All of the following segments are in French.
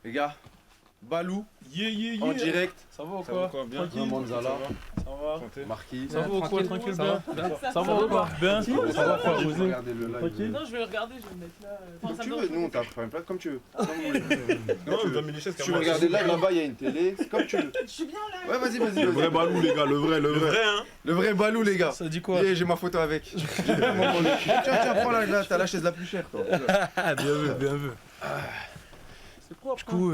Les gars, Balou, Yeah. en direct. Ça va ou Ça va quoi? quoi? Bien. Tranquille. Manzala, Ça va? Santé. Marquis. Ça va ou quoi? Tranquille, ça bien. Ça va ou quoi? Bien. Ça va quoi? José? Regardez le live. Tranquille. Non, je vais le regarder, je vais le mettre là. Comme tu veux, nous on t'a fait un plat comme tu veux. Non, mais mis les chaises Si tu veux regarder là, là-bas, il y a une télé, c'est comme tu veux. Je suis bien là. Ouais, vas-y. Le vrai Balou, les gars, le vrai. hein. Le vrai Balou, les gars. Ça dit quoi? Yeah, j'ai ma photo avec. Tiens, prends là, t'as la chaise la plus chère, toi. Bien vu. C'est quoi? Du coup,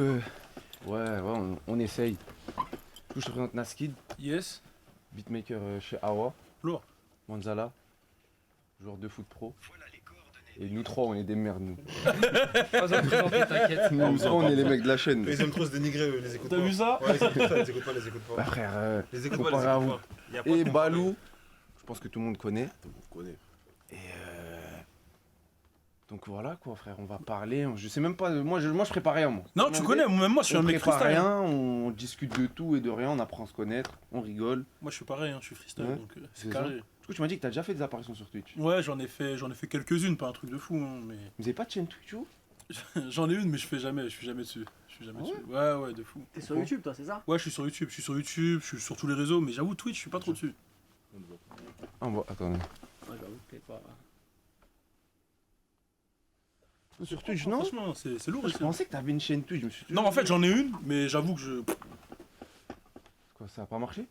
on essaye. Du coup, je te présente Naskid, Yes. beatmaker chez Awa. Lourd. Manzala, joueur de foot pro. Et nous trois, on est des merdes, nous. Pas besoin de présenter, t'inquiète. Nous trois, on est les mecs de la chaîne. Ils aiment trop se dénigrer, eux, les écoutes pas. T'as vu ça? Ouais, les écoutes pas. Bah frère, Les écoutes pas, comparé à vous. Y a pas Et de Balou, je pense que tout le monde connaît. Tout le monde connaît. Et donc voilà quoi frère, on va parler. Je sais même pas, moi je prépare rien moi. Non, tu connais, même moi je suis On un mec prépare freestyle. rien, on discute de tout et de rien, on apprend à se connaître, on rigole. Moi je suis pareil, je suis freestyle Ouais. donc c'est C'est carré. Du coup tu m'as dit que t'as déjà fait des apparitions sur Twitch. Ouais, j'en ai fait quelques-unes, pas un truc de fou, mais Vous avez pas de chaîne Twitch ou? j'en ai une, mais je suis jamais dessus. Ouais, de fou. T'es sur YouTube, toi, c'est ça? Ouais, je suis sur YouTube, je suis sur tous les réseaux, mais j'avoue Twitch, je suis pas trop dessus. Ah bon, attendez. Ouais, j'avoue que t'es pas. Sur Twitch non? Franchement, c'est lourd. Je pensais que t'avais une chaîne Twitch, je me suis dit. Non, en fait j'en ai une, mais j'avoue que je. Quoi, ça a pas marché?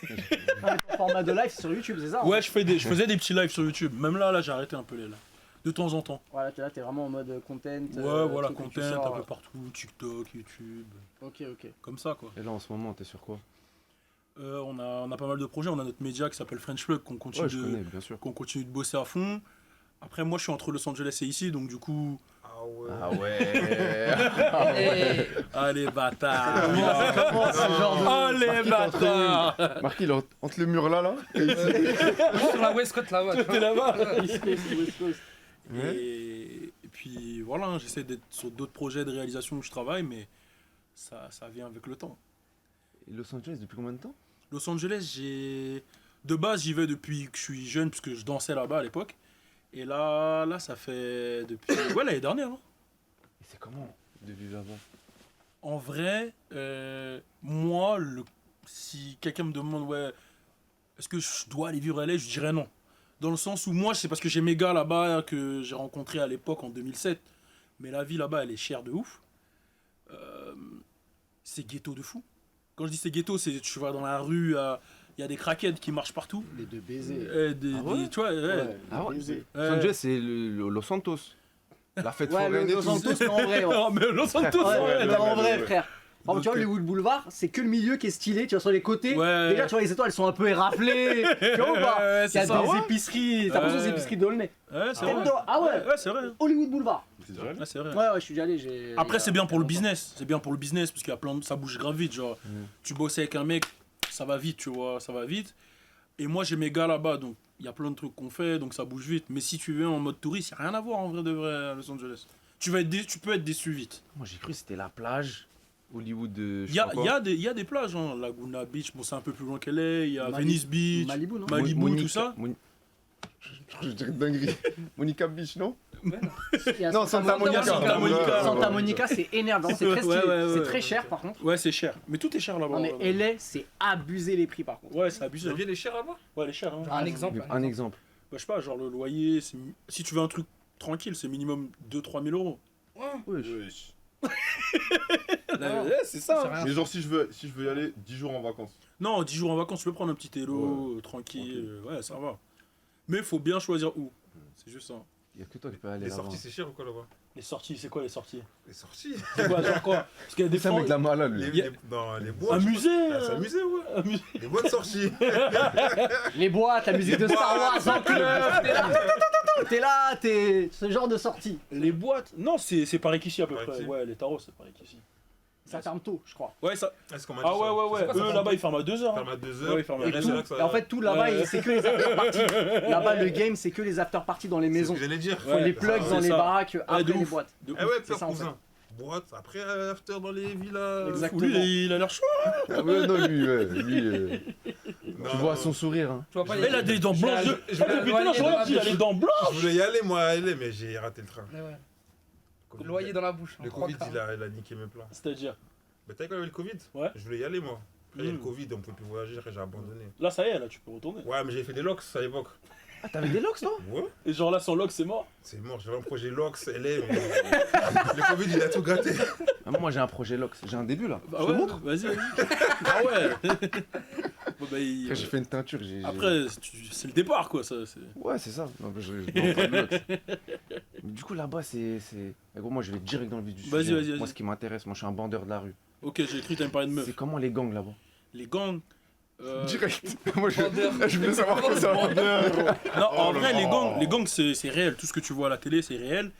Ton format de live, c'est sur YouTube, c'est ça? Ouais, je faisais des petits lives sur YouTube. Même là, j'ai arrêté un peu les là. De temps en temps. Voilà, t'es vraiment en mode content. Ouais, voilà, truc que tu content, sors, un peu partout, TikTok, YouTube, Ok. comme ça quoi. Et là en ce moment t'es sur quoi? On a pas mal de projets, on a notre média qui s'appelle French Plug qu'on continue, Ouais je connais bien sûr. qu'on continue de bosser à fond. Après moi je suis entre Los Angeles et ici, donc du coup... Ah ouais. Ah ouais. Allez bâtard. Comment ce genre de. Allez bâtard. Marquis il est entre le mur là et ici. Sur la West Coast là-bas. T'es là-bas. East Coast, West Coast. Ouais. Et puis voilà, j'essaie d'être sur d'autres projets de réalisation où je travaille, mais ça vient avec le temps. Et Los Angeles depuis combien de temps? Los Angeles, de base, j'y vais depuis que je suis jeune, puisque je dansais là-bas à l'époque. Et là, ça fait depuis... Ouais, l'année dernière. Hein. Et c'est comment de vivre là-bas? En vrai, moi, si quelqu'un me demande, ouais, est-ce que je dois aller vivre à LA, je dirais non. Dans le sens où moi, c'est parce que j'ai mes gars là-bas que j'ai rencontrés à l'époque en 2007. Mais la vie là-bas, elle est chère de ouf. C'est ghetto de fou. Quand je dis c'est ghetto, c'est tu vas dans la rue, il y a des crackheads qui marchent partout. Les deux baisers. Ah ouais? Tu vois, ouais. Ah ouais? baisers. Los Angeles c'est le Los Santos. La fête Ouais, foraine et Los tout. Santos, mais en vrai, ouais. Non, mais Los Santos, Ouais, ouais, mais non, en vrai, ouais. frère. Par contre, tu vois, le Hollywood Boulevard, c'est que le milieu qui est stylé. Tu vois, sur les côtés, Ouais. déjà, tu vois, les étoiles, elles sont un peu éraflées. Tu vois ou pas? Ouais, Il y a c'est ça, des ouais. épiceries. T'as l'impression que c'est des épiceries d'Aulnay. Ouais, c'est vrai. Ah ouais, Ouais, c'est vrai. Hollywood Boulevard. Ouais, c'est vrai. Ouais, je suis déjà allé. Après, c'est bien pour le business. C'est bien pour le business parce qu'il y a plein de... ça bouge grave vite. Genre, tu bosses avec un mec, ça va vite, tu vois, ça va vite. Et moi, j'ai mes gars là-bas, donc il y a plein de trucs qu'on fait, donc ça bouge vite. Mais si tu viens en mode touriste, il n'y a rien à voir en vrai de vrai à Los Angeles. Tu peux être déçu vite. Moi j'ai cru que c'était la plage. Hollywood de. Il y a des plages, hein. Laguna Beach, bon, c'est un peu plus loin qu'elle est. Il y a Mali- Venice Beach, Malibu, non? Malibu, tout ça. Je dirais dinguerie. Monica Beach, non? Il y a Non, Santa Monica. Santa Monica. Santa Monica, c'est énervant. C'est très stylé. Ouais, C'est ouais. très cher, par contre. Ouais, c'est cher. Mais tout est cher là-bas. Non, mais LA, c'est abusé les prix, par contre. Ouais, c'est abusé. La ville est chère là-bas? Ouais, elle est chère. Hein. Un exemple. Un exemple. Bah, je sais pas, genre le loyer, si tu veux un truc tranquille, c'est minimum 2-3 000 euros. Oui. Wesh. Ouais, c'est ça. C'est rien. Mais genre si je veux y aller 10 jours en vacances. Non, 10 jours en vacances, tu peux prendre un petit hello, tranquille, ouais, ça va. Mais faut bien choisir où. C'est juste ça. Il y a que toi qui peux aller Les là-bas. sorties c'est cher ou quoi là-bas? Les sorties, c'est quoi les sorties? Les sorties? C'est quoi, genre quoi? Parce qu'il y a des C'est un mec de la malade lui. Dans les boîtes. Un musée Ah, c'est un musée ouais. un musée. Les boîtes sorties. Les boîtes, la musique de Star Wars en club. T'es là, t'es ce genre de sortie. Les boîtes? Non, c'est pareil qu'ici à peu Pareil près. qu'ici. Ouais, les tarots, c'est pareil qu'ici. Ça ferme tôt, je crois. Ouais, ça. Est-ce qu'on m'a Ah ouais. quoi, ça Eux ferme là-bas, ils ferment à 2 heures. Ferme à 2 Ouais, heures. ils ferment à Et, Ouais, tout, c'est là que ça- et en fait, tout là-bas, Ouais. c'est que les after parties. Là-bas, le game, c'est que les after parties dans les C'est ce maisons. que j'allais dire. Faut les plugs c'est dans les ça. baraques après de les ouf. boîtes. De Eh ouf. ouais, C'est père ça, en cousin. Boîte, après after dans les villas. Exactement. Lui, il a l'air chaud. Ah ouais, non, lui, Non, tu vois son sourire. Hein. Tu vois pas, Il a des dents blanches. Je Depuis tout à l'heure, je regarde, il a les dents blanches. Je voulais y aller moi à LA mais j'ai raté le train. Ouais. Covid, Loyer dans la bouche. en Le trois Covid, quarts. il a niqué mes plans. C'est-à-dire, Mais t'as vu quand il y avait le Covid? Ouais. Je voulais y aller, moi. Après, il y a eu le Mm. Covid, on pouvait plus voyager, après, j'ai abandonné. là ça y est, là tu peux retourner. Ouais, mais j'ai fait des locks à l'époque. Ah, t'avais des locks, toi? Ouais, Et genre là sans log c'est mort. c'est mort. J'avais un projet locks, LA, mais le Covid, il a tout gâté. Ah, moi j'ai un projet Lox, j'ai un début là. Bah Je te ouais, montre. vas-y. Ah ouais. Bon, bah, Après, j'ai fait une teinture. Après c'est le départ quoi. Ça, Ouais, c'est ça. Non, mais je vends pas de Lox. Mais du coup, là-bas, c'est. Mais gros, moi je vais direct dans le vif du Vas-y, sujet. vas-y, vas-y. Moi, ce qui m'intéresse, moi je suis un bandeur de la rue. Ok, j'ai cru que t'allais me parler de meufs. C'est comment les gangs là-bas Les gangs. Direct. Moi Bandeur. je voulais savoir quoi ça. Non, en Oh vrai, là. les gangs c'est réel. Tout ce que tu vois à la télé, c'est réel.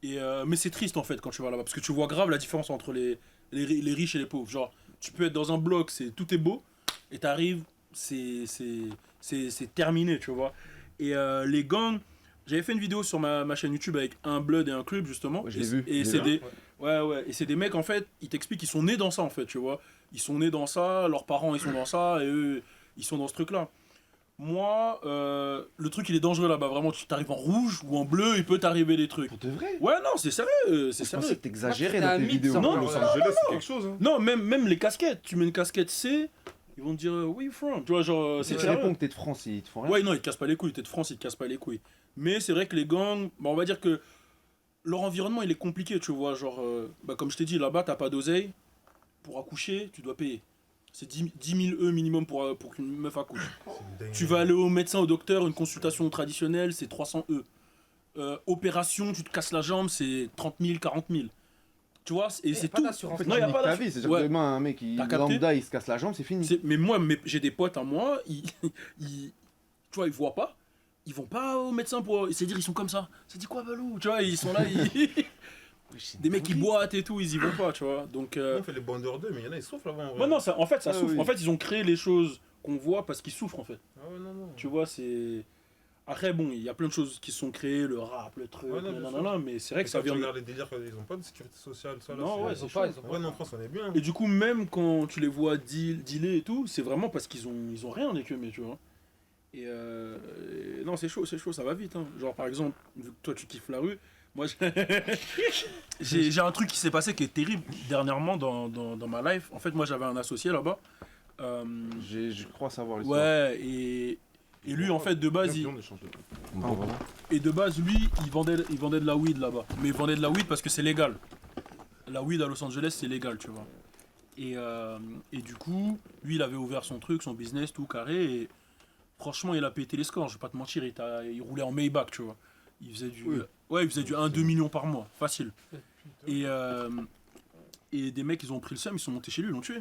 Et, mais c'est triste en fait quand tu vas là-bas. Parce que tu vois grave la différence entre les riches et les pauvres. Genre, tu peux être dans un bloc, tout est beau. Et t'arrives, c'est terminé, tu vois. Et les gangs, j'avais fait une vidéo sur ma chaîne YouTube avec un Blood et un Club justement. Ouais, je l'ai vu, Et je c'est l'ai des. Ouais. Et c'est des mecs en fait, ils t'expliquent qu'ils sont nés dans ça en fait, tu vois. Ils sont nés dans ça, leurs parents ils sont dans ça, et eux ils sont dans ce truc là. Moi, le truc il est dangereux là-bas, vraiment, tu t'arrives en rouge ou en bleu, il peut t'arriver des trucs. Pour de vrai. Ouais, non, c'est sérieux, c'est Je pensais sérieux. que t'exagérais Moi, dans c'était tes un mythe, vidéos. ça. Non, Los Angeles, c'est quelque chose. Hein. Non, même les casquettes, tu mets une casquette C, ils vont te dire where you from, tu vois, genre, Si c'est tu sérieux. réponds que t'es de France, ils te font rien. Ouais, non, ils te cassent pas les couilles, t'es de France, ils te cassent pas les couilles. Mais c'est vrai que les gangs, bah, on va dire que leur environnement il est compliqué, tu vois, genre, bah, comme je t'ai dit, là-bas t'as pas d'oseille, pour accoucher, tu dois payer. C'est 10 000 E minimum pour qu'une meuf accouche. C'est une dinguerie. Tu vas aller au médecin, au docteur, une consultation traditionnelle, c'est 300 E. Opération, tu te casses la jambe, c'est 30 000, 40 000. Tu vois, et c'est pas tout. d'assurance. Non, y a Nique pas ta d'assurance. vie, c'est-à-dire Ouais. que demain un mec il T'as capté lambda il se casse la jambe, c'est fini. Mais moi, j'ai des potes à moi, tu vois, ils voient pas. Ils vont pas au médecin pour. C'est-à-dire, ils sont comme ça. Ça dit quoi, Balou? Tu vois, ils sont là, des mecs qui boitent et tout, ils y vont pas, tu vois. Donc. On fait les bandeurs d'eux, mais il y en a, ils souffrent là-bas. en vrai. Ouais, non, en fait, ça Ah, souffre. oui. En fait, ils ont créé les choses qu'on voit parce qu'ils souffrent, en fait. Ah ouais, non, non. Tu vois, c'est. Après, bon, il y a plein de choses qui se sont créées, le rap, le truc, Ouais, non, bien nanana, mais c'est vrai que ça Quand tu vient de. regardes les délires, ils ont pas de sécurité sociale, ça là. Non, ouais, Ils ont c'est pas, chaud. ils ont Ouais, pas. non, en France, on est bien. Et du coup, même quand tu les vois dealer et tout, c'est vraiment parce qu'ils ont rien, les mais tu vois. Et non, c'est chaud, ça va vite. Hein. Genre, par exemple, vu que toi tu kiffes la rue, moi j'ai un truc qui s'est passé qui est terrible dernièrement dans ma life. En fait, moi j'avais un associé là-bas. Je crois savoir l'histoire. Ouais, et lui, en fait, de base, Bon, voilà. lui, il vendait de la weed là-bas. Mais il vendait de la weed parce que c'est légal. La weed à Los Angeles, c'est légal, tu vois. Et du coup, lui, il avait ouvert son truc, son business, tout carré. Et franchement, il a pété les scores, je vais pas te mentir. Il roulait en Maybach, tu vois. Il faisait du, Oui. ouais, il faisait du 1-2 millions par mois, facile. Et des mecs, ils ont pris le seum, ils sont montés chez lui, ils l'ont tué.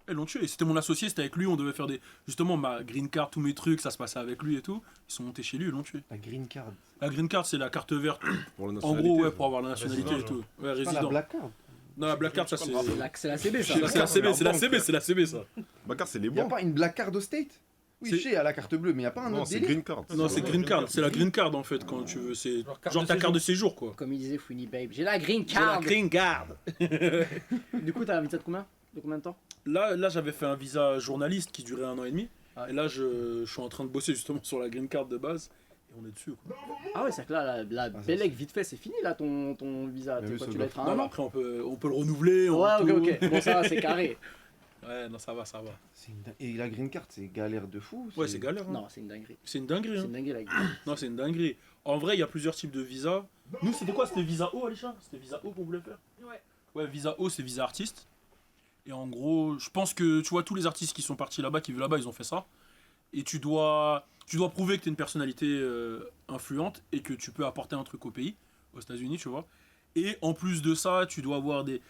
Ils l'ont tué. C'était mon associé, c'était avec lui, on devait faire des. Justement, ma green card, tous mes trucs, ça se passait avec lui et tout. Ils sont montés chez lui, ils l'ont tué. La green card. La green card, c'est la carte verte. Pour la En gros, ouais, pour avoir la nationalité Résident, et tout. Ouais, Pas la résident. black card. Non, la black card, ça c'est. C'est la CB, ça. C'est la CB, c'est la CB, c'est la CB, ça. Bacar, c'est les Il y a bons. pas une black card au state. Oui, C'est- je sais, il y a la carte bleue, mais il y a pas un Non, autre c'est délire. green card. Non, c'est green card. C'est la green card en fait quand tu veux. C'est genre ta carte de séjour quoi. Comme il disait Fouini Babe, j'ai la green C'est la card. green card. Du coup, t'as un visa de combien? De combien de temps? Là, j'avais fait un visa journaliste qui durait 1 an et demi. Ouais. Et là, je suis en train de bosser justement sur la green card de base. Et on est dessus quoi. Ah ouais, c'est que là, la ça, Bellec, vite fait, c'est fini là ton visa. Mais T'es oui, quoi, ça tu doit- vas être à Non, un mais an? après, on peut le renouveler. Ouais, ok, tout. ok. Bon, ça va, c'est carré. Ouais, non, ça va. Et la green card, c'est galère de fou. Ouais, c'est galère. Hein. Non, c'est une dinguerie. C'est une dinguerie. C'est Hein. une dinguerie la green. Non, c'est une dinguerie. En vrai, il y a plusieurs types de visas. Nous, c'était quoi? C'était visa O, Alisha? C'était visa O qu'on voulait faire? Ouais. Ouais, visa O, c'est visa artiste. Et en gros, je pense que, tu vois, tous les artistes qui sont partis là-bas, qui vivent là-bas, ils ont fait ça. Et tu dois prouver que tu es une personnalité influente et que tu peux apporter un truc au pays, aux États-Unis, tu vois. Et en plus de ça, tu dois avoir des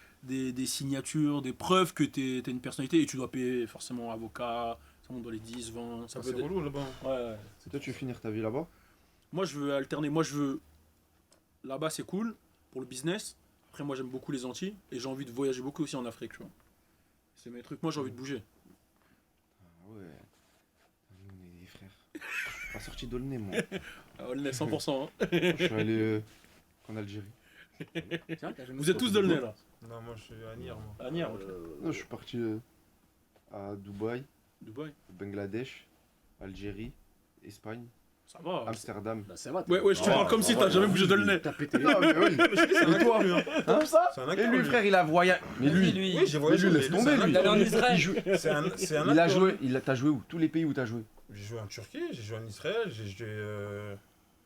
signatures, des preuves que tu es une personnalité et tu dois payer forcément avocat, ça monte dans les 10, 20. Ça C'est peut être- relou là-bas. Ouais. Toi, tu veux finir ta vie là-bas? Moi, je veux alterner. Là-bas, c'est cool pour le business. Après, moi, j'aime beaucoup les Antilles et j'ai envie de voyager beaucoup aussi en Afrique, tu vois. C'est mes trucs. Moi, j'ai envie de bouger. Ah ouais. Nous, on est des frères. Je suis pas sorti d'Aulnay, moi. Ah, on est 100%. Hein. Je suis allé en Algérie. Tiens, t'as jamais Vous êtes tous de là. Non, moi je suis à Nier, moi. À Nier, ok. Non, je suis parti à Dubaï, Dubaï. Bangladesh, Algérie, Espagne. Ça va. Amsterdam. Bah, ça va. Ouais, ouais, je te parle comme si t'as jamais bougé de le nez. T'as pété. Non, mais oui. C'est un acteur, lui. Hein. Hein ça C'est un Et acteur. lui, frère, il a voyagé. Mais lui, lui, Oui, j'ai voyagé. lui, laisse mais tomber, c'est un lui. il allait en acteur, Israël. C'est un il a acteur. joué. T'as joué où? Tous les pays où t'as joué? J'ai joué en Turquie, j'ai joué en Israël, j'ai joué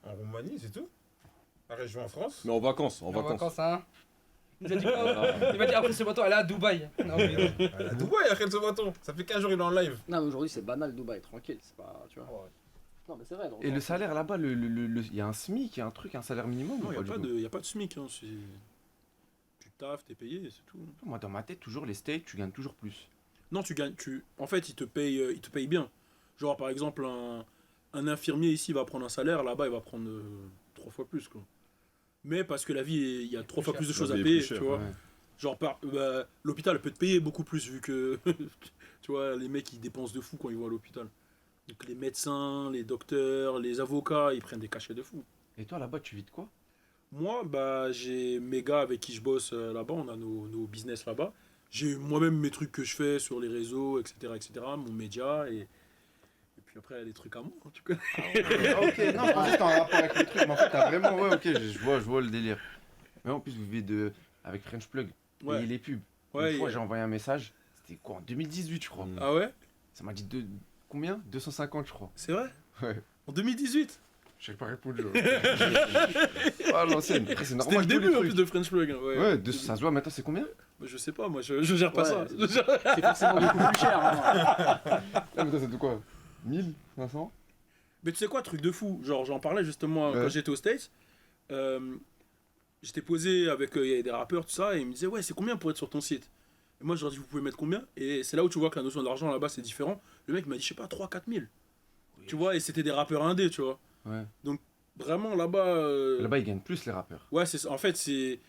en Roumanie, c'est tout. Après, j'ai joué en France. Mais en vacances, En vacances, hein. Il m'a dit quoi? Il m'a dit après ce bateau, elle est à Dubaï. Non, mais... À Dubaï, après ce bâton. Ça fait 15 jours, il est en live. Non, mais aujourd'hui, c'est banal, Dubaï, tranquille. C'est pas. Tu vois. Non, mais c'est vrai. Et le salaire là-bas, il y a un SMIC, il y a un truc, un salaire minimum? Non, ou il du coup n'y a pas de SMIC. Hein. Tu taffes, t'es payé, c'est tout. Moi, dans ma tête, toujours les States, tu gagnes toujours plus. Non, tu gagnes. En fait, ils te payent bien. Genre, par exemple, un infirmier ici va prendre un salaire, là-bas, il va prendre 3 fois plus. Quoi. Mais parce que la vie, il y a 3 fois plus de choses à vie est payer, plus chère, tu vois. Ouais. Genre, l'hôpital peut te payer beaucoup plus vu que. Tu vois, les mecs, ils dépensent de fou quand ils vont à l'hôpital. Donc, les médecins, les docteurs, les avocats, ils prennent des cachets de fou. Et toi, là-bas, tu vis de quoi? Moi, j'ai mes gars avec qui je bosse là-bas, on a nos business là-bas. J'ai moi-même mes trucs que je fais sur les réseaux, etc., mon média, et puis après, les trucs à moi, hein, tu connais. Ah, ok, non, je pensais que c'était en rapport avec le truc, mais en fait, t'as vraiment, ouais, ok, je vois le délire. Mais en plus, vous vivez avec French Plug, Ouais. et les pubs. Ouais, Une fois, et- j'ai envoyé un message, c'était quoi, en 2018, je crois. Ah ouais? Ça m'a dit combien 250, je crois. C'est vrai? Ouais. En 2018? Je n'ai pas répondu. Ah, l'ancienne. Après, c'est C'était normal. le tous les début en trucs. plus de French Plug. Hein, ouais. Ouais, ça se voit maintenant, c'est combien? Mais je sais pas, moi je gère pas Ouais, ça. c'est forcément beaucoup plus cher. Hein. Ah, mais toi, c'est de quoi 1500? Mais tu sais quoi, truc de fou, genre j'en parlais justement Ouais. quand j'étais aux States. J'étais posé avec il y avait des rappeurs, tout ça, et ils me disaient ouais, c'est combien pour être sur ton site? Et moi je leur dis vous pouvez mettre combien? Et c'est là où tu vois que la notion d'argent là-bas c'est différent. Le mec m'a dit je sais pas 3-4 000. Tu vois, et c'était des rappeurs indés, tu vois. Ouais. Vraiment là-bas. Là-bas, ils gagnent plus, les rappeurs. Ouais, en fait c'est.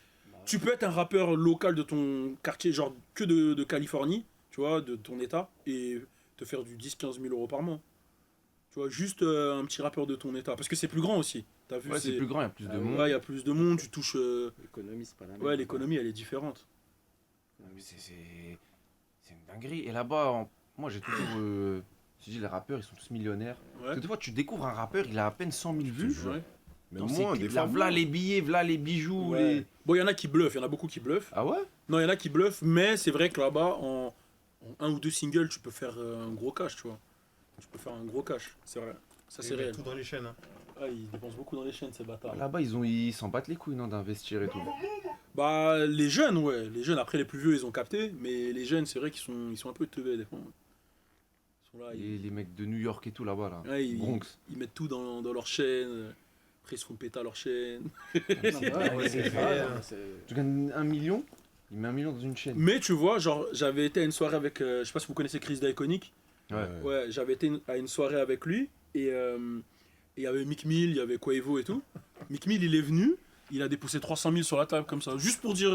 Tu peux être un rappeur local de ton quartier, genre que de Californie, tu vois, de ton état, et te faire du 10-15 000 euros par mois. Tu vois, juste un petit rappeur de ton état. Parce que c'est plus grand aussi. T'as vu, Ouais, c'est plus grand, il y a plus de Ah ouais. monde. Ouais, il y a plus de monde, tu touches. L'économie, c'est pas la même. Ouais, l'économie, elle est différente. Non, mais c'est une dinguerie. Et là-bas, moi, j'ai toujours. Je dis, les rappeurs, ils sont tous millionnaires. Ouais. Parce que des fois, tu découvres un rappeur, il a à peine 100 000 vues. Ouais. Mais Dans moins, ses des clips, fois. là, voilà les billets, voilà les bijoux. Ouais. Les... Bon, il y en a qui bluffent, il y en a beaucoup qui bluffent. Ah ouais? Non, il y en a qui bluffent, mais c'est vrai que là-bas, en 1 ou 2 singles, tu peux faire un gros cash, tu vois. Tu peux faire un gros cash, c'est vrai. Ça, c'est Il met réel. tout dans les chaînes. Hein. Ah, ils dépensent beaucoup dans les chaînes, ces bâtards. Là-bas, ils s'en battent les couilles, non, d'investir et tout. Bah, les jeunes, ouais. Les jeunes, après, les plus vieux, ils ont capté. Mais les jeunes, c'est vrai qu'ils sont un peu teubés, des fois. Ils sont là, Les mecs de New York et tout là-bas, là. ouais, Bronx. ils mettent tout dans leur chaîne. Après, ils se font péter à leur chaîne. Non, mais ouais, c'est c'est vrai, vrai, hein. c'est- Tu gagnes 1 million, il met 1 million dans une chaîne. Mais tu vois, genre, j'avais été à une soirée avec. Je sais pas si vous connaissez Chris d'Iconic. Ouais. Ouais, j'avais été à une soirée avec lui. Et il y avait Mick Mill, il y avait Quavo et tout. Mick Mill, il est venu. Il a déposé 300 000 sur la table comme ça. Juste pour dire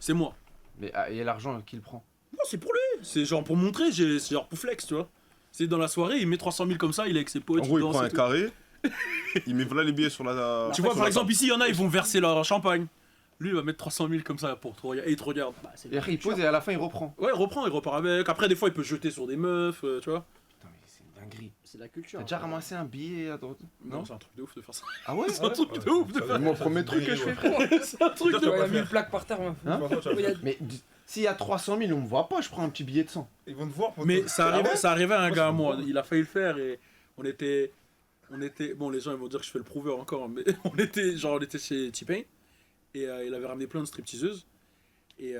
c'est moi. Mais et l'argent qu'il prend. Non, c'est pour lui. C'est genre pour montrer. C'est genre pour flex, tu vois. C'est dans la soirée, il met 300 000 comme ça. Il est avec ses potes. En gros, il danse prend et un tout. carré, il met voilà les billets sur la. Tu vois, sur par la exemple, ici, il y en a, ils vont verser leur champagne. Lui, il va mettre 300 000 comme ça pour te regarder. Et il te regarde. Bah, c'est Et après, il pose et à la fin, il reprend. Ouais, il reprend, il repart avec. Après, des fois, il peut jeter sur des meufs, tu vois. Putain, mais c'est une dinguerie. c'est la culture. T'as déjà ramassé un billet à droite? Non, c'est un truc de ouf de faire ça. Ah ouais? C'est un truc de ouf de faire C'est mon premier truc que je fais, frère. C'est un truc de Il y a ouf. 1000 plaques par terre, moi. Hein? Il y a- Mais s'il y a 300 000, on me voit pas, je prends un petit billet de 100. Ils vont te voir. pour Mais te- ça Ah arrivait, ouais ça arrivait à un Moi, gars à c'est moi. bon. Il a failli le faire et on était. Bon, les gens ils vont dire que je fais le prouveur encore, mais on était chez T-Pain et il avait ramené plein de stripteaseuses et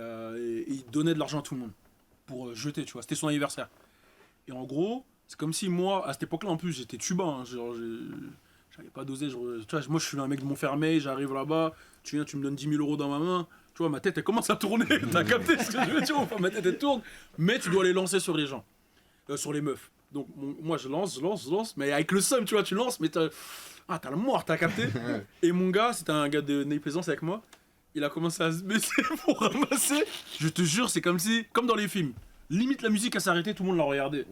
il donnait de l'argent à tout le monde pour jeter, tu vois. C'était son anniversaire. Et en gros, c'est comme si moi, à cette époque-là, en plus, j'étais tuba. Hein, genre, j'avais pas dosé. Tu vois, moi, je suis un mec de Montfermeil, j'arrive là-bas, tu viens, tu me donnes 10 000 euros dans ma main. Tu vois, ma tête, elle commence à tourner. T'as capté ce que je veux dire? Enfin, ma tête, elle tourne. Mais tu dois les lancer sur les gens, sur les meufs. Donc, moi, je lance. Mais avec le seum, tu vois, tu lances, mais t'as le mort, t'as capté? Et mon gars, c'était un gars de Ney Plaisance avec moi. Il a commencé à se baisser pour ramasser. Je te jure, c'est comme dans les films. Limite, la musique a s'arrêté, tout le monde l'a regardé.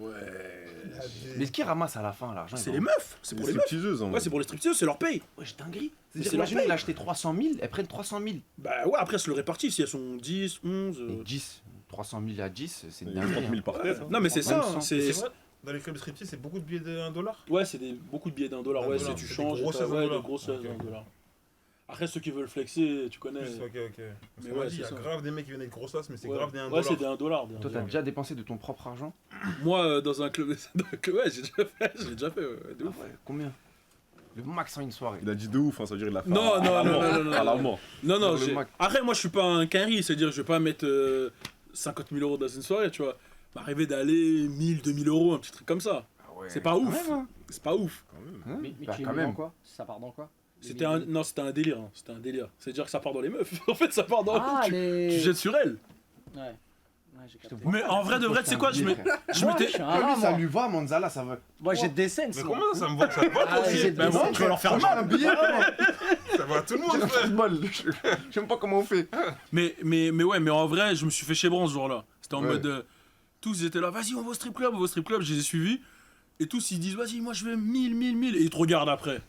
Mais qui ramasse à la fin l'argent? C'est les meufs, c'est pour les meufs. stripteaseuses, en Ouais, c'est pour les stripteaseuses, c'est leur paye. Ouais, j'ai dinguerie. Mais C'est-à-dire, c'est leur imagine, paye. il a acheté 300 000, elles prennent 300 000. Bah ouais, après, c'est le réparti. Si elles sont 10, 11. Et 10, 300 000 à 10, c'est une Il y a dinguerie. 30 000 hein. par tête. hein. Non, mais c'est ça. Même Hein, sans- c'est C'est vrai. Dans les clubs striptease, c'est beaucoup de billets de 1 dollar. Ouais, c'est beaucoup de billets d'1 dollar. Ouais, $1, tu c'est changes. des grosses t'as- aises ouais, $1. des grosses aises Ok. $1. Après, ceux qui veulent flexer, tu connais. Ok. Parce Mais qu'on m'a ouais, dit, il y a c'est ça. grave des mecs qui viennent avec grosses as, mais c'est Ouais. grave des 1 Ouais, dollar. c'est des 1 dollar. Toi, t'as déjà dépensé de ton propre argent? Moi, dans un club. Ouais, j'ai déjà fait. Ouais, de Ah ouf. ouais, combien? Le max en une soirée. Il a dit de ouf, hein, ça veut dire il a fait. Non, à non, la non, mort. non, non, À la non. mort. Non, non, Sur le Mac. après, moi, je suis pas un quinri, c'est-à-dire, je vais pas mettre 50 000 euros dans une soirée, tu vois. M'arriver d'aller 1000, 2000 euros, un petit truc comme ça. Ah ouais. C'est pas ouf. Quand même, hein. C'est pas ouf. Quand même. Hein Mais Bah, tu quand les mets dans même. quoi? Ça part dans quoi? C'était un délire. Hein. C'était un délire. C'est-à-dire que ça part dans les meufs. En fait, ça part dans. Ah, tu les. jettes sur elle. Ouais. Ouais, j'ai capté. Mais en vrai de vrai, tu sais quoi, je Moi, je m'étais. suis un Ah, rat, lui, ça moi. lui va, Manzala, ça va. Moi, j'ai des scènes. Mais sinon. comment ça me va? Ça me va Ah, toi aussi. j'ai Ben des bon, scènes. tu vas leur faire Franchement, mal. un billet, Ça va à tout le monde, j'ai frère. fait mal. Je sais même pas comment on fait. Mais ouais, mais en vrai, je me suis fait chébran ce jour-là. C'était en Ouais. mode. Tous ils étaient là, vas-y, on va au strip club, je les ai suivis. Et tous ils disent, vas-y, moi je veux 1000. Et ils te regardent après.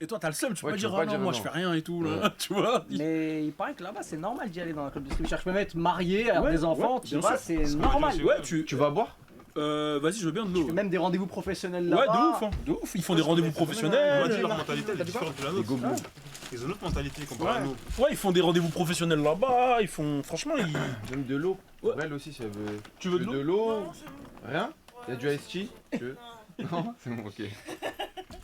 Et toi, t'as le seum, tu peux Ouais, pas tu dire, peux ah pas non, dire moi non. je fais rien et tout, là. Ouais. Tu vois. Mais il paraît que là-bas, c'est normal d'y aller dans un club de strip. Je peux même être marié, avoir Ouais, des enfants, ouais, tu bien vois, sûr. c'est Ce qu'on normal. m'a dit Ouais, Tu vas boire? Vas-y, je veux bien de Tu l'eau. fais même des rendez-vous professionnels Ouais, là-bas. de ouf, hein. De ouf. Ils font des Ouais, rendez-vous On m'a professionnels. dit leur mentalité elle est différente de la Les nôtre. gobelins. Ils ont une autre mentalité comparée à nous. Ouais, ils font des rendez-vous professionnels là-bas. Ils font. Franchement, ils. J'aime de l'eau. Ouais. Pour elle aussi, si elle veut. Tu veux de de l'eau l'eau? Rien? Y'a du iced tea? Tu veux? Non? C'est bon, ok.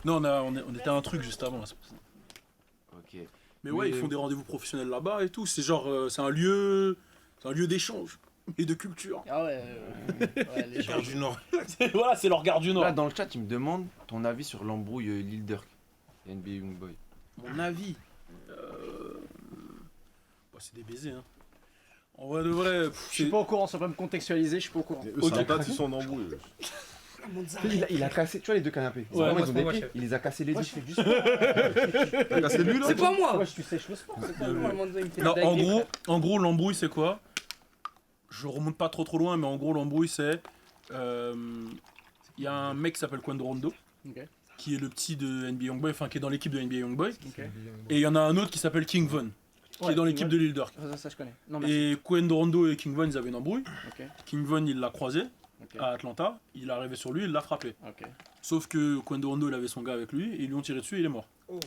Non, on était à un truc juste avant. C'est pour ça. Ok. Mais ouais, Mais- ils font des rendez-vous professionnels là-bas et tout. C'est genre, c'est un lieu d'échange et de culture. Ah ouais, ouais, les gens. Gare du Nord. Voilà, c'est leur garde du Nord. Là, dans le chat, il me demande ton avis sur l'embrouille Lil Durk et NBA Youngboy. Mon avis. Bah, c'est des baisers, hein. En vrai de vrai. Je suis pas au courant, ça peut me contextualiser, je suis pas au courant. Et eux, c'est un tas, ils sont en embrouille. Il a cassé, tu vois les deux canapés. Ouais, Vraiment, moi, ils ont c'est des pas pieds, moi, il les a cassés les deux. Moi, je fais du sport. T'as cassé lui là C'est pas moi. Moi, tu sèches le sport, c'est pas moi. Il me fait Non, le dingue, en gros, l'embrouille, c'est quoi? Je remonte pas trop loin, mais en gros, l'embrouille, c'est. Il y a un mec qui s'appelle Quando Rondo, Ok. qui est le petit de NBA Youngboy, enfin qui est dans l'équipe de NBA Youngboy. Ok. Et il y en a un autre qui s'appelle King Von, qui Ouais, est dans King l'équipe Von. de Lil Durk. Ça, je connais. Non, merci. Et Quando Rondo et King Von, ils avaient une embrouille. Ok. King Von, il l'a croisé Ok. à Atlanta. Il est arrivé sur lui, il l'a frappé. Ok. Sauf que Quando Rondo, il avait son gars avec lui, et ils lui ont tiré dessus et il est mort. Oh.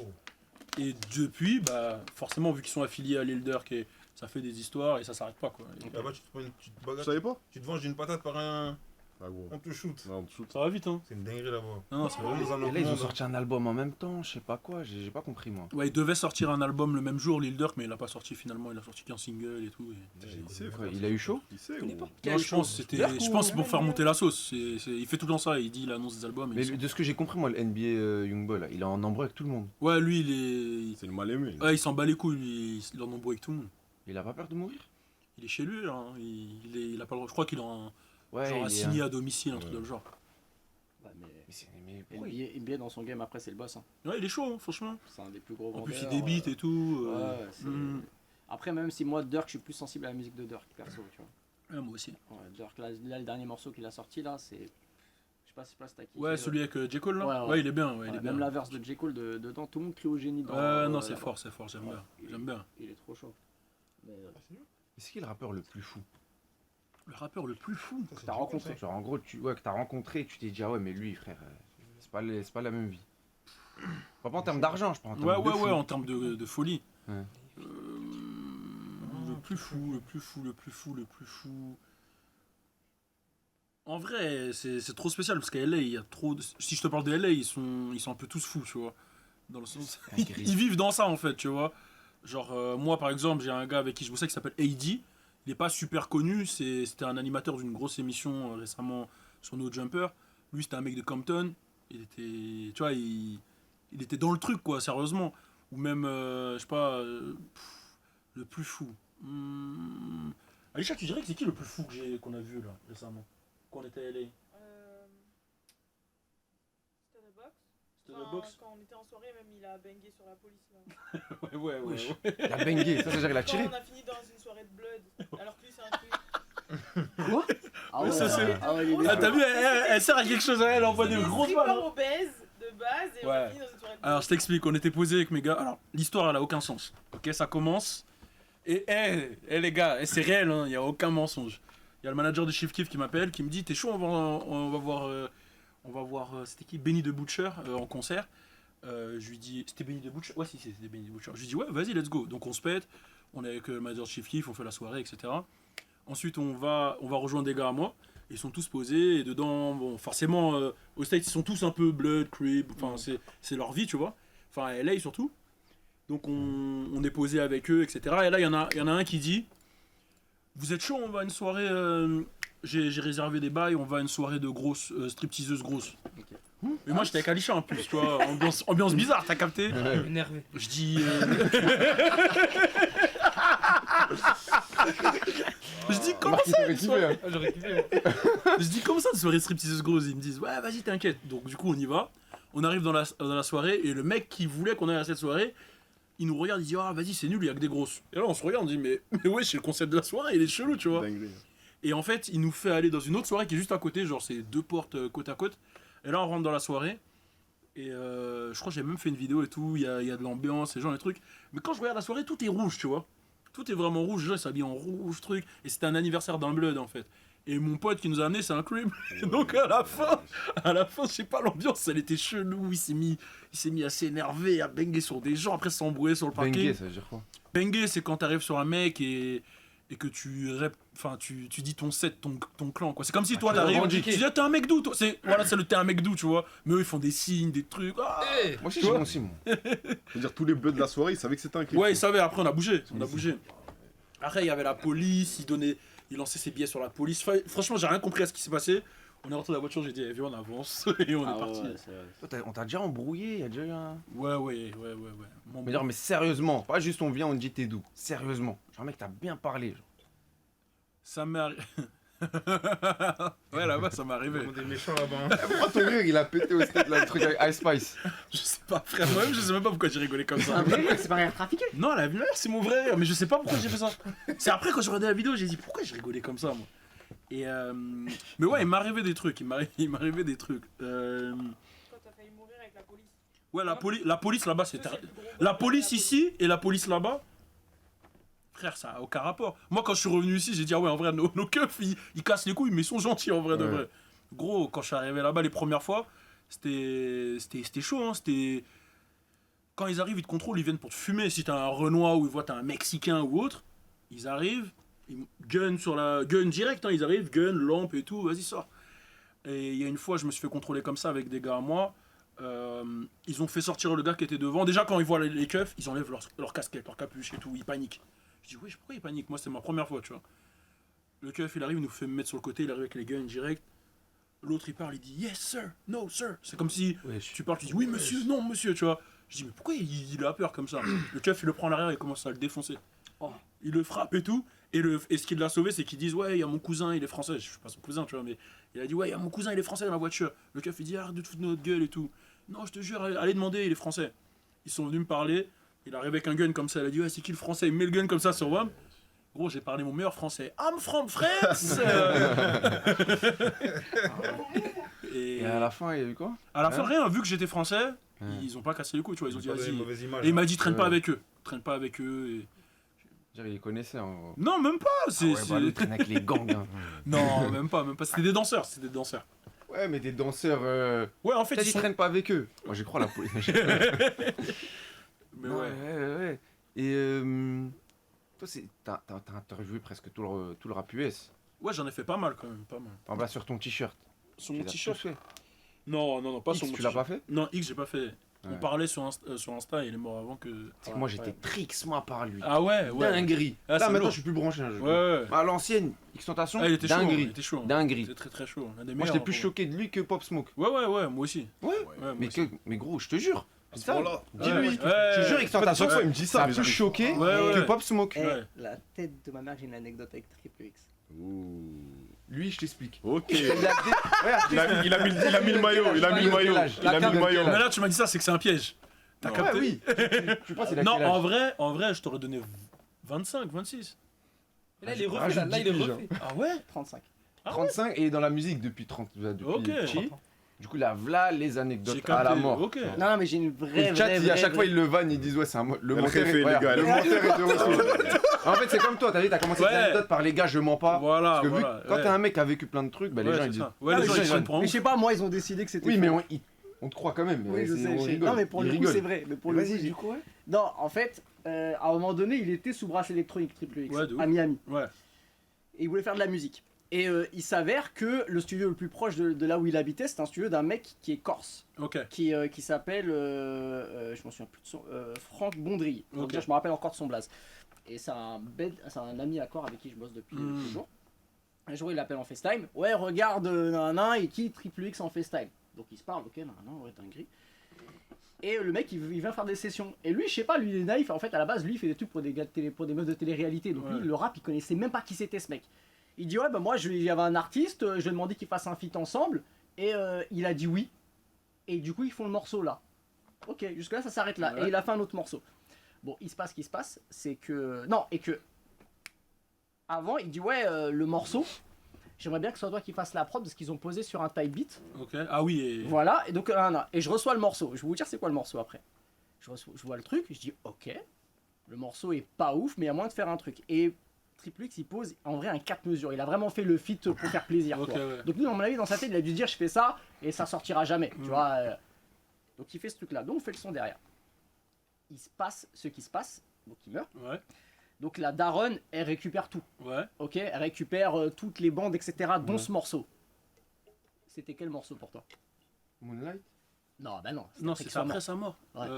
Et depuis, bah, forcément, vu qu'ils sont affiliés à Lil Durk, et ça fait des histoires et ça s'arrête pas, quoi. Et Là-bas, tu te prends tu te Tu bagarres, savais pas? tu te venges d'une patate par un. Ah gros. On te shoot. Non, on te shoot. ça va vite, hein. C'est une dinguerie là-bas. Non, c'est C'est vraiment dans un Et autre là, ils ont monde. sorti un album en même temps, je sais pas quoi, j'ai pas compris moi. Ouais, il devait sortir un album le même jour, Lil Durk, mais il a pas sorti finalement, il a sorti qu'un single et tout. et- Il sait, Ouais, frère. il a eu chaud? Il sait, connais gros. pas. Non, je pense que c'est pour faire monter la sauce. Il fait tout le temps ça, il dit, il annonce des albums. et Mais il sort. de ce que j'ai compris, moi, le NBA Youngboy, là, il est en embrouille avec tout le monde. Ouais, lui, il C'est le mal aimé. ouais, il s'en bat les couilles, lui, il est en embrouille avec tout le monde. Il a pas peur de mourir? Il est chez lui, là, hein. Il a pas le droit. Je crois qu'il a un, Ouais, genre il est assigné à domicile, un truc Ouais. dans le genre. Ouais, mais Mais pourquoi il- NBA dans son game, après, c'est le boss. Hein. Ouais, il est chaud, hein, franchement. C'est un des plus gros En plus, il vendeurs, débite et tout. Ouais, c'est- Après, même si moi, Durk, je suis plus sensible à la musique de Durk, perso, tu vois. Ouais, moi aussi. Ouais, Durk, là, le dernier morceau qu'il a sorti, là, c'est... Je sais pas si t'as kiffé. Ouais, celui avec J. Cole, là. Ouais, Ouais, ouais. il est bien, ouais, il Ouais, est bien. même la verse de J. Cole dedans, tout le monde crie au génie dans... Non, c'est là-bas. fort, j'aime Ouais, bien. il est- J'aime bien. Il est trop chaud. Mais, C'est qui le rappeur le plus fou? Le rappeur le plus fou. Ça, c'est t'as du rencontré. conseil. Genre en gros, que t'as rencontré et tu t'es dit, ah ouais, mais lui, frère, c'est pas la même vie. Pas en termes d'argent, je parle en termes Ouais, de fou. en termes de folie. Ouais. Le plus fou. En vrai, c'est trop spécial parce qu'à LA, il y a trop. Si je te parle de LA, ils sont un peu tous fous, tu vois. Dans le sens. Un gris. Ils vivent dans ça en fait, tu vois. Genre, moi par exemple, j'ai un gars avec qui je bossais qui s'appelle AD. Il est pas super connu, c'était un animateur d'une grosse émission récemment sur No Jumper. Lui, c'était un mec de Compton. Il était. Tu vois, il était dans le truc, quoi, sérieusement. Ou même, je sais pas, le plus fou. Alisha, tu dirais que c'est qui le plus fou qu'on a vu là récemment? Quand on était à LA? C'était de boxe. C'était de boxe? Quand on était en soirée, même il a bangé sur la police là. Ouais. Wesh. Il a bangé, ça veut dire il a Quand tiré. on a fini dans une soirée de blood, alors que lui c'est un truc. Quoi? Ah ouais, Ça, c'est- ah ouais, il est Ah, t'as vu, elle sert à quelque chose, elle envoie des grosses balles. strippers obèses de base et on Ouais. a fini dans une soirée de blood. Alors je t'explique, on était posé avec mes gars. Alors l'histoire elle a aucun sens. Ok, ça commence. Et les gars, c'est réel, il n'y a aucun mensonge. y a le manager de Chief Keef qui m'appelle, qui me dit t'es chaud, on va voir c'était qui, Benny the Butcher en concert. Je lui dis c'était Benny the Butcher, ouais si c'était Benny the Butcher. Je lui dis ouais vas-y let's go. Donc on se pète, on est avec le manager de Chief Keef, on fait la soirée etc. Ensuite on va rejoindre des gars à moi. Ils sont tous posés et dedans bon forcément aux States ils sont tous un peu blood, crib, enfin c'est leur vie tu vois. Enfin à LA surtout. Donc on est posé avec eux etc. Et là il y en a un qui dit vous êtes chaud, on va à une soirée. J'ai réservé des bails, on va à une soirée de grosses stripteaseuses grosses. Et moi j'étais avec Alisha en plus, tu vois, ambiance bizarre, t'as capté? Énervé. Je dis. Je dis comment Marquis, ça t'aurais une kiffé, soirée... hein. Ah, j'aurais kiffé. Ouais. Je dis comment ça une soirée stripteaseuse grosse? Ils me disent ouais vas-y t'inquiète. Donc du coup on y va. On arrive dans la soirée et le mec qui voulait qu'on aille à cette soirée, il nous regarde, il dit ah vas-y c'est nul, il y a que des grosses. Et là on se regarde, on dit mais ouais c'est le concept de la soirée, il est chelou tu vois. Dinguerie. Et en fait, il nous fait aller dans une autre soirée qui est juste à côté, genre c'est 2 portes côte à côte. Et là, on rentre dans la soirée. Et je crois que j'ai même fait une vidéo et tout, il y a de l'ambiance, les gens, les trucs. Mais quand je regarde la soirée, tout est rouge, tu vois. Tout est vraiment rouge, les gens ils s'habillent en rouge, truc. Et c'était un anniversaire d'un blood en fait. Et mon pote qui nous a amené, c'est un crib. Donc à la fin, je sais pas, l'ambiance, elle était chelou. Il s'est mis à s'énerver, à banger sur des gens, après s'embrouiller sur le parking. Bengue, ça veut dire quoi? Banger, c'est quand t'arrives sur un mec et que tu dis ton set, ton clan quoi. C'est comme si toi tu t'arrives, revendiques. tu dis ah, t'es un mec d'où toi. Voilà, c'est le t'es un mec d'où tu vois. Mais eux ils font des signes, des trucs. Ah Eh, Moi aussi, j'ai mon signe. C'est-à-dire tous les bleus de la soirée, ils savaient que c'était un clip. ouais, ils savaient, après on a bougé. Après il y avait la police, il lançait ses billets sur la police. Enfin, franchement, j'ai rien compris à ce qui s'est passé. On est rentré dans la voiture, j'ai dit, eh, viens, on avance. Et on est parti. Toi, on t'a déjà embrouillé, il y a déjà eu un. Ouais. Mais dire, mais sérieusement, pas juste on vient, on te dit t'es d'où. Sérieusement. Genre, mec, t'as bien parlé. Genre. Ça m'est arrivé. Ouais, là-bas, ça m'est arrivé. On est des méchants là-bas. Hein. Pourquoi ton rire, il a pété au stade, là, le truc avec Ice Spice? Je sais pas, frère, moi-même, je sais même pas pourquoi j'ai rigolé comme ça. C'est pas un trafiqué. Non, la lumière, c'est mon vrai rire, mais je sais pas pourquoi j'ai fait ça. C'est après, quand j'ai regardé la vidéo, j'ai dit pourquoi j'ai rigolé comme ça, moi. Et mais ouais, il m'est arrivé des trucs. Quand t'as failli mourir avec la police. Ouais, la police là-bas, c'est. La police ici et la police là-bas. Frère, ça a aucun rapport. Moi, quand je suis revenu ici, j'ai dit ah ouais, en vrai, nos keufs, ils cassent les couilles, mais ils sont gentils en vrai de vrai. Gros, quand je suis arrivé là-bas les premières fois, c'était chaud, hein. C'était. Quand ils arrivent, ils te contrôlent, ils viennent pour te fumer. Si t'as un Renoir ou ils voient t'as un Mexicain ou autre, ils arrivent, ils gun sur la. Gun direct, hein, ils arrivent, gun, lampe et tout, vas-y, sors. Et il y a une fois, je me suis fait contrôler comme ça avec des gars à moi. Ils ont fait sortir le gars qui était devant. Déjà, quand ils voient les keufs, ils enlèvent leur casquette, leur capuche et tout, ils paniquent. Je dis, wesh, pourquoi ils paniquent? Moi, c'est ma première fois, tu vois. Le keuf, il arrive, il nous fait me mettre sur le côté, il arrive avec les guns direct. L'autre, il parle, il dit, yes, sir, no, sir. C'est comme si tu parles, tu dis, oui, monsieur, non, monsieur, tu vois. Je dis, mais pourquoi il a peur comme ça? Le keuf, il le prend à l'arrière et commence à le défoncer. Il le frappe et tout. Et ce qui l'a sauvé, c'est qu'ils disent, ouais, il y a mon cousin, il est français. Je suis pas son cousin, tu vois, mais il a dit, ouais, il y a mon cousin, il est français dans la voiture. Le keuf, il dit, arrête de te foutre de notre gueule et tout. Non, je te jure, allez demander, il est français. Ils sont venus me parler. Il arrive avec un gun comme ça, il a dit, ouais, c'est qui le français? Il met le gun comme ça sur WAM. Gros, j'ai parlé mon meilleur français. I'm from France. Et à la fin, il y a eu quoi? À la fin, rien, vu que j'étais français, ils ont pas cassé les couilles, tu vois. Ils ont dit, vas-y. Et il m'a dit, traîne pas avec eux. Traîne pas avec eux. Et... Genre, il les connaissait. Hein. Non, même pas. C'est, Ah ouais, bah, l'autre, il traîne avec les gangs. Hein. Non, même pas. C'était des danseurs. Ouais, mais des danseurs. Ouais, en fait, Ils traînent pas avec eux. Moi, j'y crois la police. Mais Non, ouais. ouais. Et toi, t'as interviewé presque tout le rap US. Ouais, j'en ai fait pas mal quand même, pas mal. En bas sur ton t-shirt. Sur Tu mon l'as t-shirt. tous fait. Non, pas X, sur mon tu t-shirt. l'as pas fait? Non, X, j'ai pas fait. On Ouais. parlait sur Insta et il est mort avant que. C'est que moi, j'étais trix, moi, par lui. Ah ouais. Dinguerie. Ah, Là, c'est maintenant, lourd. je suis plus branché. Hein, Ouais. À l'ancienne, X-Tentation, Ah, il était chaud. dinguerie. Il était chaud. Dinguerie. C'était très chaud. Un des Moi, meilleurs, j'étais plus hein, choqué de lui que Pop Smoke. Ouais, moi aussi. Ouais. Moi Mais, aussi. mais gros, je te jure. À ce Ça, moment-là. dis-lui. Ouais. Je te jure, À X-Tentation, chaque fois, il me dit ça ça. a mais plus j'arrive choqué Ouais, que ouais. Pop Smoke. Eh, Ouais. la tête de ma mère, j'ai une anecdote avec Triple X. Ouh. Lui, je t'explique. Ok. Regarde, Il a mis le maillot. Il a mis le maillot. Il a mis le maillot. Mais là, tu m'as dit ça, c'est que c'est un piège. T'as Non. capté? Ouais, oui. Je pense qu'il a Non, quel âge en vrai, je t'aurais donné 25, 26. Et là, il est refait, rajoute là, il est 10 piges, refait. Ah ouais? 35. 35 et dans la musique depuis 30 depuis Ok. petit. Du coup, là, voilà les J'ai anecdotes capté. à la mort. Ok. Non, non, mais j'ai une Et vraie. le chat, vraie, à vraie, chaque fois, vraie- ils le vannent, ils disent ouais, c'est un le El monteur. jefe, les Regarde, gars, le le monteur est de retour. En fait, c'est comme toi, t'as vu, t'as commencé Ouais. tes anecdotes par les gars, je mens pas. Voilà, Parce que vu voilà. que quand ouais. t'es un mec qui a vécu plein de trucs, bah, les Ouais, gens c'est ils disent. ça. Ouais, Ah, les mais gens je ils sais, prennent pour un Mais ouf. je sais pas, moi, ils ont décidé que c'était. Oui, faux. mais on te croit quand même. Oui, je sais. On je sais. rigole. Non, mais pour Ils le coup, rigolent. c'est vrai. Mais pour le coup, Vas-y, j'ai- du coup, ouais. Non, en fait, à un moment donné, il était sous brasse électronique Triple X Ouais, de ouf. à Miami. Ouais. Et il voulait faire de la musique. Et il s'avère que le studio le plus proche de là où il habitait, c'est un studio d'un mec qui est corse, Ok. qui s'appelle, je m'en souviens plus de son, Franck Bondry. Donc Ok. déjà, je me rappelle encore de son blaze. Et c'est un ami à corps avec qui je bosse depuis toujours. Un jour, il l'appelle en FaceTime. Ouais, regarde, nan, et qui Triple X en FaceTime. Donc ils se parlent, ok, nan, ouais, dinguerie. Et le mec, il vient faire des sessions. Et lui, je sais pas, lui, il est naïf. En fait, à la base, lui, il fait des trucs pour des gars de télé, pour des meufs de télé-réalité. Donc Ouais. lui, le rap, il connaissait même pas qui c'était ce mec. Il dit ouais, bah moi, il y avait un artiste, je lui ai demandé qu'il fasse un feat ensemble. Et il a dit oui. Et du coup, ils font le morceau là. Ok, jusque-là, ça s'arrête là. Ouais. Et il a fait un autre morceau. Bon, il se passe ce qui se passe, c'est que... Non, et que... Avant, il dit ouais, le morceau, j'aimerais bien que ce soit toi qui fasses la prod parce qu'ils ont posé sur un type beat. Ok. Ah oui. Et... Voilà, et donc et je reçois le morceau. Je vais vous dire c'est quoi le morceau après. Je vois le truc, je dis ok, le morceau est pas ouf, mais il y a moyen de faire un truc. Et Triple X il pose en vrai un 4 mesures. Il a vraiment fait le feat pour faire plaisir. Ok, quoi. ouais. Donc lui, à mon avis, dans sa tête, il a dû se dire je fais ça et ça sortira jamais. Tu Mm. vois. Donc il fait ce truc là. Donc on fait le son derrière. Il se passe ce qui se passe, donc il meurt. Ouais. Donc la daronne, elle récupère tout. Ouais. Ok, elle récupère toutes les bandes, etc. dont Ouais. ce morceau. C'était quel morceau pour toi? Moonlight. Non, bah non. Non, c'était c'est après après qu'il soit mort. sa mort.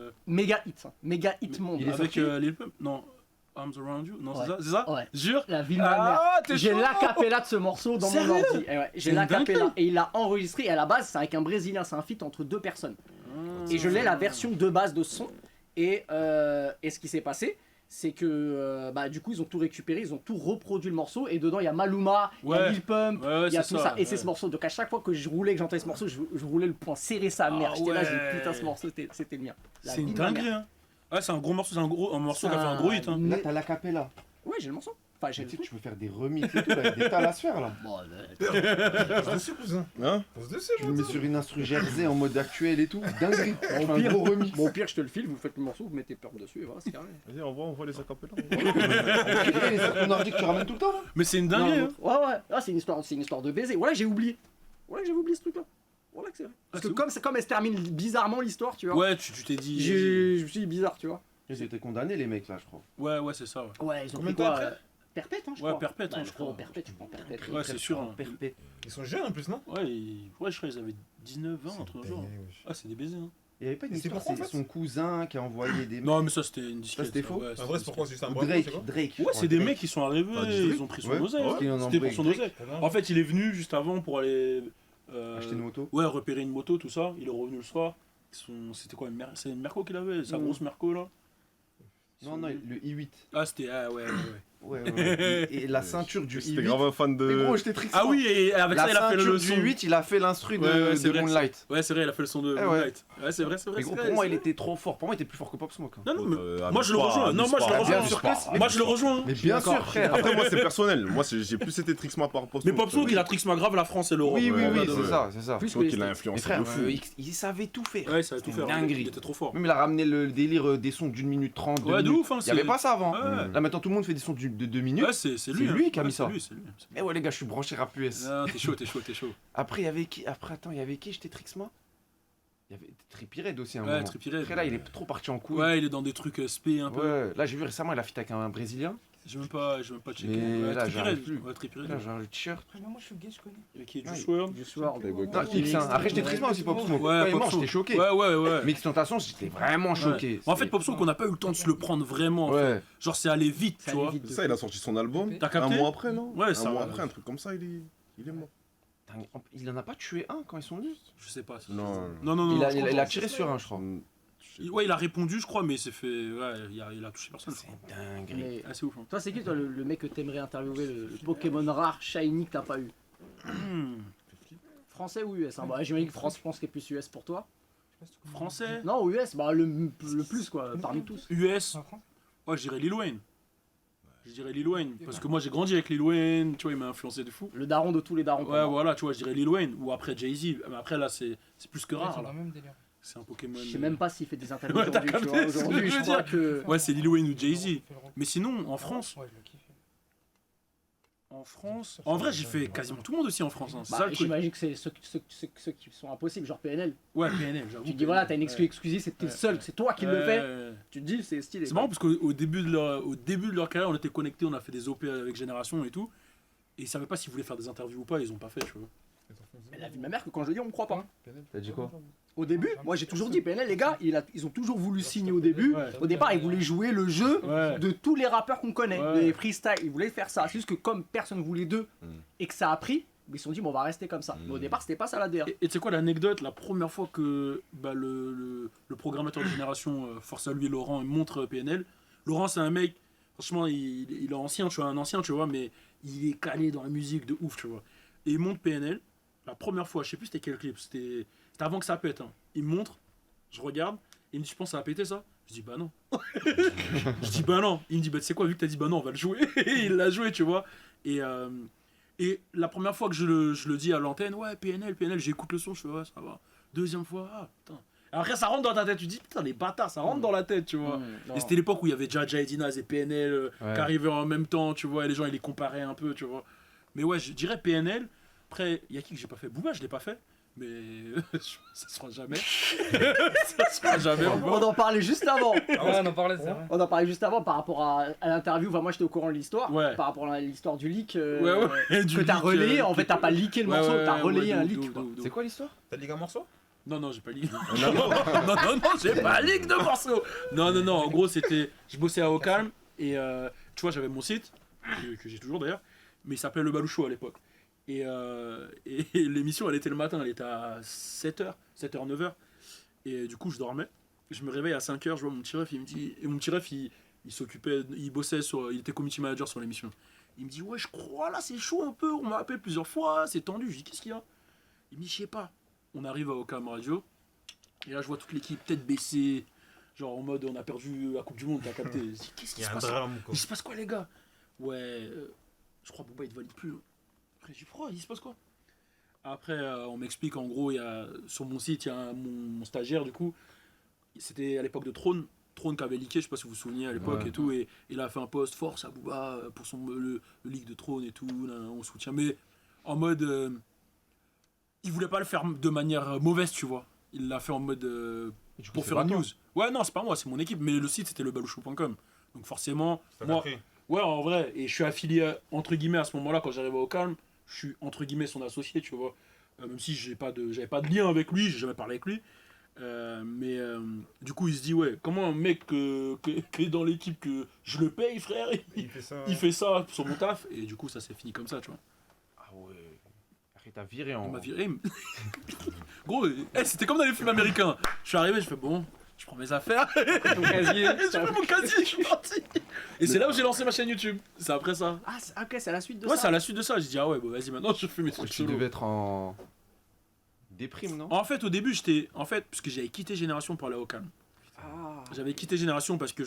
Ouais. Méga hit, hein. Méga hit monde. il est Avec sorti Lil Pump. Non. Arms Around You. Non, Ouais. c'est ça. C'est ça. Ouais. Jure. La ville de ma mère. Ah, t'es J'ai chaud. l'acapella de ce morceau dans mon Sérieux ordi. Eh ouais, j'ai C'est une l'acapella. dinguerie. Et il l'a enregistré. Et à la base, c'est avec un Brésilien. C'est un feat entre deux personnes. Ah. Et je l'ai la version de base de ce son. Et ce qui s'est passé, c'est que bah, du coup, ils ont tout récupéré. Ils ont tout reproduit le morceau. Et dedans, il y a Maluma, il y a Ouais. Lil Pump. Ouais, Il y a c'est tout ça, et c'est ouais. ce morceau. Donc à chaque fois que je roulais, que j'entendais ce morceau, je roulais le poing serré sa mère. Ah J'étais là, j'ai ouais. dit, putain, ce morceau, c'était le mien. La C'est vie une de ma mère. dinguerie. Hein. Ah, c'est un gros morceau. C'est un morceau qui a fait un gros hit. Hein. Là, t'as l'acapella. Ouais, j'ai le morceau. Enfin, j'ai Tu le sais, truc. tu peux faire des remixes et tout, avec des tas à se faire là. Bon, Pose dessus, cousin. Hein Pose dessus, Tu le mets sur une instru Jersey en mode actuel et tout. Dinguerie. Je fais un gros remix. Bon, au pire, je te le file, vous faites le morceau, vous mettez peur dessus et voilà, c'est carré. Vas-y, on voit les acapellas. Et les sur ton ordi que tu ramènes tout le temps là. Mais c'est une dinguerie. Hein. Ouais, ouais, ah, c'est une histoire de baiser. Voilà, j'ai oublié. Voilà, j'avais oublié ce truc-là. Voilà que c'est vrai. Parce Ah, que c'est comme elle se termine bizarrement l'histoire, tu vois. Ouais, tu t'es dit. Je me suis dit bizarre, tu vois. Ils étaient condamnés les mecs là, je crois. Ouais, c'est ça. Ouais, Ouais, ils ont Combien pris de temps quoi après perpète, hein, je Ouais, crois. perpète, hein, Ouais, je crois. Perpète, je crois, perpète. Ouais, c'est sûr. Hein. Perpète. Ils sont jeunes en plus, non Ouais, je crois qu'ils avaient 19, 20, entre genre. Ah, c'est des baisers. Hein. Il y avait pas une Et c'est histoire, pourquoi, en c'est fait son cousin qui a envoyé des Non, mais ça, c'était une disquette. c'était faux Ouais, En vrai, c'est pourquoi c'est juste un Ou bravo, c'est Drake, quoi Drake. Ouais, c'est des mecs qui sont arrivés, Ah, du ils ont pris son Ouais. oseille. Ouais. hein. Ils en ont C'était pour pris son Drake. oseille. En fait, il est venu juste avant pour aller. Acheter une moto. Ouais, repérer une moto, tout ça. Il est revenu le soir. C'était quoi c'est une Merco qu'il avait, sa grosse Merco là. Non, non, le i8. Ah, c'était. Ah, ouais. Ouais, ouais. Et la ceinture du C'était i8. grave un fan Mais gros, de. j'étais triste. Ah oui, et avec La ça, il a fait ceinture le du son. 8, il a fait l'instru Ouais, ouais, c'est de vrai. Moonlight. Ouais, c'est vrai, il a fait le son de Eh ouais. Moonlight. Ouais, c'est vrai, c'est vrai. Mais c'est gros, vrai, pour moi, c'est il vrai. était trop fort. Pour moi, il était plus fort que Pop Smoke. hein. Non, non, mais. Abuse Moi, je le pas, rejoins. Non, abuse moi, je le pas. rejoins. Bien sûr que si. Moi, je le rejoins. Mais bien sûr, frère. Après, moi, c'est personnel. Moi, j'ai plus été Trixma par Pop Mais Smoke. Pop Smoke, il a Trixma grave la France et l'Europe. Oui, oui, Ouais, oui, ouais, c'est ouais. ça, c'est ça. Plus Smoke, que il a Mais influencé frère, de fou. il savait tout faire. Ouais, ça va tout C'était faire. une dinguerie. Il était trop fort. Même il a ramené le délire des sons d'une minute 30. Ouais, de ouf, hein. Il n'y avait pas ça avant. Ouais. Là maintenant tout le monde fait des sons de 2 minutes. Ouais, c'est lui. C'est hein. lui qui a mis Ouais, ça. C'est lui, c'est lui. Eh ouais les gars, je suis branché rap US. Ah, t'es chaud. Après il y avait qui? Après attends, il y avait qui? J'étais Trixma. Il y avait Trippie Redd aussi à un Ouais, moment. Trippie Redd. Après là, il est trop parti en couille. Ouais, il est dans des trucs spé un peu. Ouais, là j'ai vu récemment, il a fait avec un Brésilien. J'ai même pas checké. Mais Ouais, là, Trippie j'arrive Redd. plus. Ouais, Trippie Là Redd. j'ai un t-shirt. Ah, mais moi je suis gay, je connais. Et qui est Ouais. Juice WRLD. Du soir. Non, X, hein. Après j'étais Trixma aussi, Pop Smoke. Ouais, Quand il est Pop mort, Smoke. j'étais choqué. Ouais. Mais Extentation, j'étais vraiment choqué. En fait, Pop Smoke, on n'a pas eu le temps de se le prendre vraiment. en fait. Ouais. Genre, c'est allé vite, Ça tu allait vois. vite de Ça, il a sorti son album. T'as Un capté? mois après, non Ouais, ça Un mois va. après, un truc comme ça, il est mort. Il en a pas tué un quand ils sont venus. Je sais pas. Non. Non. Il je crois a pas. tiré sur un, je crois. Ouais, il a répondu, je crois, mais c'est fait. Ouais, il a touché personne. je C'est crois. dingue. Mais Ah, c'est ouf. Hein. toi, c'est qui toi le mec que t'aimerais interviewer, le Pokémon rare, shiny que t'as pas eu? Français ou US hein? Bah, j'imagine que France, je pense qu'il est plus US pour toi. Français. Non, US, bah le plus quoi, parmi tous. US. Ouais, je dirais Lil Wayne. Je dirais Lil Wayne. Parce que moi, j'ai grandi avec Lil Wayne. Tu vois, il m'a influencé de fou. Le daron de tous les darons. pour Ouais, moi. voilà, tu vois, je dirais Lil Wayne. Ou après Jay-Z. Mais après, là, c'est plus que Ouais, rare. c'est Là. dans le même délire. C'est un Pokémon. Je sais même pas s'il fait des interviews Ouais, t'as aujourd'hui. Tu capté vois, ce que aujourd'hui, je je veux crois dire. que. Ouais, c'est Lil Wayne ou Jay-Z. Fait le rock. Mais sinon, en France. Ouais, je le kiffe. En France. En vrai, j'ai fait quasiment tout le monde aussi en France. Hein. C'est Bah, ça le truc. j'imagine que c'est ceux qui sont impossibles, genre PNL. Ouais, PNL, j'avoue. Tu te dis voilà, t'as une Ouais. exclusive, c'est t'es le seul, c'est toi qui le fais. Tu te dis c'est stylé. C'est marrant parce qu'au début de leur carrière, on était connectés, on a fait des OP avec Génération et tout. Et ils savaient pas s'ils voulaient faire des interviews ou pas, ils ont pas fait, tu vois. Elle a vu ma mère que quand je le dis, on me croit pas. T'as dit quoi? Au début, moi j'ai toujours dit PNL, les gars, ils ont toujours voulu signer au début. Ouais. Au départ, ils voulaient jouer le jeu Ouais. de tous les rappeurs qu'on connaît, Ouais. les freestyle. Ils voulaient faire ça. C'est juste que comme personne voulait d'eux et que ça a pris, ils se sont dit bon, on va rester comme ça. Mais au départ, c'était pas ça la DA. Et tu sais quoi l'anecdote, la première fois que bah, le programmateur de Génération, force à lui et Laurent, il montre PNL. Laurent, c'est un mec, franchement, il est ancien, tu vois, un ancien, tu vois, mais il est calé dans la musique de ouf, tu vois. Et il montre PNL, la première fois, je sais plus c'était quel clip, c'était avant que ça pète. Hein. Il me montre, je regarde, et il me dit, tu penses que ça va péter ça? Je dis, bah non. Je dis, bah non. Il me dit, bah tu sais quoi, vu que t'as dit, bah non, on va le jouer. Et il l'a joué, tu vois. Et la première fois que je le dis à l'antenne, ouais, PNL, j'écoute le son, je fais, ouais, ça va. Deuxième fois, ah, putain. Après, ça rentre dans ta tête, tu dis, putain, les bâtards, ça rentre dans la tête, tu vois. Et c'était l'époque où il y avait Jaja et Dinaz et PNL Ouais. qui arrivaient en même temps, tu vois, et les gens, ils les comparaient un peu, tu vois. Mais ouais, je dirais PNL. Après, il y a qui que j'ai pas fait? Booba, je l'ai pas fait. Mais ça se fera jamais. Ça se fera jamais. On en parlait juste avant. Ouais, on en parlait, c'est vrai. On en parlait juste avant par rapport à l'interview. Enfin, moi j'étais au courant de l'histoire. Ouais. Par rapport à l'histoire du leak Ouais, du que t'as leak, relayé. En fait, t'as pas leaké le ouais, morceau, ouais, t'as ouais, relayé ouais, un de leak. ouf, quoi. de ouf, de C'est ouf. quoi l'histoire? T'as leak un morceau? Non, j'ai pas leak. non, j'ai pas leak de morceaux. Non, en gros, c'était. Je bossais à Au Calme et tu vois, j'avais mon site, que j'ai toujours d'ailleurs, mais il s'appelait Le Balouchou à l'époque. Et l'émission, elle était le matin, elle était à 7h, 9h. Et du coup, je dormais. Je me réveille à 5h, je vois mon petit ref, il me dit. Et mon petit ref, il s'occupait, il bossait sur. Il était community manager sur l'émission. Il me dit, ouais, je crois, là, c'est chaud un peu, on m'a appelé plusieurs fois, c'est tendu. Je dis, qu'est-ce qu'il y a? Il me dit, je sais pas. On arrive à Ocam Radio, et là, je vois toute l'équipe tête baissée, genre en mode, on a perdu la Coupe du Monde, t'as capté. Je dis, qu'est-ce Il qui y se a un passe? drame, quoi. Il se passe quoi, les gars? Ouais, je crois que Booba, il te valide plus. Après, j'ai dit, pourquoi? Il se passe quoi? Après, on m'explique, en gros, il y a, sur mon site, il y a mon stagiaire, du coup, c'était à l'époque de Trône qui avait leaké, je sais pas si vous vous souvenez à l'époque Ouais. et tout, et il a fait un post force à Booba pour le leak de Trône et tout, là, on soutient, mais en mode, il voulait pas le faire de manière mauvaise, tu vois, il l'a fait en mode pour faire une news. Ouais, non, c'est pas moi, c'est mon équipe, mais le site c'était lebalouchou.com, donc forcément, Ça moi, t'a pris. ouais, en vrai, et je suis affilié entre guillemets à ce moment-là quand j'arrivais au Calme, je suis entre guillemets son associé, tu vois, même si j'avais pas de lien avec lui, j'ai jamais parlé avec lui. Mais du coup, il se dit, ouais, comment un mec qui est dans l'équipe que je le paye, frère, Il fait ça. il fait ça sur mon taf, et du coup, ça s'est fini comme ça, tu vois. Ah ouais. Arrête, t'as viré en. Il m'a viré. Gros, c'était comme dans les films américains. Je suis arrivé, je fais, bon, je prends mes affaires, Ton casier. je prends mon casier, je suis parti. Et c'est là où j'ai lancé ma chaîne YouTube. C'est après ça. Ah, ok, c'est à la suite de Ouais, c'est ça. à la suite de ça. J'ai dit, ah ouais, bon, vas-y, maintenant je fais mes trucs Tu solo. devais être en. Déprime, non? En fait, au début, j'étais. En fait, parce que j'avais quitté Génération pour aller au Calme. Ah. J'avais quitté Génération parce que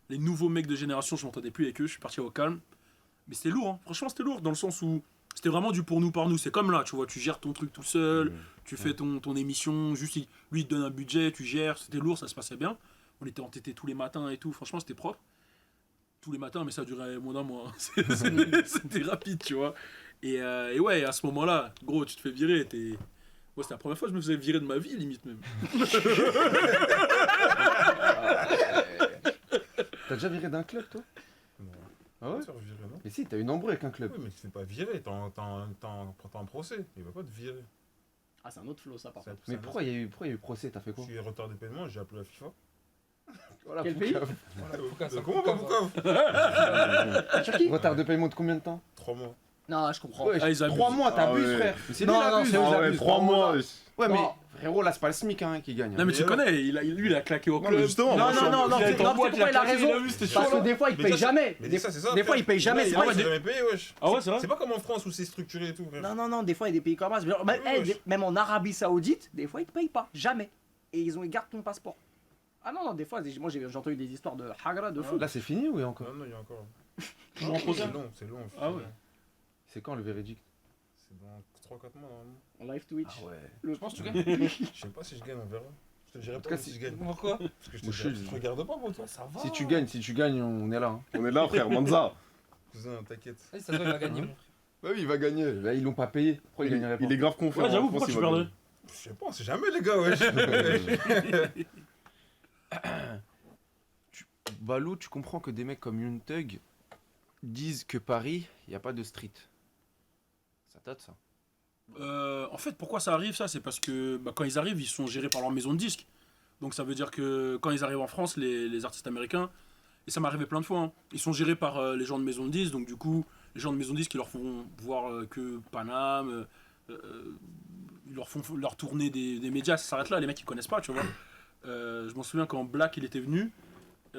les nouveaux mecs de Génération, je m'entendais plus avec eux, je suis parti au Calme. Mais c'était lourd, hein. Franchement, c'était lourd dans le sens où c'était vraiment du pour nous, par nous. C'est comme là, tu vois, tu gères ton truc tout seul, tu fais ton émission, juste lui il te donne un budget, tu gères. C'était lourd, ça se passait bien. On était entêtés tous les matins et tout, franchement, c'était propre. Tous les matins, mais ça durait moins d'un mois. C'était rapide, tu vois. Et ouais, à ce moment-là, gros, tu te fais virer. Moi, c'était la première fois que je me faisais virer de ma vie, limite même. T'as déjà viré d'un club, toi? Non. Ah ouais? Bien sûr, virer, non? Mais si, t'as une embrouille avec un club. Oui, mais tu te fais pas virer, t'es en procès. Il va pas te virer. Ah, c'est un autre flow, ça, par contre. Mais pourquoi il y a eu procès? T'as fait Je quoi? suis retard de paiement, j'ai appelé la FIFA. Voilà, Quel pourquoi- pays? Comment pas pourquoi La Turquie? Retard de paiement de combien de temps? 3 mois. Non, je comprends. Ouais, Ah, ils abusent. 3 mois, t'abuses, Ah ouais. frère. Mais c'est Non, lui, non, l'abuse. c'est Ah eux, ouais, ouais, 3 mois. Ouais, Non. mais frérot, là, c'est pas le SMIC hein, qui gagne. Non, mais tu là- connais, lui, il a claqué au Non, club. mais justement, Non, moi, non, non, non, Il a c'est été en grave, boîte, c'est il a pourquoi il a claqué, raison. il a vu, c'était chaud. Parce que là. des fois, il Mais paye déjà, jamais. Mais ça, c'est ça. Des fois, il paye jamais. C'est pas Moi, des- j'ai jamais payé, wesh. Ah ouais, c'est vrai? C'est pas comme en France où c'est structuré et tout. frère. Non, non, non, des fois, il y a des pays comme ça. Même, Ouais, même en Arabie Saoudite, des fois, ils te payent pas. Jamais. Et ils gardent ton passeport. Ah non, des fois, moi j'ai entendu des histoires de Hagra de fou. Là, c'est fini ou il y a encore? Non, il y a encore. Toujours en procès. C'est long. Ah ouais. C'est quand le verdict? C'est dans 3-4 mois normalement. En live Twitch. Ah ouais. Le... Je pense que tu gagnes. Je sais pas si je gagne, on verra. Je te dirai tout pas cas, si je gagne. Pourquoi? Parce que je te Moi, dirai. je- Je te regarde pas pour toi, ça va. Si tu gagnes, on est là. Hein. On est là, frère, Manza. Cousin, t'inquiète. Ah, ça doit, il va gagner. mon frère. Bah oui, il va gagner. Là, ils l'ont pas payé. Pourquoi il gagnerait pas? Il est grave confiant. Ouais, j'avoue, Je pense pourquoi qu'il tu va perdrais? Je sais pas, on sait jamais les gars, wesh. Balou, tu comprends que des mecs comme Young Thug disent que Paris, il n'y a pas de street. Ça date ça. En fait, pourquoi ça arrive ça? C'est parce que quand ils arrivent, ils sont gérés par leur maison de disques. Donc ça veut dire que quand ils arrivent en France, les artistes américains, et ça m'est arrivé plein de fois, hein, ils sont gérés par les gens de maison de disques. Donc du coup, les gens de maison de disques, ils leur font voir que Paname, ils leur font leur tournée des médias, ça s'arrête là, les mecs ils connaissent pas, tu vois. Je m'en souviens quand Black il était venu, il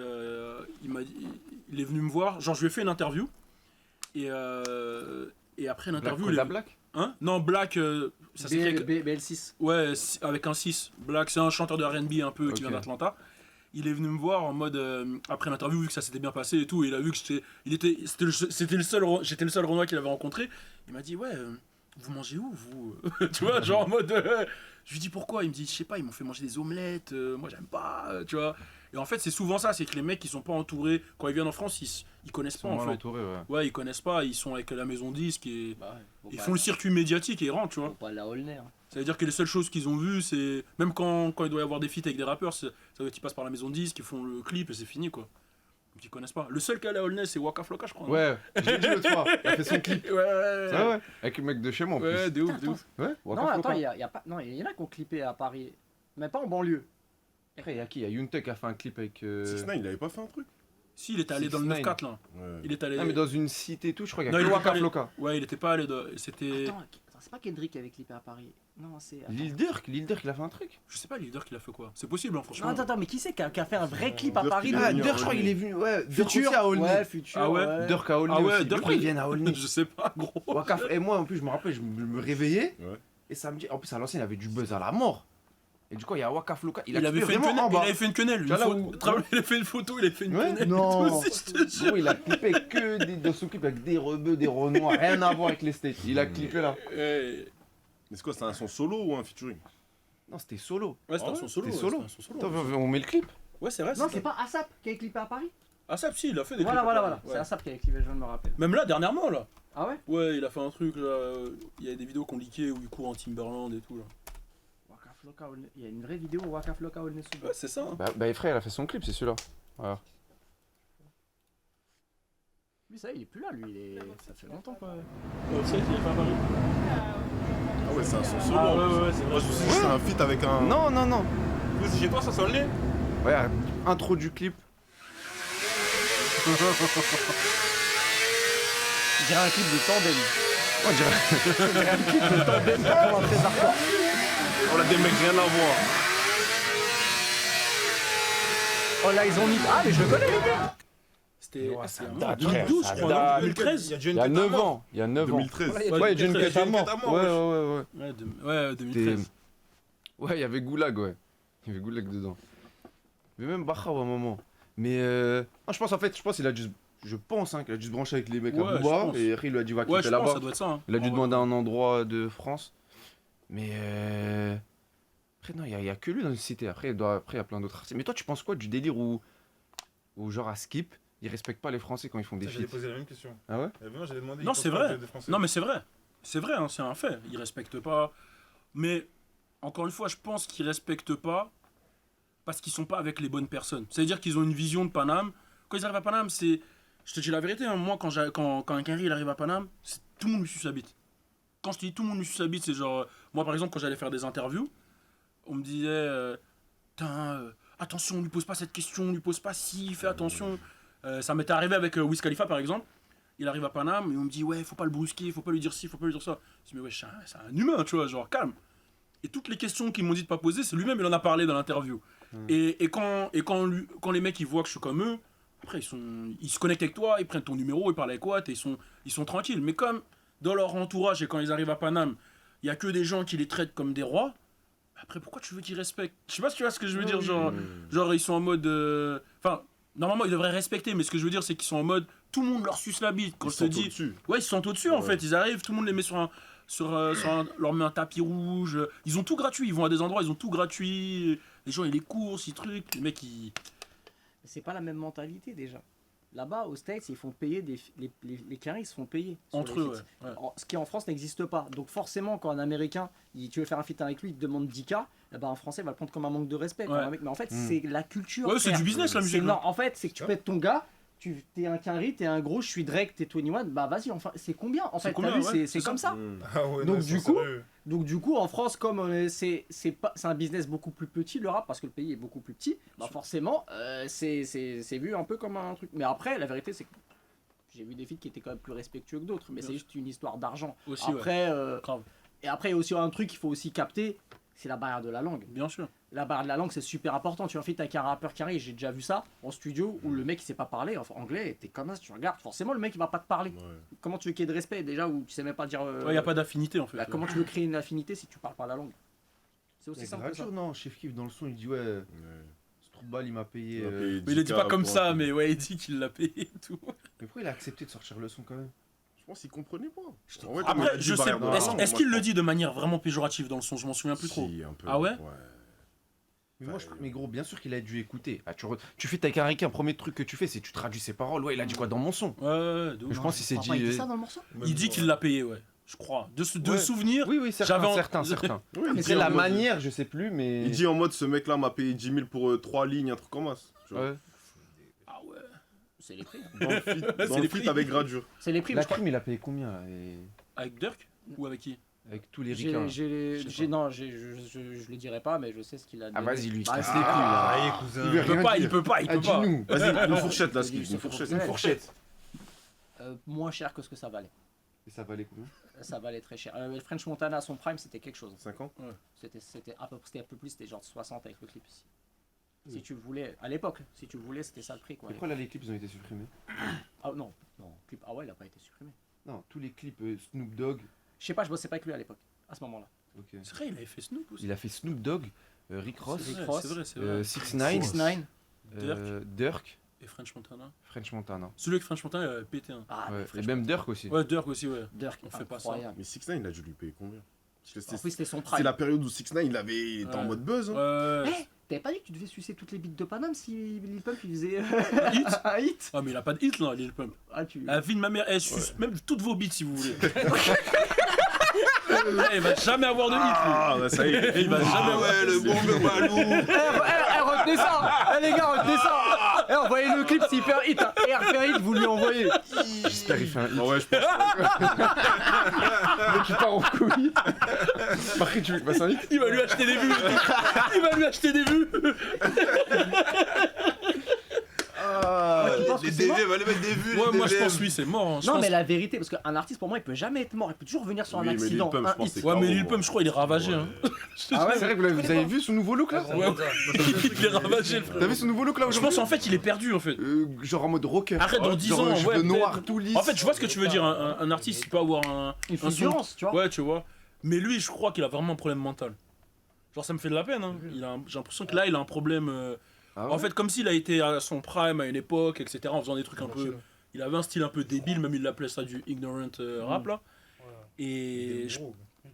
est venu me voir, genre je lui ai fait une interview, et après l'interview... La Black Hein? Non, Black, ça s'écrit avec... BL6. Ouais, avec un 6. Black, c'est un chanteur de R&B un peu qui Ok. vient d'Atlanta. Il est venu me voir en mode après l'interview, vu que ça s'était bien passé et tout, et il a vu que j'étais le seul Renoir qu'il avait rencontré. Il m'a dit ouais, vous mangez où vous? Tu vois, genre en mode je lui dis pourquoi? Il me dit je sais pas, ils m'ont fait manger des omelettes, moi j'aime pas, tu vois. Et en fait, c'est souvent ça, c'est que les mecs qui sont pas entourés quand ils viennent en France, ils connaissent Ils pas sont en mal fait. entourés, ouais. Ouais, ils connaissent pas, ils sont avec la maison disque et Bah ouais, ils font le circuit médiatique et ils rentrent, tu vois. Faut pas la Holner. Ça veut dire que les seules choses qu'ils ont vues, c'est. Même quand il doit y avoir des feats avec des rappeurs, ça veut dire qu'ils passent par la maison de disques, ils font le clip et c'est fini quoi. Donc ils connaissent pas. Le seul qui a la Holness, c'est Waka Flocka, je crois. non Ouais, j'ai dit l'autre fois, il a fait son clip. Ouais, ouais, Ah ouais, avec le mec de chez moi en plus. Ouais, de ouf, de Attends, ouf. Ouais, Waka Non, Flocka. attends, il y a pas... non, il y en a qui ont clippé à Paris, mais pas en banlieue. Après, il y a qui? Il y a Young Thug qui a fait un clip avec. 6ix9ine, il avait pas fait un truc? Si, il était allé dans le 6ix9ine. 9-4 là. Ouais. Il est allé. Ah, mais dans une cité et tout, je crois qu'il y Non, a il que est Waka allé- Flocka. Ouais, il était pas allé. C'était. Attends, c'est pas Kendrick qui avait clippé à Paris. Non, c'est. attends. Lil Durk, il a fait un truc. Je sais pas, le leader qu'il a fait quoi. C'est possible, hein, Non, franchement. attends, mais qui c'est qui a fait un vrai clip à Durk, Paris il est là? venu à Durk, je crois Aulnay. qu'il est venu. Ouais, Durk Futur, aussi à Aulnay. ouais, Futur. Ah ouais Durk à Aulnay Ah ouais, aussi. Durk, Pourquoi ils viennent à Aulnay? Je sais pas, gros. Waka, et moi en plus, je me rappelle, je me réveillais. Ouais. Et ça me dit. En plus, à l'ancienne, il avait du buzz à la mort. Et du coup, il y a Waka Flocka. Il a Il avait clippé fait une vraiment quenelle. en Il bas. avait fait une quenelle. Tu vois, là où- Il a fait une photo, il a fait une Ouais, quenelle. non. et tout aussi, je te jure. Gros, il a clippé que dans son clip avec des rebeux, des renois, rien à voir avec les States. Il a clippé là. Ouais, Mais c'est quoi, c'est un son solo ou un featuring? Non, c'était solo. c'était Ah un ouais, son solo. c'était ouais, solo. c'était un son solo. Attends, on met le clip. Ouais, c'est vrai. Non, c'est pas Asap qui a clippé à Paris. Ah, ça, si, il a fait des Voilà, clips. voilà. Ouais. C'est Asap qui a clippé, je viens de me rappeler. Même là, dernièrement, là. Ah ouais? Ouais, il a fait un truc, là. Il y a des vidéos qu'on leakait où il court en Timberland et tout, là. Waka Flocka Aulnay. Il y a une vraie vidéo Waka Flocka Aulnay sous. Ouais, c'est ça. Hein. Bah, frère, il a fait son clip, c'est celui-là. Voilà. Lui, ça, il est plus là, lui. Ça fait longtemps quoi. C'est qui, pas Paris? Ah ouais, c'est un son solo. Ah, en ouais, plus. ouais, c'est Moi, vrai. je me suis dit, c'est un feat avec un. Non, non, non. Vous, c'est chez toi, ça sent le nez? Ouais, intro du clip. Je dirais un clip de tandem. On dirait. Tandem pour un très hardcore. On a des mecs rien à voir. Oh là, ils ont mis. Ah, mais je le connais, le gars. C'était Ouais, en ça date, 2012, frère, je ça crois, non date. 2013. Il y a 9 ans. Il y a 9 ans. 2013. Ouais, John Cut Cut à mort. Cut à mort, Ouais, wesh. ouais, ouais. Ouais, 2013. Ouais, il y avait Goulag, ouais. Il y avait Goulag dedans. Mais même Bacha à un moment. Mais non, je pense qu'il a dû. Je pense qu'il a dû se brancher avec les mecs Ouais, à je Bouba. pense. Et après, il lui a dit va Ouais, quitter je pense, là-bas. ça doit être ça. Hein. Il a dû Ah, demander un endroit de France. Mais après, non, il y a que lui dans une cité. Après, il y a plein d'autres artistes. Mais toi, tu penses quoi du délire où genre à Skip, ils respectent pas les Français quand ils font des J'allais feats? poser la même question. Ah ouais? Moi, j'allais demandé. Non, il c'est pense pas vrai. des Français. Non, mais c'est vrai. C'est vrai, hein, c'est un fait. Ils respectent pas. Mais, encore une fois, je pense qu'ils respectent pas parce qu'ils sont pas avec les bonnes personnes. C'est-à-dire qu'ils ont une vision de Paname. Quand ils arrivent à Paname, c'est. Je te dis la vérité, hein, moi, quand un Quinry il arrive à Paname, tout le monde lui suce sa bite. Quand je te dis tout le monde lui suce sa bite, c'est genre. Moi, par exemple, quand j'allais faire des interviews, on me disait. Attention, on lui pose pas cette question, on lui pose pas ci, fais attention. Ça m'était arrivé avec Wiz Khalifa, par exemple. Il arrive à Paname et on me dit ouais, faut pas le brusquer, faut pas lui dire ci, faut pas lui dire ça. Je dis mais ouais, c'est un humain, tu vois, genre calme. Et toutes les questions qu'ils m'ont dit de pas poser, c'est lui-même il en a parlé dans l'interview. Et quand les mecs ils voient que je suis comme eux, après ils se connectent avec toi, ils prennent ton numéro, ils parlent avec toi, ils sont tranquilles. Mais comme dans leur entourage et quand ils arrivent à Paname, il y a que des gens qui les traitent comme des rois, bah, Après, pourquoi tu veux qu'ils respectent? Je sais pas si tu vois ce que je veux dire. Genre, ils sont en mode. Enfin, normalement, ils devraient respecter, mais ce que je veux dire, c'est qu'ils sont en mode. Tout le monde leur suce la bite. Quand je te dis. Ouais, ils sont au-dessus en fait. Ils arrivent, tout le monde les met leur met un tapis rouge. Ils ont tout gratuit. Ils vont à des endroits, ils ont tout gratuit. Les gens, ils les courses, ils trucs. Les mecs, ils. C'est pas la même mentalité déjà. Là-bas, aux States, ils font payer les carrés, ils se font payer. sur Entre les eux, feats. ouais. Ce qui en France n'existe pas. Donc forcément, quand un Américain, tu veux faire un feat avec lui, il te demande 10K, eh ben, un Français va le prendre comme un manque de respect. Ouais. Mais en fait, c'est la culture. Ouais, c'est frère. du business la musique. Non, en fait, c'est que tu peux être ton gars, t'es un carré, t'es un gros, je suis Drake, t'es 21, bah vas-y, enfin, c'est combien en C'est fait, combien, t'as vu, ouais, c'est c'est comme ça. Ah ouais, Donc, non, du c'est coup, sérieux. Donc du coup, en France, comme c'est un business beaucoup plus petit, le rap, parce que le pays est beaucoup plus petit, bah forcément, c'est vu un peu comme un truc. Mais après, la vérité, c'est que j'ai vu des feats qui étaient quand même plus respectueux que d'autres, mais c'est juste une histoire d'argent. Aussi, Après, Grave. et après, il y a aussi un truc qu'il faut aussi capter, c'est la barrière de la langue. Bien sûr. La barrière de la langue, c'est super important. Tu as un feat avec un rappeur carré, j'ai déjà vu ça en studio, où le mec il sait pas parler, enfin anglais, t'es comme ça, tu regardes, forcément le mec il va pas te parler. Comment tu veux qu'il y ait de respect déjà, où tu sais même pas dire... Ouais, y a pas d'affinité en fait. bah, comment tu veux créer une affinité si tu parles pas la langue? C'est aussi C'est simple que ça. gratuit, non? Chef Kiff dans le son, il dit ouais, Stroubal il m'a payé. Mais il le dit pas comme ça, mais ouais, il dit qu'il l'a payé et tout. Mais pourquoi il a accepté de sortir le son quand même? Je pense qu'il comprenait pas. Après, je sais, barrière de la langue, est-ce qu'il le dit de manière vraiment péjorative dans le son? Je m'en souviens plus trop. Ah ouais? Mais moi, mais gros, bien sûr qu'il a dû écouter. Ah, tu fais ta un premier truc que tu fais, c'est tu traduis ses paroles. Ouais, il a dit quoi dans mon son? Ouais, de ouf. Je pense qu'il s'est Je crois pas, il dit dit. ça dans le morceau. Il dit qu'il l'a payé, ouais. Je crois. De Ouais. souvenir. Oui, certains. Oui, Mais c'est la manière, je sais plus, mais. Il dit en mode ce mec là m'a payé 10 000 pour 3 lignes, un truc comme ça. tu vois. Ouais. Ah ouais. C'est les prix. Dans le feat, dans C'est le les feat prix. avec gradure. C'est les prix, mais La je crois. crime, il a payé combien là Avec Dirk? Ou avec qui? Avec tous les ricains. Je sais pas. Non, je le dirai pas, mais je sais ce qu'il a dit. Ah, vas-y, lui, Bah, casse c'est- les couilles là. Allez, Il cousin. veut Il peut rien pas, dire. il peut pas, il Ah, peut pas. dis-nous. Vas-y, une fourchette là, C'est Skip, du- une fourchette. Une fourchette. Moins cher que ce que ça valait. Et ça valait combien? Ça valait très cher. French Montana à son prime, c'était quelque chose. 50. C'était un peu plus, c'était genre 60 avec le clip ici. Si tu voulais, à l'époque, si tu voulais, c'était ça le prix quoi. Pourquoi là les clips ils ont été supprimés? Ah non, clip, ah ouais, il a pas été supprimé. Non, tous les clips Snoop Dogg. Je sais pas, je bossais pas avec lui à l'époque, à ce moment-là. Ok. C'est vrai, il avait fait Snoop aussi. Il a fait Snoop Dogg, Rick Ross, C'est vrai, Ross, c'est vrai, c'est vrai. 6ix9ine, 6ix9ine. Dirk, Et French Montana. French Montana. Celui avec French Montana, il avait pété un. Ah, Ouais. French Et même Dirk aussi. Ouais, Dirk aussi, ouais. Dirk, on fait pas ça. incroyable. Mais 6ix9ine il a dû lui payer combien? Parce que En plus, c'était son c'est prime. la période où 6ix9ine il était en Ouais. mode buzz. Hein. Ouais. T'avais pas dit que tu devais sucer toutes les bites de Paname si Lil Pump il faisait Hit. un hit? Ah, mais il a pas de hit là, Lil Pump. Ah, tu. La vie de ma mère, elle suce même toutes vos beats si vous voulez. Il va jamais avoir de hit, Ah, bah ça y est. Il va jamais avoir. ouais, le bon de Walou. Retenez ça! Les gars, retenez ça! Envoyez le clip s'il fait un hit! Et refait un hit, vous lui envoyez! J'espère qu'il fait un hit. Ah ouais, je pense. Le mec il part en couille. Par contre, tu veux passer un hit? Il va lui acheter des vues. Il va lui acheter des vues. Tu penses que Les c'est DV, mort? va aller mettre des vues. Ouais, les moi je DVM. pense oui, c'est mort. hein. Je Non, pense- mais la vérité, parce qu'un artiste pour moi il peut jamais être mort, il peut toujours revenir sur un Oui, mais Lil accident. Pump, je Un pense hit. que c'est Ouais, mais KO, Lil Pump, je crois, il est ravagé. Hein. Ah ouais, c'est vrai que vous avez vu son nouveau look là? Ouais, il est ravagé, le T'as vu frère. son nouveau look là Je aujourd'hui? pense en fait, il est perdu en fait. Genre en mode rocker. Arrête, dans 10 Genre, ans, cheveux ouais, noirs peut-être. tout lisses. En fait, je vois ce que tu veux dire. Un artiste, il peut avoir Une un son. fulgurance, tu vois. Ouais, tu vois. Mais lui, je crois qu'il a vraiment un problème mental. Genre, ça me fait de la peine. Hein. J'ai l'impression que là, il a un problème. Ah ouais? En fait, comme s'il a été à son prime à une époque, etc., en faisant des trucs un peu. Il avait un style un peu débile, même il l'appelait ça du ignorant rap là. Et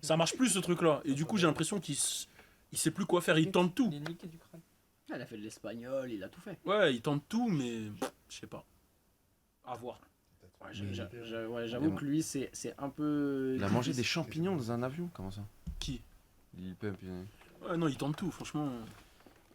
ça marche plus ce truc là. Et du coup, j'ai l'impression qu'il sait plus quoi faire. Il tente tout. Il est niqué du crâne. Il a fait de l'espagnol, il a tout fait. Ouais, il tente tout, mais je sais pas. À voir. J'avoue que lui, c'est un peu. Il a mangé des champignons dans un avion? Comment ça? Qui? Lil Pump. Ouais, non, il tente tout, franchement.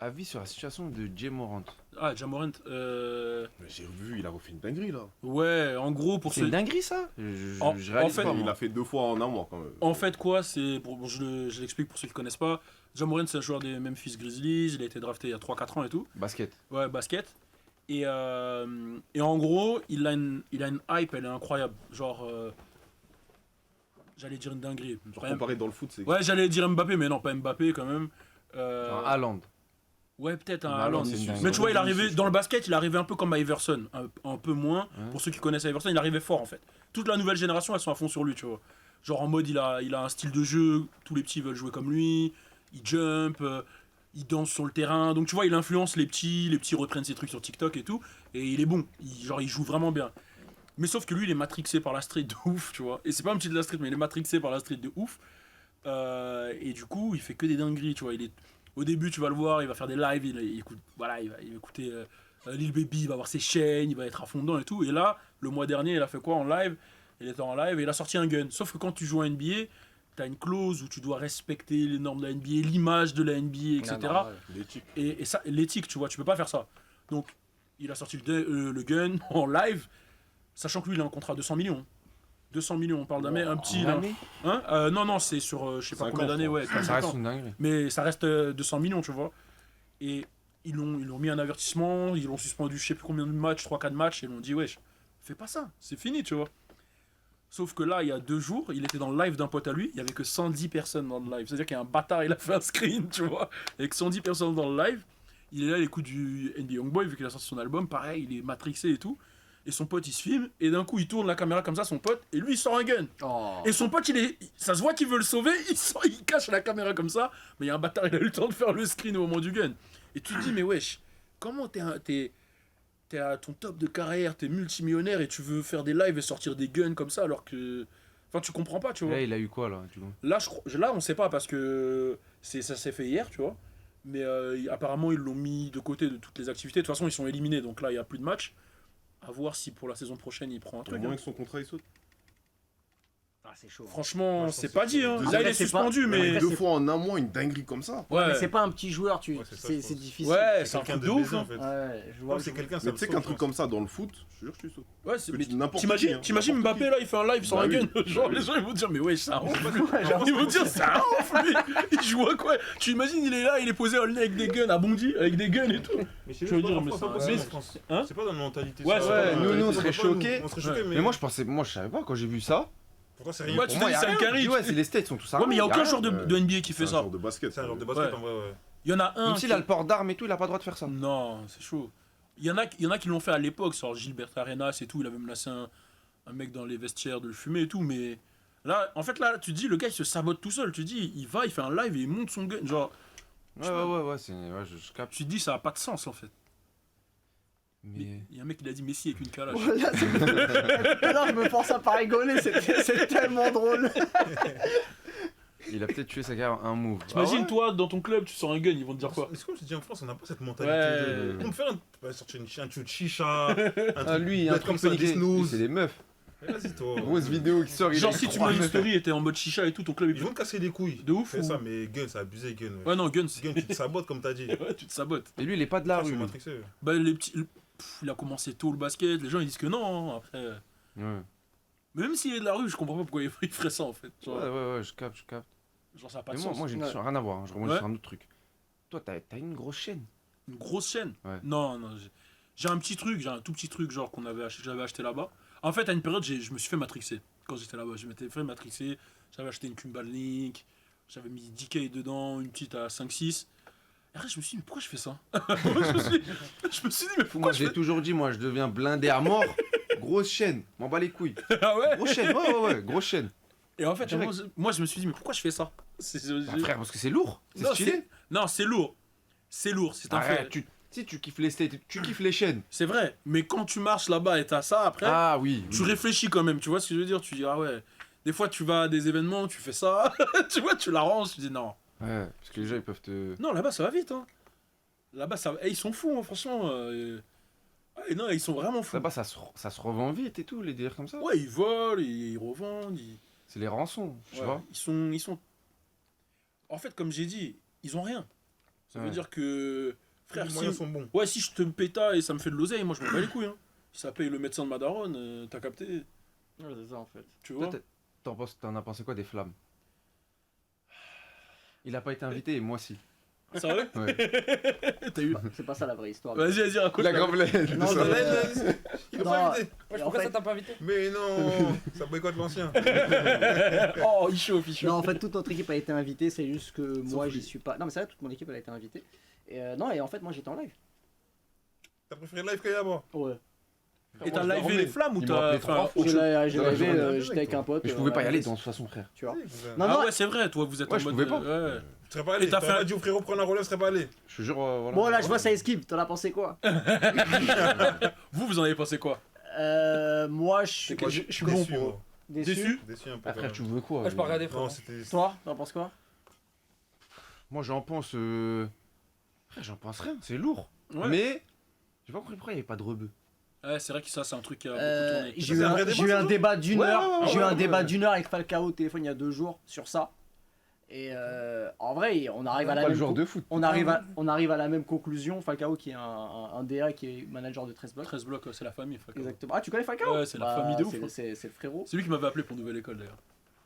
Avis sur la situation de Jay Morant. Ah, Jamorant. Mais j'ai vu, il a refait une dinguerie là. Ouais, en gros, pour C'est ce. une dinguerie ça? Je En réalise fait, pas, Il moi. a fait 2 fois en un mois quand même. En fait, quoi, c'est. Je l'explique pour ceux qui connaissent pas. Jamorant, c'est un joueur des Memphis Grizzlies. Il a été drafté il y a 3-4 ans et tout. Basket. Ouais, basket. Et en gros, il a une hype, elle est incroyable. Genre. J'allais dire une dinguerie. Genre comparé dans le foot, c'est. Ouais, j'allais dire Mbappé, mais non, pas Mbappé quand même. Genre Haaland. Ouais, peut-être un Bah, Haaland. Haaland, c'est une Mais tu dingue. vois, il arrivait dans le basket, il arrivait un peu comme Iverson, un peu moins. Ouais. Pour ceux qui connaissent Iverson, il arrivait fort en fait. Toute la nouvelle génération, elles sont à fond sur lui, tu vois. Genre en mode, il a un style de jeu, tous les petits veulent jouer comme lui. il jump, il danse sur le terrain. Donc tu vois, il influence les petits reprennent ses trucs sur TikTok et tout. Et il est bon, il joue vraiment bien. Mais sauf que lui, il est matrixé par la street de ouf, tu vois. Et c'est pas un petit de la street, mais il est matrixé par la street de ouf. Et du coup, il fait que des dingueries, tu vois. Au début, tu vas le voir, il va faire des lives, il écoute, voilà, il va écouter Lil Baby, il va voir ses chaînes, il va être à fond dedans et tout. Et là, le mois dernier, il a fait quoi en live? Il était en live et il a sorti un gun. Sauf que quand tu joues à NBA, t'as une clause où tu dois respecter les normes de la NBA, l'image de la NBA, etc. Et ça, l'éthique, tu vois, tu peux pas faire ça. Donc, il a sorti le gun en live, sachant que lui, il a un contrat de 200 millions. 200 millions, on parle d'un mec, un petit. En année Non, c'est sur je sais pas 5 combien ans, d'années, ouais. Ça 5 reste ans. une dinguerie. Mais ça reste 200 millions, tu vois. Et ils l'ont mis un avertissement, ils l'ont suspendu je sais plus combien de matchs, 3-4 matchs, et ils l'ont dit, wesh, fais pas ça, c'est fini, tu vois. Sauf que là, il y a 2 jours, il était dans le live d'un pote à lui, il y avait que 110 personnes dans le live. C'est-à-dire qu'il y a un bâtard, il a fait un screen, tu vois, avec 110 personnes dans le live. Il est là, il écoute du NBA Youngboy, vu qu'il a sorti son album, pareil, il est matrixé et tout. Et son pote, il se filme, et d'un coup, il tourne la caméra comme ça, son pote, et lui, il sort un gun. Oh. Et son pote, ça se voit qu'il veut le sauver, il cache la caméra comme ça, mais il y a un bâtard, il a eu le temps de faire le screen au moment du gun. Et tu te dis, mais wesh, comment t'es à ton top de carrière, t'es multimillionnaire et tu veux faire des lives et sortir des guns comme ça alors que. Enfin, tu comprends pas, tu vois. Là, il a eu quoi, là, du coup? Là, on sait pas parce que ça s'est fait hier, tu vois. Mais apparemment, ils l'ont mis de côté de toutes les activités. De toute façon, ils sont éliminés, donc là, il n'y a plus de match. À voir si pour la saison prochaine, il prend un Au truc. moins hein. que son contrat il saute. Ah, c'est chaud. Franchement, Moi, je c'est pense pas que dit. c'est- Hein. Après, Là, il est c'est suspendu, pas- mais. Après, Deux c'est- fois en un mois, une dinguerie comme ça. Ouais, Mais c'est pas un petit joueur, Ouais, c'est ça, je c'est pense. difficile. Ouais, c'est un quelqu'un truc de de ouf. baisé, en hein. fait. Ouais, je vois. Ouais, c'est quelqu'un, ça Mais le tu sais saute, qu'un je truc pense. comme ça dans le foot, je te jure, je suis saute. Ouais, c'est- Que mais tu- n'importe t'imagines, qui, hein. t'imagines N'importe Mbappé là, il fait un live sur Bah un oui. gun. Genre, Bah les oui. gens ils vont dire, mais ouais, ça ouf. Ouais, j'avoue. Ils vont dire, ça ouf, lui. Il joue à quoi? Tu imagines, il est là, il est posé au nez avec des guns, à Bondy, avec des guns et tout. Mais chez Je veux nous, dire, c'est mais pas c'est- possible mais- en France. Hein C'est pas dans la mentalité. Ouais, ça. c'est Pas ouais, dans la nous, mentalité, on on serait peut pas nous- choqués. On serait choqués, Mais moi, je savais pas quand j'ai vu ça. Pourquoi c'est rien? Ouais, pour tu moi, t'es dit, y a c'est un rien. carré. Je dis, ouais, c'est les States, sont tous Ouais, mais il y a aucun rien. joueur de NBA qui C'est fait un ça. genre de basket. C'est un genre de Ouais. basket en vrai, ouais. Il y en a un. Même s'il a le port d'armes et tout, il a pas le droit de faire ça. Non, c'est chaud. Il y en a qui l'ont fait à l'époque, sur Gilbert Arenas et tout. Il avait menacé un mec dans les vestiaires de le fumer et tout. Mais là, en fait, là, tu te dis, le gars, il se sabote tout seul. Tu te dis, il va, il fait un live et il monte son gun. Genre, Ouais, je capte. tu te dis, ça a pas de sens en fait. Mais. Mais il y a un mec qui a dit Messi avec une calache. Voilà, là, je me force à pas rigoler, c'est tellement drôle. Il a peut-être tué sa carrière en un move. T'imagines, Ah ouais toi, dans ton club, tu sors un gun, ils vont te dire quoi? C'est comme je te dis en France, on n'a pas cette mentalité Ouais. de. On me faire sortir un tuyau de chicha, un truc Ah, lui, un bête truc comme ça, des paniqué. Lui, snooze. c'est des meufs. Mais Vas-y, toi. Grosse vidéo qui sort. il Genre, a si tu trois mets une meufs. story et t'es en mode chicha et tout, ton club Ils il vont te casser les couilles. de ouf Fais ou... ça, mais gun, c'est abusé, gun. Ouais, non, gun, c'est. Gun, tu te sabotes comme t'as dit. Ouais, tu te sabotes. Et lui, il est pas de la Ils rue. sont lui. matrixés. Bah, les petits. Il a commencé tôt le basket, les gens ils disent que non, hein, après. Ouais. Mais même s'il est de la rue, je comprends pas pourquoi il ferait ça en fait. Genre, Ouais, je capte. genre ça a pas de Mais sens. moi, j'ai une Ouais. question, rien à voir. hein, Je remonte Ouais. sur un autre truc. Toi, t'as une grosse chaîne. Une grosse chaîne. Ouais. Non, j'ai un petit truc, j'ai un tout petit truc genre que j'avais acheté là-bas. En fait, à une période, je me suis fait matrixer. Quand j'étais là-bas, je m'étais fait matrixer. J'avais acheté une Kumbal Link, j'avais mis 10K dedans, une petite à 5-6. Et après, je me suis dit, mais pourquoi je fais ça? je me suis dit, mais pourquoi Moi, je j'ai fais toujours dit, moi, je deviens blindé à mort. Grosse chaîne. M'en bats les couilles. Ah ouais? Grosse chaîne, ouais, grosse chaîne. Et en fait, Direct. moi, je me suis dit, mais pourquoi je fais ça? Bah, frère, parce que c'est lourd. C'est Non, stylé. Non, c'est lourd. C'est lourd, c'est un Arrête, fait. si tu kiffes les States, tu kiffes les chaînes. C'est vrai, mais quand tu marches là-bas et t'as ça après, Ah oui. tu réfléchis quand même, tu vois ce que je veux dire? Tu dis, ah ouais, des fois tu vas à des événements, tu fais ça, tu vois, tu l'arranges, tu dis non. Ouais, parce que les gens, ils peuvent te. Non, là-bas ça va vite, hein. Là-bas, ça va. Eh, ils sont fous, hein, franchement. Ouais, non, ils sont vraiment fous. Là-bas, ça se revend vite et tout, les délires comme ça. Ouais, ils volent, ils revendent. C'est les rançons, tu Ouais, vois. ils sont. En fait, comme j'ai dit, ils ont rien. Ça veut Ouais. dire que. Frère, Les si... moyens sont bons. Ouais, si je te péta et ça me fait de l'oseille, moi je m'en bats les couilles. Hein. Si ça paye le médecin de ma daronne, t'as capté, Ouais, c'est ça en fait. tu Toi, vois. t'en as pensé quoi des flammes? Il a pas été invité, et moi si. Sérieux? Ouais. T'as eu. C'est pas ça la vraie histoire. Vas-y, raconte. La gravelaine. Non, Ça mais- va être- Il est Non. pas invité. Ouais, En pourquoi fait- ça t'a pas invité? Mais non, ça boycotte l'ancien. Oh, il chauffe, il chauffe. Non, en fait, toute notre équipe a été invitée, c'est juste que moi lui. j'y suis pas. Non, mais c'est vrai, toute mon équipe elle a été invitée. Et non, et en fait, moi j'étais en live. T'as préféré live que là-bas? Ouais. Et t'as Moi, je livé dormais. les flammes ou Il t'as. m'a appelé enfin, 3 fois. autre chose. J'ai Ouais, rêvé, j'aurais bien j'étais avec toi. un pote. Mais je pouvais pas y aller dans de toute façon, frère. Tu vois. Non, Non, Ah non. ouais, c'est vrai, toi vous êtes Ouais, en je mode. pouvais pas. Ouais. tu serais pas allé. Et t'as T'aurais fait- pas dit au frérot prendre un relais, serais pas allé. Je te jure, voilà. Bon, là, je vois ça esquive. T'en as pensé quoi? Vous en avez pensé quoi? Moi, je suis bon Déçu, pour eux. moi. Déçu. Déçu un peu. Ah, frère, tu veux quoi Moi, je peux regarder, frère. Non, c'était. Toi, t'en penses quoi? Moi, j'en pense. Frère, j'en pense rien, c'est lourd. Ouais. Mais. J'ai pas compris pourquoi il y avait pas de rebeu. Ouais, c'est vrai que ça, c'est un truc qui a beaucoup tourné. J'ai C'est eu un un, vrai j'ai eu débat, un ça, débat d'une Ouais, heure. ouais, J'ai eu ouais, un ouais, débat ouais. d'une heure avec Falcao au téléphone il y a 2 jours sur ça. Et en vrai, on arrive à la Pas le même joueur de foot. on arrive à la même conclusion. Falcao qui est un DA qui est manager de 13 blocs. 13 blocs, c'est la famille. Falcao. Exactement. Ah, tu connais Falcao? Ouais, c'est la famille de ouf. hein. C'est le frérot. C'est lui qui m'avait appelé pour Nouvelle École d'ailleurs.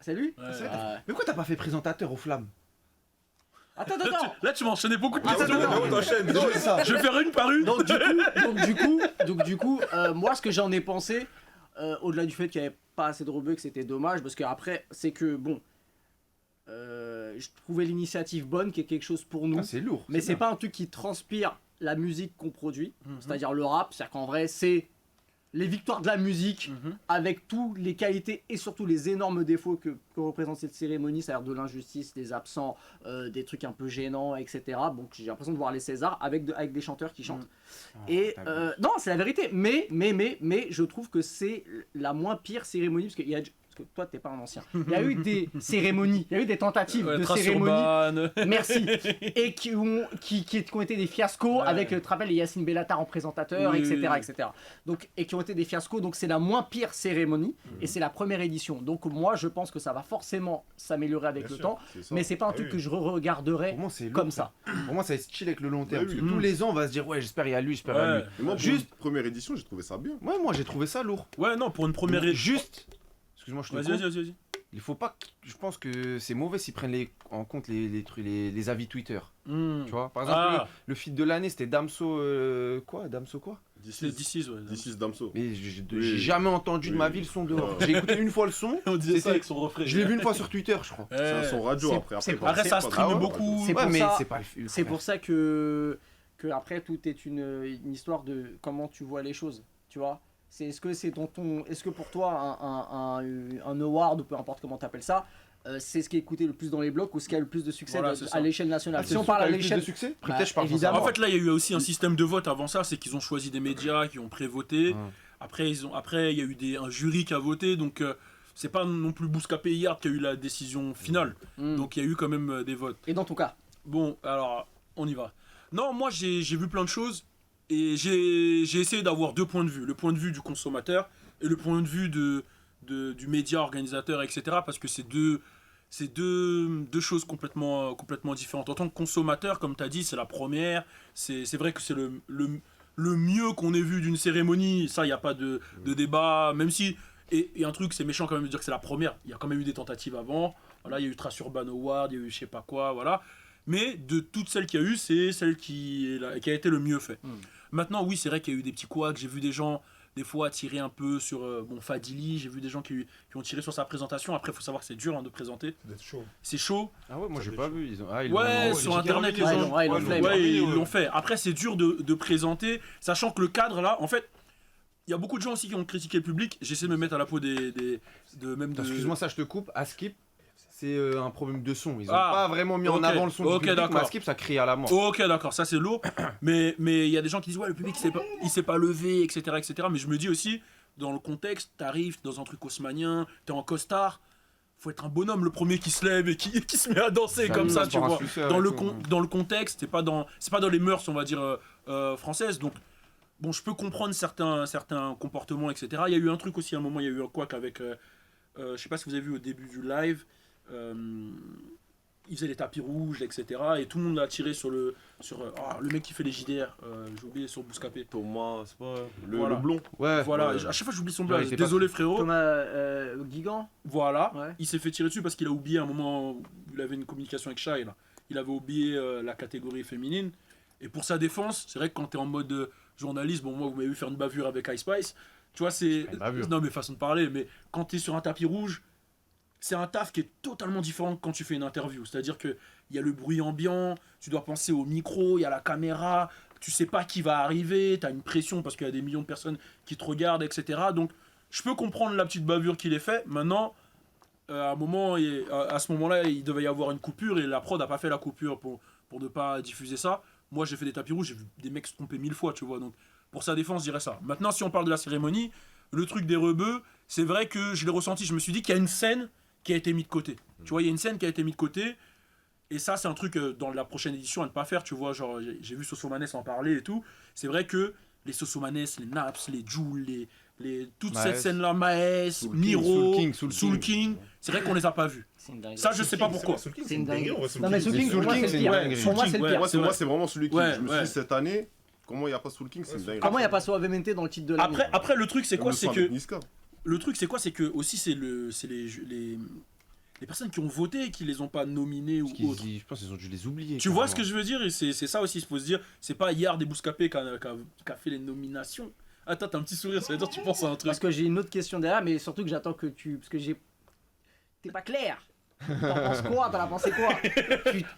C'est lui? Ouais. C'est vrai, Ah. Mais pourquoi t'as pas fait présentateur aux flammes? Attends. Là, tu m'as enchaîné beaucoup de Attends, questions. attends. On t'enchaîne. C'est ça. Je vais faire une par une. Donc du coup, moi ce que j'en ai pensé, au-delà du fait qu'il n'y avait pas assez de rebeux, que c'était dommage, parce qu'après c'est que bon, je trouvais l'initiative bonne, qui est quelque chose pour nous, Ah, c'est lourd. mais c'est bien. pas un truc qui transpire la musique qu'on produit, Mhm. c'est-à-dire le rap, c'est-à-dire qu'en vrai c'est les victoires de la musique Mhm. avec toutes les qualités et surtout les énormes défauts que représente cette cérémonie, c'est-à-dire de l'injustice, des absents, des trucs un peu gênants, etc. Donc j'ai l'impression de voir les Césars avec des chanteurs qui chantent. Ah, Et t'as vu. non, c'est la vérité. Mais je trouve que c'est la moins pire cérémonie parce qu'il y a parce que toi t'es pas un ancien. Il y a eu des cérémonies, il y a eu des tentatives Ouais, de Trace cérémonies. urbaine. Merci. Et qui ont été des fiascos Ouais. avec, tu te rappelles, Yacine Bellatar en présentateur, Oui, etc., oui. etc. Donc, et qui ont été des fiascos. Donc c'est la moins pire cérémonie et c'est la première édition. Donc moi je pense que ça va forcément s'améliorer avec Bien le sûr, temps. C'est ça. Mais c'est pas un Ah truc oui. que je regarderai Pour moi, c'est lourd, comme frère. ça. Pour moi, ça va être chill avec le long terme. Bah Parce oui. que tous les ans, on va se dire, ouais, j'espère il y a lui, j'espère il y a lui. Et moi, pour Juste- une première édition, j'ai trouvé ça bien. Ouais, moi, j'ai trouvé ça lourd. Ouais, non, pour une première. Juste. Excuse-moi, je te Vas-y, coupe. vas-y. Il faut pas. Je pense que c'est mauvais s'ils prennent en compte les avis Twitter. Hmm. Tu vois, par exemple, Ah, le feed de l'année, c'était Damso. Damso quoi? c'est D6, ouais. D6 Damso. Mais j'ai Oui. jamais entendu de Oui. ma vie le son dehors. Ouais. J'ai écouté une fois le son. On disait ça C'était- avec son refrain. Je l'ai vu une fois sur Twitter, je crois. Ouais. C'est un son radio C'est- après. c'est Après, pour- Après, ça pas stream de- beaucoup. C'est Ouais, pour mais ça- c'est pas le. C'est pour ça que après tout est une histoire de comment tu vois les choses, tu vois. Est-ce que pour toi un award ou peu importe comment tu appelles ça, c'est ce qui est écouté le plus dans les blocs ou ce qui a le plus de succès Voilà, c'est à ça. l'échelle nationale. Ah, Si on parle à l'échelle, de succès, Bah, peut-être je parle évidemment. En fait, là, il y a eu aussi un système de vote avant ça, c'est qu'ils ont choisi des médias qui ont pré-voté. Ah. Après, il y a eu un jury qui a voté, donc c'est pas non plus Bouscapé hier qui a eu la décision finale. Hmm. Donc il y a eu quand même des votes. Et dans ton cas, Bon, alors, on y va. Non, moi, j'ai vu plein de choses et j'ai essayé d'avoir 2 points de vue. Le point de vue du consommateur et le point de vue du média organisateur, etc. Parce que c'est deux choses complètement différentes. En tant que consommateur, comme tu as dit, c'est la première. C'est vrai que c'est le mieux qu'on ait vu d'une cérémonie. Ça, il n'y a pas de débat. Même si. Et un truc, c'est méchant quand même de dire que c'est la première. Il y a quand même eu des tentatives avant. Voilà, il y a eu Trace Urban Award, il y a eu je sais pas quoi, voilà. Mais de toutes celles qu'il y a eu, c'est celle qui a été le mieux fait. Maintenant, oui, c'est vrai qu'il y a eu des petits couacs. J'ai vu des gens, des fois, tirer un peu sur Fadili. J'ai vu des gens qui ont tiré sur sa présentation. Après, il faut savoir que c'est dur hein, de présenter. D'être chaud. C'est chaud. Ah ouais, moi j'ai Ça pas fait vu. Ouais, sur Internet, les gens. ils l'ont fait. Ouais, ils l'ont fait. Après, c'est dur de présenter, sachant que le cadre là, en fait, il y a beaucoup de gens aussi qui ont critiqué le public. J'essaie de me mettre à la peau même de. Excuse-moi, ça je te coupe. À Skip, c'est un problème de son. Ils ont Ah, pas vraiment mis en ok, avant le son du ok, public, mais d'accord. à Skip ça crie à la mort. Ok, d'accord, ça c'est lourd. mais il y a des gens qui disent ouais, le public il s'est pas levé, etc., etc. Mais je me dis aussi, dans le contexte, t'arrives dans un truc haussmannien, t'es en costard. Faut être un bonhomme le premier qui se lève et qui se met à danser comme ça, tu vois. Dans le contexte, c'est pas dans les mœurs, on va dire, françaises. Donc, bon, je peux comprendre certains comportements, etc. Il y a eu un truc aussi, à un moment, il y a eu un couac avec. Je sais pas si vous avez vu au début du live. Il faisait les tapis rouges, etc. Et tout le monde l'a tiré sur le mec qui fait les JDR. J'ai oublié sur Bouscapé. Thomas, c'est pas. Voilà. Le blond. Ouais, Voilà, ouais. à chaque fois j'oublie son Ouais, blague. il était pas- Désolé frérot. Thomas Guigan. Voilà, Ouais. il s'est fait tirer dessus parce qu'il a oublié un moment où il avait une communication avec Shai. Là. Il avait oublié la catégorie féminine. Et pour sa défense, c'est vrai que quand t'es en mode journaliste, bon, moi vous m'avez vu faire une bavure avec Ice Spice. Tu vois, c'est. pas une bavure. Non, mais façon de parler, mais quand t'es sur un tapis rouge, c'est un taf qui est totalement différent que quand tu fais une interview. C'est-à-dire qu'il y a le bruit ambiant, tu dois penser au micro, il y a la caméra, tu sais pas qui va arriver, t'as une pression parce qu'il y a des millions de personnes qui te regardent, etc. Donc, je peux comprendre la petite bavure qu'il ait fait. Maintenant, à un moment, à ce moment-là, il devait y avoir une coupure et la prod n'a pas fait la coupure pour ne pas diffuser ça. Moi, j'ai fait des tapis rouges, j'ai vu des mecs se tromper 1000 fois, tu vois. Donc, pour sa défense, je dirais ça. Maintenant, si on parle de la cérémonie, le truc des rebeux, c'est vrai que je l'ai ressenti. Je me suis dit qu'il y a une scène qui a été mise de côté. Tu vois, il y a une scène qui a été mise de côté. Et ça, c'est un truc dans la prochaine édition à ne pas faire, tu vois. Genre, j'ai vu Sosomanes en parler et tout. C'est vrai que les Sosomanes, les Naps, les Jules, toute Maes. cette scène-là, Maes, Soul King, Miro, Soul King. Soul King, c'est vrai qu'on les a pas vus. C'est une dinguerie. Ça, je sais pas pourquoi. C'est une dinguerie. Soul Non, mais King, Soul King, Soul pour moi, King, c'est c'est le une pire. dinguerie. Pour moi, c'est le Ouais, pire. Moi, c'est vraiment celui qui. Ouais, Je me suis ouais. dit cette année, comment il n'y a pas Soul King, c'est une dinguerie. Comment il n'y a pas Suavemente dans le titre de l'année? Après, le truc, c'est quoi? C'est que Niska. le truc, c'est quoi? C'est que aussi, c'est les personnes qui ont voté qui les ont pas nominés ou Parce qu'ils- autres. je pense qu'ils ont dû les oublier. Tu vois ce que je veux dire? Et c'est ça aussi, il faut se dire. C'est pas Yard et Bouscapé qui a fait les nominations. Attends, t'as un petit sourire, ça veut dire que tu penses à un truc. Parce que j'ai une autre question derrière, mais surtout que j'attends que tu. Parce que j'ai. T'es pas clair. T'en penses quoi? T'en as pensé quoi?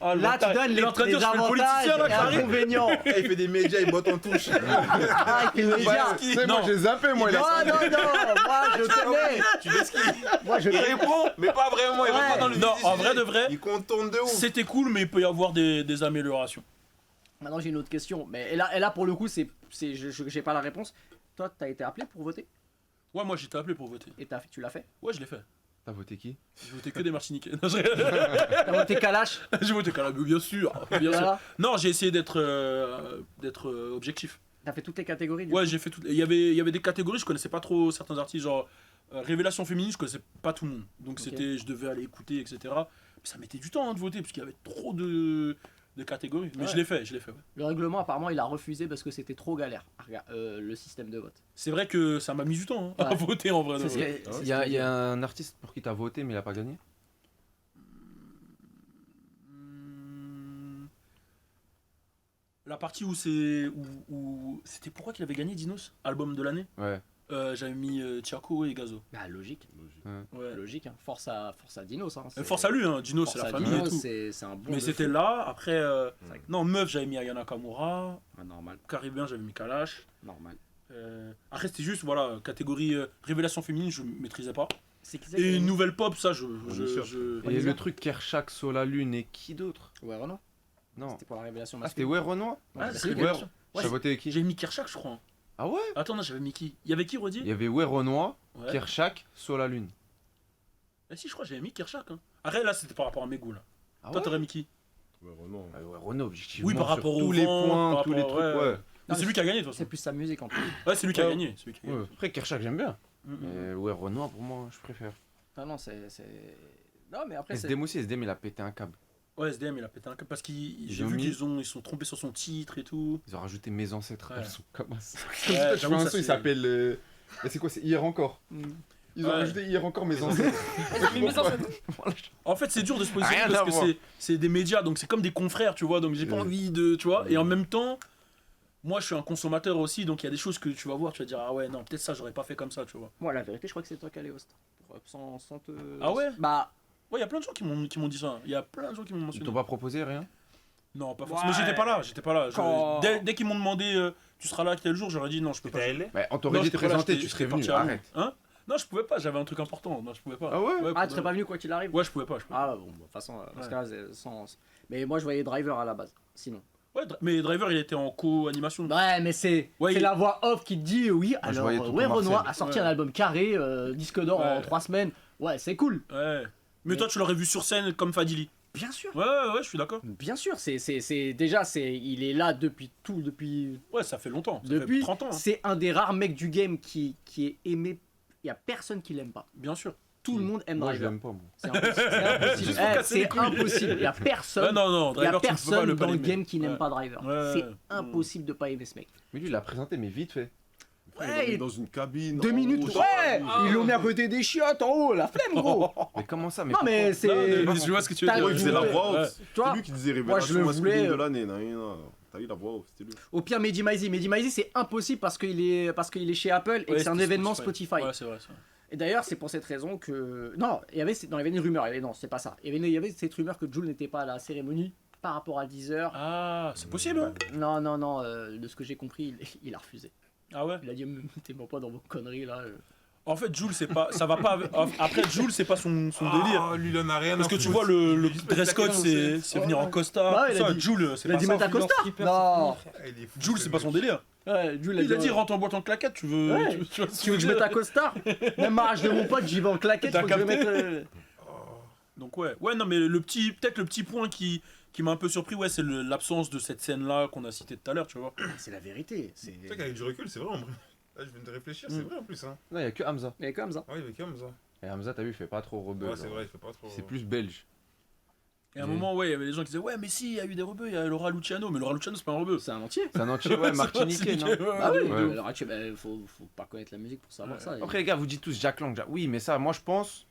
Ah, le Là, mental. tu donnes Il les est en train de dire, je suis le avantages politicien, là, et qui arrive. inconvénients. Il fait des médias, il botte en touche. Ah, il fait déjà. Tu sais, moi Non. j'ai zappé, moi il Non, a. non, moi je connais. Tu l'esquives. Moi je Il connais. répond, mais pas vraiment. Il Ouais. répond dans le Non, vif en du vrai sujet. de vrai, Il contourne de ouf. c'était cool, mais il peut y avoir des améliorations. Maintenant j'ai une autre question. Mais et là pour le coup, j'ai pas la réponse. Toi, t'as été appelé pour voter? Ouais, moi j'étais appelé pour voter. Et tu l'as fait? Ouais, je l'ai fait. T'as voté qui? J'ai voté que des Martiniquais. Non, T'as voté Kalash? j'ai voté Calabou, bien sûr. Bien sûr. Voilà. Non, j'ai essayé d'être objectif. T'as fait toutes les catégories du Ouais, coup j'ai fait tout. Il y avait des catégories, je connaissais pas trop certains artistes, genre Révélation féminine, je connaissais pas tout le monde. Donc Ok. je devais aller écouter, etc. Mais ça mettait du temps de voter, parce qu'il y avait trop de catégories. Mais Ouais. je l'ai fait, ouais. Le règlement, apparemment, il a refusé parce que c'était trop galère. Regarde, le système de vote. C'est vrai que ça m'a mis du temps à Ouais. voter en vrai. de C'est vrai. ce que- Il y a un artiste pour qui t'as voté, mais il a pas gagné? Hmm. La partie où c'était pourquoi qu'il avait gagné Dinos, album de l'année. Ouais. J'avais mis Tiako et Gazo. Bah, logique. Ouais. Logique. Hein. Force à Dinos. Hein. C'est- Force à lui, hein. Dinos, Force c'est la à famille Dinos, et tout. c'est un bon. Mais de c'était fou. là. Après, non, meuf, j'avais mis Ayana Kamura. Ah, normal. Caribéen, j'avais mis Kalash. Normal. Après, c'était juste, voilà, catégorie révélation féminine, je maîtrisais pas. C'est qui c'est Et qui- nouvelle pop, ça, je. Et le truc Kershak, Sola Lune et qui d'autre? Ouais, Renaud. Non. C'était pour la révélation Ah, c'était masculine. Ouais Renoir? Ouais, c'est c'est lui. Révélation. Ouais, T'as voté qui? j'ai mis Kershak, je crois. Ah ouais? Attends, non, j'avais mis qui? Il y avait qui, redit? Il y avait Ouais Renoir, Ouais. Kershak, Sola Lune. Eh si, je crois que j'avais mis Kershak. Hein. Après, là, c'était par rapport à mes goûts, là. Ah Toi, t'aurais mis qui? Ouais, vraiment. Ah ouais, Renault, objectivement. Oui, par sur rapport au tous les vent, points, par tous les rapport- trucs, ouais. ouais. Mais c'est lui qui a gagné, de toute C'est façon. plus sa musique en plus. Ouais, c'est lui qui a Ouais. gagné. C'est lui qui a gagné. Ouais. Après, Kershak, j'aime bien. Mm, mm. Mais ouais, Renoir, pour moi, je préfère. Ah non, c'est. Non, mais après, c'est. SDM aussi, SDM, il a pété un câble. Ouais, SDM, il a pété un câble parce qu'ils j'ai ont vu mis- qu'ils sont trompés sur son titre et tout. Ils ont rajouté Mes ancêtres, Ouais. elles sont comme ça. Ouais, Je fais j'avoue, un ça, son, il c'est- s'appelle. C'est quoi, c'est Hier encore. Mm. Ils ont Ouais. rajouté Hier encore Mes ancêtres. En fait, c'est dur de se positionner Rien parce à que voir. c'est des médias, donc c'est comme des confrères, tu vois. Donc j'ai pas envie de, tu vois. Et en même temps, moi, je suis un consommateur aussi, donc il y a des choses que tu vas voir, tu vas dire ah ouais, non, peut-être ça, j'aurais pas fait comme ça, tu vois. Moi, la vérité, je crois que c'est toi qui allais host. Sans te. Ah ouais? Bah. Ouais, il y a plein de gens qui m'ont dit ça. Il y a plein de gens qui m'ont Ils mentionné. t'ont pas proposé rien? Non, pas forcément. Ouais. Mais j'étais pas là. Quand- Dès qu'ils m'ont demandé tu seras là tel jour, j'aurais dit non, je peux pas. T'es allé? Bah, on Non, t'aurait dit de j'étais pas là, présenter, j'étais- tu serais j'étais venu. parti à Londres. Arrête. Hein? Non, je pouvais pas, j'avais un truc important. Non, je pouvais pas. Ah ouais? Ah, tu serais pas venu quoi qu'il arrive? Ouais, je pouvais pas. Ah, bon, de toute façon, dans ce cas-là, c'est sans. Mais moi, je voyais Driver à la base. Sinon. Ouais, mais Driver, il était en co-animation. Ouais, mais c'est Ouais, c'est il- la voix off qui te dit oui. je Alors, voyais Tonton ouais, Renoir Marcel. a sorti Ouais. un album carré, disque d'or en Ouais. 3 semaines. Ouais, c'est cool. Ouais. Mais toi, tu l'aurais vu sur scène comme Fadili. Bien sûr. Ouais, je suis d'accord. Bien sûr, déjà, il est là depuis Ouais, ça fait longtemps. Ça depuis. fait 30 ans. Hein. C'est un des rares mecs du game qui est aimé. Il y a personne qui l'aime pas. Bien sûr. Tout le monde aime Moi, je Driver. l'aime pas, moi. C'est impossible. C'est impossible. Juste pour Eh, casser les c'est couilles. impossible. Il y a Ouais, personne. non, Il y a Driver, tu peux pas personne le dans le l'aimer. game qui n'aime Ouais. pas Driver. Ouais. C'est impossible de pas aimer ce mec. Mais lui, il a présenté, mais vite fait. Après, il est dans une cabine. 2 en minutes. haut, Ouais. ah, Ils l'ont mis à côté des chiottes en haut. La flemme, gros. Mais comment ça? Non, mais c'est. Non, mais je vois ce que tu veux T'as dire. Ouais, il faisait la voix Ouais. off. Tu C'est vois, lui qui disait moi, je le révélation voulais, masculine de l'année. T'as eu la voix off, c'était lui. Au pire, Mehdi Maizi. Mehdi Maizi, c'est impossible parce qu'il est chez Apple et que Ouais, c'est un c'était événement Spotify. Ouais, c'est vrai. Et d'ailleurs, c'est pour cette raison que. Non, il y avait une rumeur. Non, c'est pas ça. Il y avait cette rumeur que Jul n'était pas à la cérémonie par rapport à Deezer. Ah, c'est possible, hein. Non, de ce que j'ai compris, il a refusé. Ah ouais. Il a dit, mettez-moi pas dans vos conneries là. En fait, Jules, c'est pas, ça va pas. Après, Jules, c'est pas son délire. Ah, lui, il en a rien Parce à que tu foutre. vois, le Il se dress pète code, la c'est gueule, venir en costard. Ouais, tout il a ça. dit- Jules, c'est il a pas dit ça. mettre un costard. Non. Ah, il est fou, Jules, ce c'est pas mec. son délire. Ouais, Jules Il a dit rentre en boîte en claquette, tu veux. Ouais. tu vois ce Tu veux que je mette un costard? Même mariage de mon pote, j'y vais en claquette, T'as faut que je capté mette. Donc ouais, non mais peut-être le petit point qui m'a un peu surpris, ouais, c'est l'absence de cette scène-là qu'on a citée tout à l'heure, tu vois. C'est la vérité. C'est Tu sais qu'avec du recul, c'est vrai en vrai. Là, je viens de réfléchir, c'est vrai en plus. Hein. Non, il y a que Hamza. mais comme ça. Ouais, il est comme ça. Et Hamza, t'as vu, il fait pas trop rebeu. Ouais, c'est genre. vrai, il fait pas trop. C'est plus belge. Et à un moment, ouais, il y avait des gens qui disaient, ouais, mais si, il y a eu des rebeux, il y a Laura Luciano, mais Laura Luciano, c'est pas un rebeu. C'est un entier. C'est un entier, ouais, martiniquais, non? Ah oui, Ouais. alors faut pas connaître la musique pour savoir ça. Après, les gars, vous dites tous Jack Lang. Oui, mais ça, moi, je pense.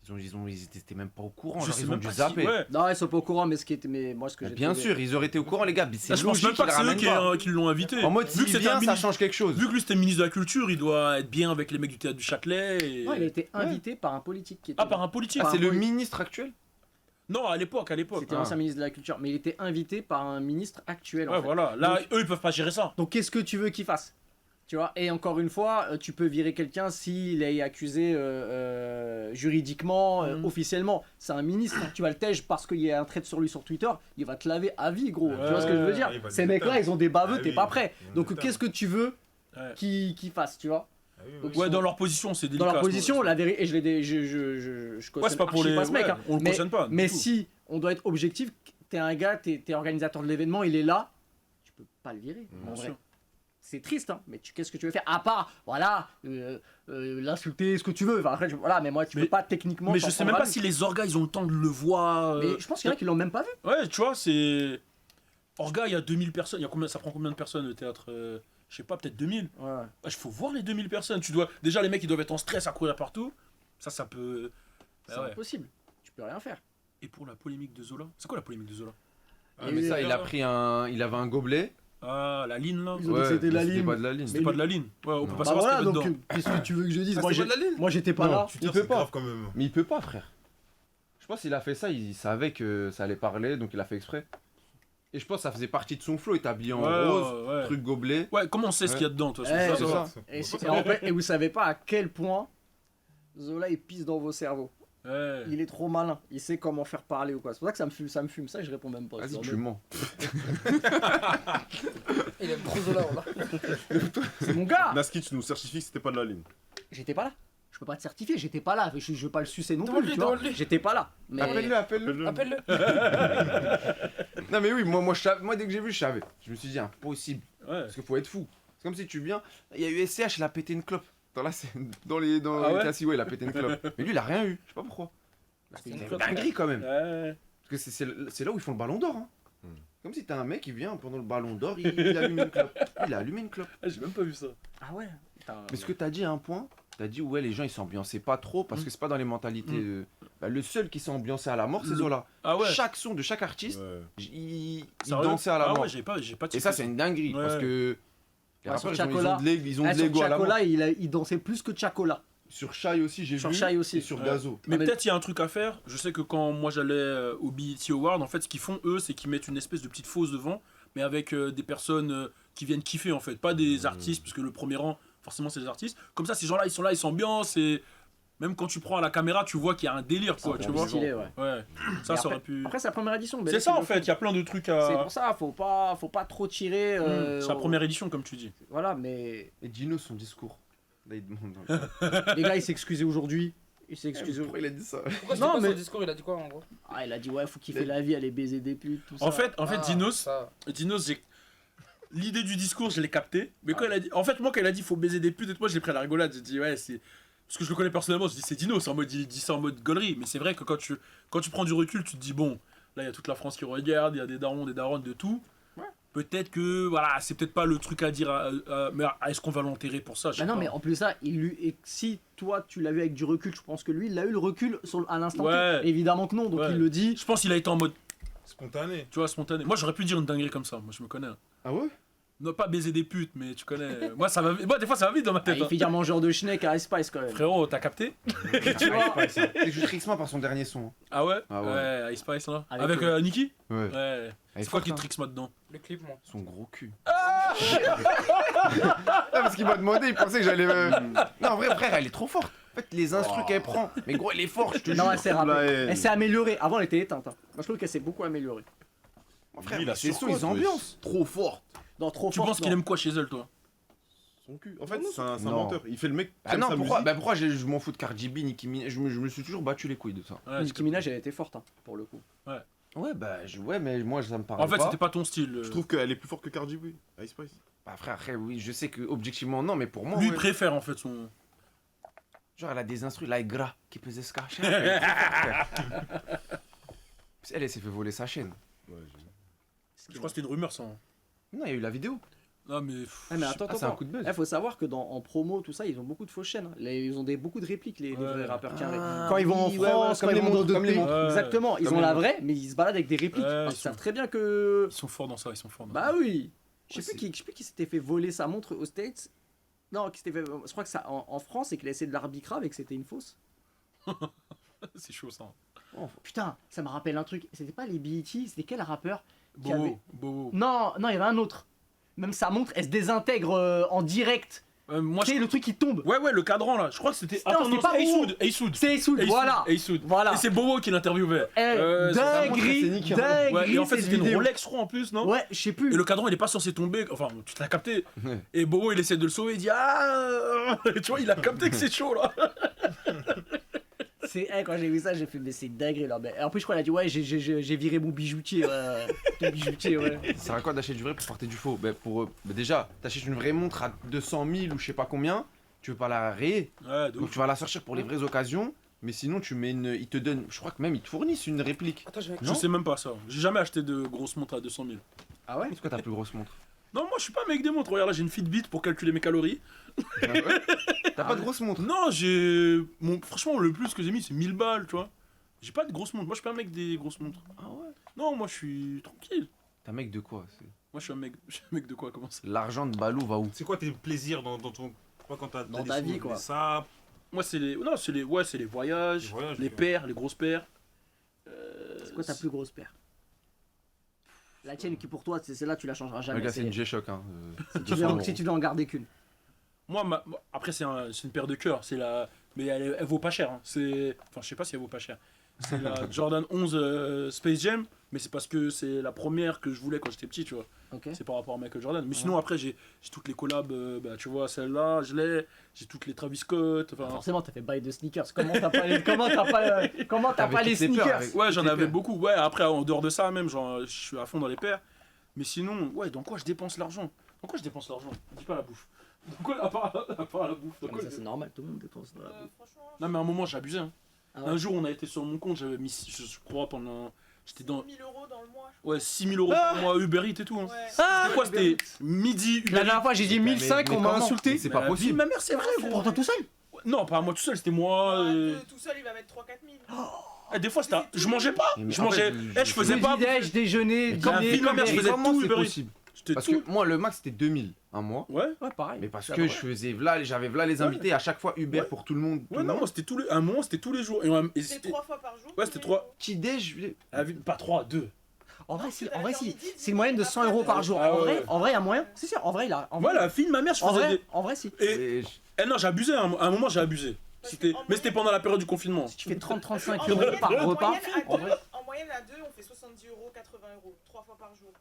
Ils étaient même pas au courant. Je Genre, sais ils ont même dû pas si- zapper. ouais. Non, ils sont pas au courant, mais moi ce que Mais j'ai bien trouvé- sûr, ils auraient été au courant, les gars. Mais c'est Là, je pense logique même pas qu'ils que c'est eux ramènent pas. qui l'ont invité. En mode, vu s'il que c'était vient, un ça ministre, change quelque chose. vu que lui c'était ministre de la Culture, il doit être bien avec les mecs du théâtre du Châtelet. Et... Non, il a été invité par un politique qui était. Ah, par un politique. Ah, c'est le oui. ministre actuel? Non, à l'époque. C'était Ah. l'ancien ministre de la Culture, mais il était invité par un ministre actuel. en Ouais, fait. voilà. Là, Donc- eux, ils peuvent pas gérer ça. Donc qu'est-ce que tu veux qu'il fasse? Tu vois, et encore une fois, tu peux virer quelqu'un s'il est accusé juridiquement, officiellement. C'est un ministre, tu vas le tège parce qu'il y a un trait sur lui sur Twitter, il va te laver à vie, gros. Tu vois ce que je veux dire? il va Ces le mecs-là, détendre. ils ont des baveux, Ah t'es oui, pas prêt. ils vont Donc le qu'est-ce que tu veux Ouais. qu'ils fassent, tu vois? Ah oui, Donc, oui. Ouais, dans leur position, c'est délicat. Dans leur à ce position, moment-là. la vérité, et je cautionne Ouais, c'est pas pour archi les. pas ce mec, ouais, hein. on le Mais- cautionne pas. du Mais tout. si on doit être objectif, t'es un gars, t'es organisateur de l'événement, il est là, tu peux pas le virer, en Bien vrai. sûr. C'est triste, hein, mais qu'est-ce que tu veux faire? À part, voilà, l'insulter, ce que tu veux. Enfin, après, voilà, mais moi, tu Mais- peux pas techniquement. Mais je t'en sais prendre même à pas lui. si les orgas ils ont le temps de le voir. Mais je pense qu'il y en a qui l'ont même pas vu. Ouais, tu vois, c'est. Orga, il y a 2000 personnes. Il y a combien... Ça prend combien de personnes le théâtre Je sais pas, peut-être 2000. Ouais. Il faut voir les 2000 personnes. Tu dois... Déjà, les mecs ils doivent être en stress à courir partout. Ça peut. C'est Bah ouais. impossible. Tu peux rien faire. Et pour la polémique de Zola C'est quoi la polémique de Zola Ah, mais ça, il a pris un. Il avait un gobelet. Ah, la ligne là Ils ont dit que c'était mais la ligne. pas de la ligne. C'était pas de la ligne. Ouais, on peut Non. pas Bah savoir voilà, ce qu'il y donc avait dedans. qu'est-ce que tu veux que je dise? Ah, Moi, c'est pas de la ligne. moi, j'étais pas Non. là. Twitter, peut c'est pas. grave quand même. Mais il peut pas, frère. Je pense qu'il a fait ça, il savait que ça allait parler, donc il a fait exprès. Et je pense que ça faisait partie de son flow, établi en Ouais, rose, ouais. truc gobelet. Ouais, comment on sait ce qu'il y a dedans, toi Eh, c'est c'est ça. ça. Et vous savez pas à quel point Zola il pisse dans vos cerveaux. Ouais. Il est trop malin. Il sait comment faire parler ou quoi. C'est pour ça que ça me fume. Ça, je réponds même pas. Vas-y, C'est tu en mode- mens. Il aime trop Zola, là. C'est mon gars. Naski, tu nous certifies que c'était pas de la ligne. J'étais pas là. Je peux pas te certifier. J'étais pas là. Je veux pas le sucer non plus. Demande-lui, Tu vois. demande-lui. J'étais pas là. Mais Appelle-le, appelle-le. Appelle-le. Non mais oui, moi dès que j'ai vu, je savais. Je me suis dit, impossible. Ouais. Parce qu'il faut être fou. C'est comme si tu viens, il y a eu SCH, il a pété une clope. Dans la scène, dans Ah les ouais Cassis, ouais, il a pété une clope. Mais lui, il a rien eu. Je sais pas pourquoi. C'était Il une a une clope. dinguerie quand même. Ouais. Parce que c'est là où ils font le ballon d'or. Hein. Hmm. Comme si t'as un mec qui vient pendant le ballon d'or, il allume une clope. Il a allumé une clope. Ah, j'ai même pas vu ça. Ah ouais. Putain. Mais ce que t'as dit à un point, t'as dit ouais les gens ils s'ambiançaient pas trop parce que c'est pas dans les mentalités. Bah, le seul qui s'est ambiancé à la mort c'est Le- Zola. Ah ouais. Chaque son de chaque artiste, Ouais. il Sérieux dansait à la Ah mort. ouais, j'ai pas Et ça c'est une dinguerie Ouais. parce que les Ouais, sur rappeurs ils ont Chacola. ils ont Ah, de sur l'ego à la mort. Chacola, il dansait plus que Chacola. Sur Shai aussi j'ai Sur vu. Shai aussi. Et sur Ouais. Gazo. Mais Ah, mais- peut-être il y a un truc à faire. Je sais que quand moi j'allais au BET Award, en fait, ce qu'ils font eux, c'est qu'ils mettent une espèce de petite fosse devant, mais avec des personnes qui viennent kiffer en fait, pas des artistes, parce que le premier rang, forcément, c'est des artistes. Comme ça, ces gens-là, ils s'ambiancent et même quand tu prends à la caméra, tu vois qu'il y a un délire, quoi, tu vois. Stylé, ouais. Ouais. Ça, Et ça aurait après, pu. après, c'est la première édition. mais C'est là, ça qu'ils en le fait. font. Il y a plein de trucs C'est à. pour ça, faut pas trop tirer. C'est la première édition, comme tu dis. Voilà, mais Et Dino son discours. Là il demande. les gars, il s'est excusé aujourd'hui. Il s'est excusé. Pourquoi il a dit ça? Pourquoi Non, c'était pas mais- son discours, il a dit quoi en gros? Ah, il a dit ouais, faut kiffer la vie, aller baiser des putes, tout ça. En fait, Ah, Dinos, ça. j'ai. L'idée du discours, je l'ai capté. Mais quand il a dit. En fait, moi, quand il a dit faut baiser des putes, moi, j'ai pris à la rigolade. J'ai dit, ouais, c'est. Parce que je le connais personnellement, je dis, c'est Dinos. Il dit ça en mode gaulerie. Mais c'est vrai que quand tu prends du recul, tu te dis, bon, là, il y a toute la France qui regarde, il y a des darons, des daronnes, de tout. Ouais. Peut-être que, voilà, c'est peut-être pas le truc à dire. Mais est-ce qu'on va l'enterrer pour ça? Je sais Bah non, pas. mais en plus de ça, et si toi tu l'as vu avec du recul, je pense que lui, il a eu le recul à l'instant Ouais. T. Évidemment que non, donc Ouais. il le dit. Je pense qu'il a été en mode, Spontané. tu vois, spontané. Moi, j'aurais pu dire une dinguerie comme ça. Moi, je me connais. Ah ouais? Non, pas baiser des putes, mais tu connais. Moi, ça va. Moi, des fois, ça va vite dans ma Ah, tête. il hein. fait dire mangeur de schneck à Ice Spice quand même. Frérot, t'as capté? Tu vois C'est juste Trixma par son dernier son. Ah ouais? Ah ouais. Ouais, Ice Spice là. Avec, Avec Nicki? Ouais. Ouais. Elle est C'est quoi forte, qui hein. te tricks moi dedans? Le clip, moi. Son gros cul. Ah, parce qu'il m'a demandé, il pensait que j'allais. Non, en vrai, frère, elle est trop forte. En fait, les instrus qu'elle prend. Mais gros, elle est forte, je te Non, jure. elle s'est La rappelée. haine. Elle s'est améliorée. Avant, elle était éteinte. Hein. Moi, je trouve qu'elle s'est beaucoup améliorée. Mon frère, Lui, il a ses sons, surcote, ils ambiancent. Trop forte. Non, trop Tu forte, penses qu'il non. aime quoi chez elle, toi? Son cul. En fait, c'est un Non. menteur. Il fait le mec. Ah comme non, sa pourquoi, musique. pourquoi je m'en fous de Cardi B, Nicki Minaj, je me suis toujours battu les couilles de ça. Ouais, Nicki Minaj, elle était forte, hein, pour le coup. Ouais, bah, ouais, mais moi, ça me parle En fait, pas. c'était pas ton style. Je trouve qu'elle est plus forte que Cardi B. Ice Spice. Bah, frère, oui, je sais que objectivement, non, mais pour moi, Lui, ouais. il préfère en fait son. Genre, elle a des instrus, like gras, qui pesait ce cacher. Elle s'est fait voler sa chaîne. Ouais, Je crois que c'était une rumeur, ça. hein. Non, il y a eu la vidéo. Non, mais. Ah, mais attends, Ah, c'est un attends. coup de buzz. Il faut savoir que en promo, tout ça, ils ont beaucoup de fausses chaînes. Ils ont beaucoup de répliques, les vrais rappeurs carrés. Ah, Quand ils vont en oui, ouais, France, ouais, quand ils vont dans d'autres comme les pays. montres. Ouais. Exactement, ils Comme ont les la montres. vraie, mais ils se baladent avec des répliques. Ouais, Parce ils qu'ils savent sont- très bien que. Ils sont forts dans ça, ils sont forts dans Bah oui. Je Ouais, sais plus qui s'était fait voler sa montre aux States. Non, qui s'était fait. Je crois que ça en France et qu'il a essayé de l'arbitrer et que c'était une fausse. ça. C'est chaud, ça. Putain, ça me rappelle un truc. C'était pas les BET, c'était quel rappeur qui avait- Bobo, Bobo. Non, il y avait un autre. Même sa montre, elle se désintègre en direct. Moi, Tu sais, le truc qui tombe. Ouais, le cadran là. Je crois que c'était. Non, c'était pas Bobo. Ace C'est Issoud, voilà. Ace Voilà. Et c'est Bobo qui l'interviewait. Eh, c'est ça, montre, c'est dinguerie, nickel. dinguerie. Ouais, et en fait, cette c'était une vidéo. Rolex, je crois, en plus, non? Ouais, je sais plus. Et le cadran, il est pas censé tomber. Enfin, tu l'as capté. Ouais. Et Bobo, il essaie de le sauver. Il dit Ah. Tu vois, il a capté que c'est chaud là. Quand j'ai vu ça, j'ai fait, mais c'est dinguerie là. Mais en plus, je crois qu'il a dit, ouais, j'ai viré mon bijoutier. Ton bijoutier, ouais. Ça sert à quoi d'acheter du vrai pour porter du faux? Bah, déjà, t'achètes une vraie montre à 200 000 ou je sais pas combien, tu veux pas la rayer, Ouais, de donc ouf. tu vas la sortir pour les vraies occasions, mais sinon tu mets une. Ils te donnent. Je crois que même ils te fournissent une réplique. Attends, je vais. Je sais même pas ça. J'ai jamais acheté de grosses montres à 200 000. Ah ouais? C'est quoi ta plus grosse montre? Non, moi je suis pas un mec des montres. Regarde là, j'ai une Fitbit pour calculer mes calories. Ah ouais T'as pas de grosse montre? Non, j'ai. Franchement, le plus que j'ai mis, c'est 1000 balles, tu vois. J'ai pas de grosses montres. Moi, je suis pas un mec des grosses montres. Ah ouais? Non, moi, je suis tranquille. T'es un mec de quoi? Moi, je suis un mec de quoi? Comment ça? L'argent de Balou va où? C'est quoi tes plaisirs dans ton. Pas quand t'as Dans des ta sous, vie, quoi. des sapes, Moi, c'est les. Non, c'est les. Ouais, c'est les voyages, des voyages, les ok. paires, les grosses paires. C'est quoi ta plus grosse paire? La tienne qui pour toi, c'est celle-là, tu la changeras jamais. Regarde, c'est une G-Shock. Hein. Si tu veux en- si tu veux en garder qu'une. Moi, après, c'est une paire de cœur. C'est la. Mais elle vaut pas cher. Hein. C'est. Enfin, je sais pas si elle vaut pas cher. C'est la Jordan 11 Space Jam. Mais c'est parce que c'est la première que je voulais quand j'étais petit, tu vois. Ok. C'est par rapport à Michael Jordan. Mais sinon, après, j'ai toutes les collabs. Bah, tu vois, celle-là, je l'ai. J'ai toutes les Travis Scott. Enfin, Forcément, t'as fait bail de sneakers. Comment t'as pas les, comment t'as pas les toutes les paires sneakers? avec- ouais, j'en toutes les avais paires. beaucoup. Ouais, après, en dehors de ça, même, genre, je suis à fond dans les paires. Mais sinon, ouais, dans quoi je dépense l'argent? Dans quoi je dépense l'argent? Dis pas la bouffe. Dans quoi, à part la bouffe. Dans Mais quoi ça, c'est normal, tout le monde dépense dans la bouffe. Franchement, Non, mais à un moment, j'ai abusé. Hein. Ah ouais. Un jour, on a été sur mon compte, j'avais mis, je crois, pendant. J'étais dans. 1000 € dans le mois, je Ouais, 6000 euros par mois, Uber Eats et tout. Hein. crois. Ouais. C'était quoi? C'était midi, Uber La Eats. dernière fois, j'ai dit 1005, on m'a comment insulté. C'est Mais pas la vie de possible. ma mère, c'est vrai, gros. Pour toi tout seul? Non, pas moi tout seul, c'était moi. Tout seul, il va mettre 3-4 000. Des fois, c'était. Je mangeais pas. Mais Je en mangeais. fait, Je faisais pas. Petit-déj, déjeuner, Mais comme dîner, vie de ma mère, je commerce. faisais Comment tout c'est Uber Eats. possible? J'étais Parce tout. que moi, le max c'était 2000 un mois. Ouais. Ouais, pareil. Mais parce C'est que vrai. je faisais j'avais les invités à chaque fois Uber Ouais. pour tout le monde. tout Ouais, le non, monde. moi, c'était tous les. À un moment, c'était tous les jours. Et C'est c'était. 3 fois par jour. Ouais, c'était 3. Petit déj. Pas 3, 2. En vrai, Non, si, tu en l'as vrai, fait en si. midi, C'est une moyenne de 100 euros par jour. Ah En ouais. vrai, il y a moyen. C'est sûr, en vrai, il a. En Moi, vrai, la fille de ma mère, je en faisais vrai, des. en vrai, si. Et. Et je- Eh non, j'ai abusé. À un moment, j'ai abusé. Parce C'était. qu'en Mais c'était moyenne- pendant la période du confinement. Si tu fais 30-35 En euros moyenne, par en repas, moyenne, à en deux- vrai. En moyenne, à 2, on fait 70 €, 80 €. 3 fois par jour.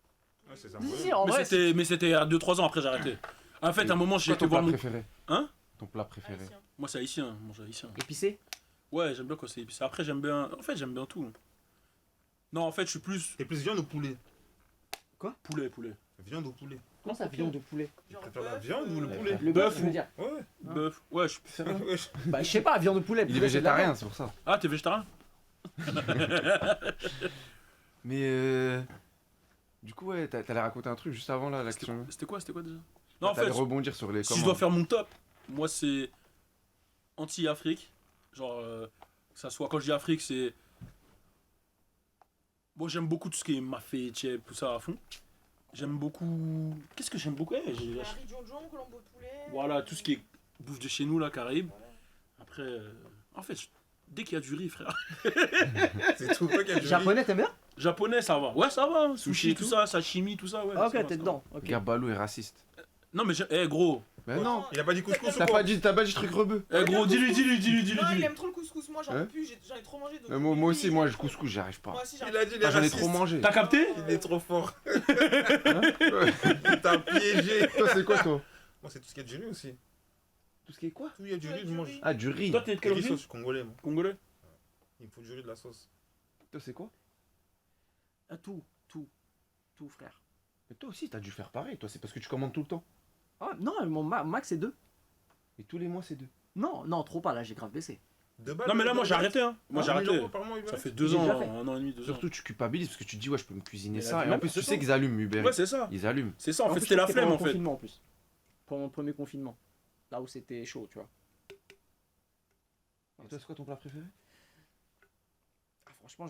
Ouais, c'est ça. Si, si, en vrai. Mais c'était à 2-3 ans après, j'ai arrêté. En fait, à un moment, j'ai Quoi été ton voir plat mon. préféré? Hein? Ton plat préféré? Haïtien. Moi, c'est haïtien. Manger haïtien. Épicé. Ouais, j'aime bien quand c'est épicé. Après, j'aime bien. En fait, j'aime bien tout. Non, en fait, je suis plus. T'es plus viande ou poulet? Poulet. Viande ou poulet? Comment ça, viande de poulet? Genre Tu préfères la bœuf, viande ou le Ouais. poulet? Le Bœuf bœuf, je veux ou- dire. Ouais. Bœuf. Ouais, je. Wesh. Bah, je sais pas, viande de poulet. Il est poulet, c'est de la végétarien, c'est pour ça. Ah, t'es végétarien? Mais du coup, ouais, t'allais raconter un truc juste avant là, la question. C'était quoi déjà? Non, en T'allais fait, rebondir sur les si je dois faire mon top, moi, c'est anti-Afrique. Genre, que ça soit. Quand je dis Afrique, c'est. Bon, j'aime beaucoup tout ce qui est mafé, tchèp, tout ça à fond. J'aime beaucoup. Qu'est-ce que j'aime beaucoup? Riz John, colombo de poulet. Voilà, tout ce qui est bouffe de chez nous, là, Caraïbes. Après, en fait, dès qu'il y a du riz, frère. C'est tout. Pas qu'il y a du riz. Japonais, t'aimes bien? Japonais, ça va. Ouais, ça va. Sushi, et tout tout. ça, sashimi, tout ça, ouais. Ah, ok, ça va, t'es ça dedans. Ok. Gabalou est raciste. va. Non, mais gros. Mais non. Il a pas dit couscous ou T'as quoi? pas dit truc rebeu. Gros, dis-lui. Non, il aime trop le couscous. Moi, j'en Hein peux plus. J'en ai trop mangé. donc Moi aussi, il moi, aime je trop. couscous, j'y arrive pas. Moi aussi, Il a dit les J'en ai racistes. trop mangé. T'as capté? Il est trop fort. Hein Ouais. T'as piégé. Toi, c'est quoi, toi? Moi, c'est tout ce qui est du riz aussi. Tout ce qui est quoi? Tout, il y a du riz, je mange. Ah, du riz. Toi, t'es de quelle Riz origine? sauce congolais, moi. Congolais? Il me faut du riz de la sauce. Toi, c'est quoi? Ah, tout, frère. Mais toi aussi, t'as dû faire pareil. Toi, c'est parce que tu commandes tout le temps. Ah, non, mon max, c'est 2. Et tous les mois, c'est 2. Non, trop pas, là, j'ai grave baissé. Non, mais là, moi, j'ai arrêté, hein. Moi, j'ai arrêté. Ça fait 2 J'ai ans, déjà fait. 1 an et demi, 2 ans. Surtout, tu culpabilises parce que tu te dis, ouais, je peux me cuisiner Mais ça. la Et en même, plus, c'est tu ça. sais qu'ils allument Uber. Ouais, c'est ça. Ils allument. C'est ça, en fait, plus, c'était la c'était pendant flemme, le en fait. confinement, en plus. Pendant le premier confinement. Là où c'était chaud, tu vois. Et toi, c'est quoi ton plat préféré? Ah, franchement,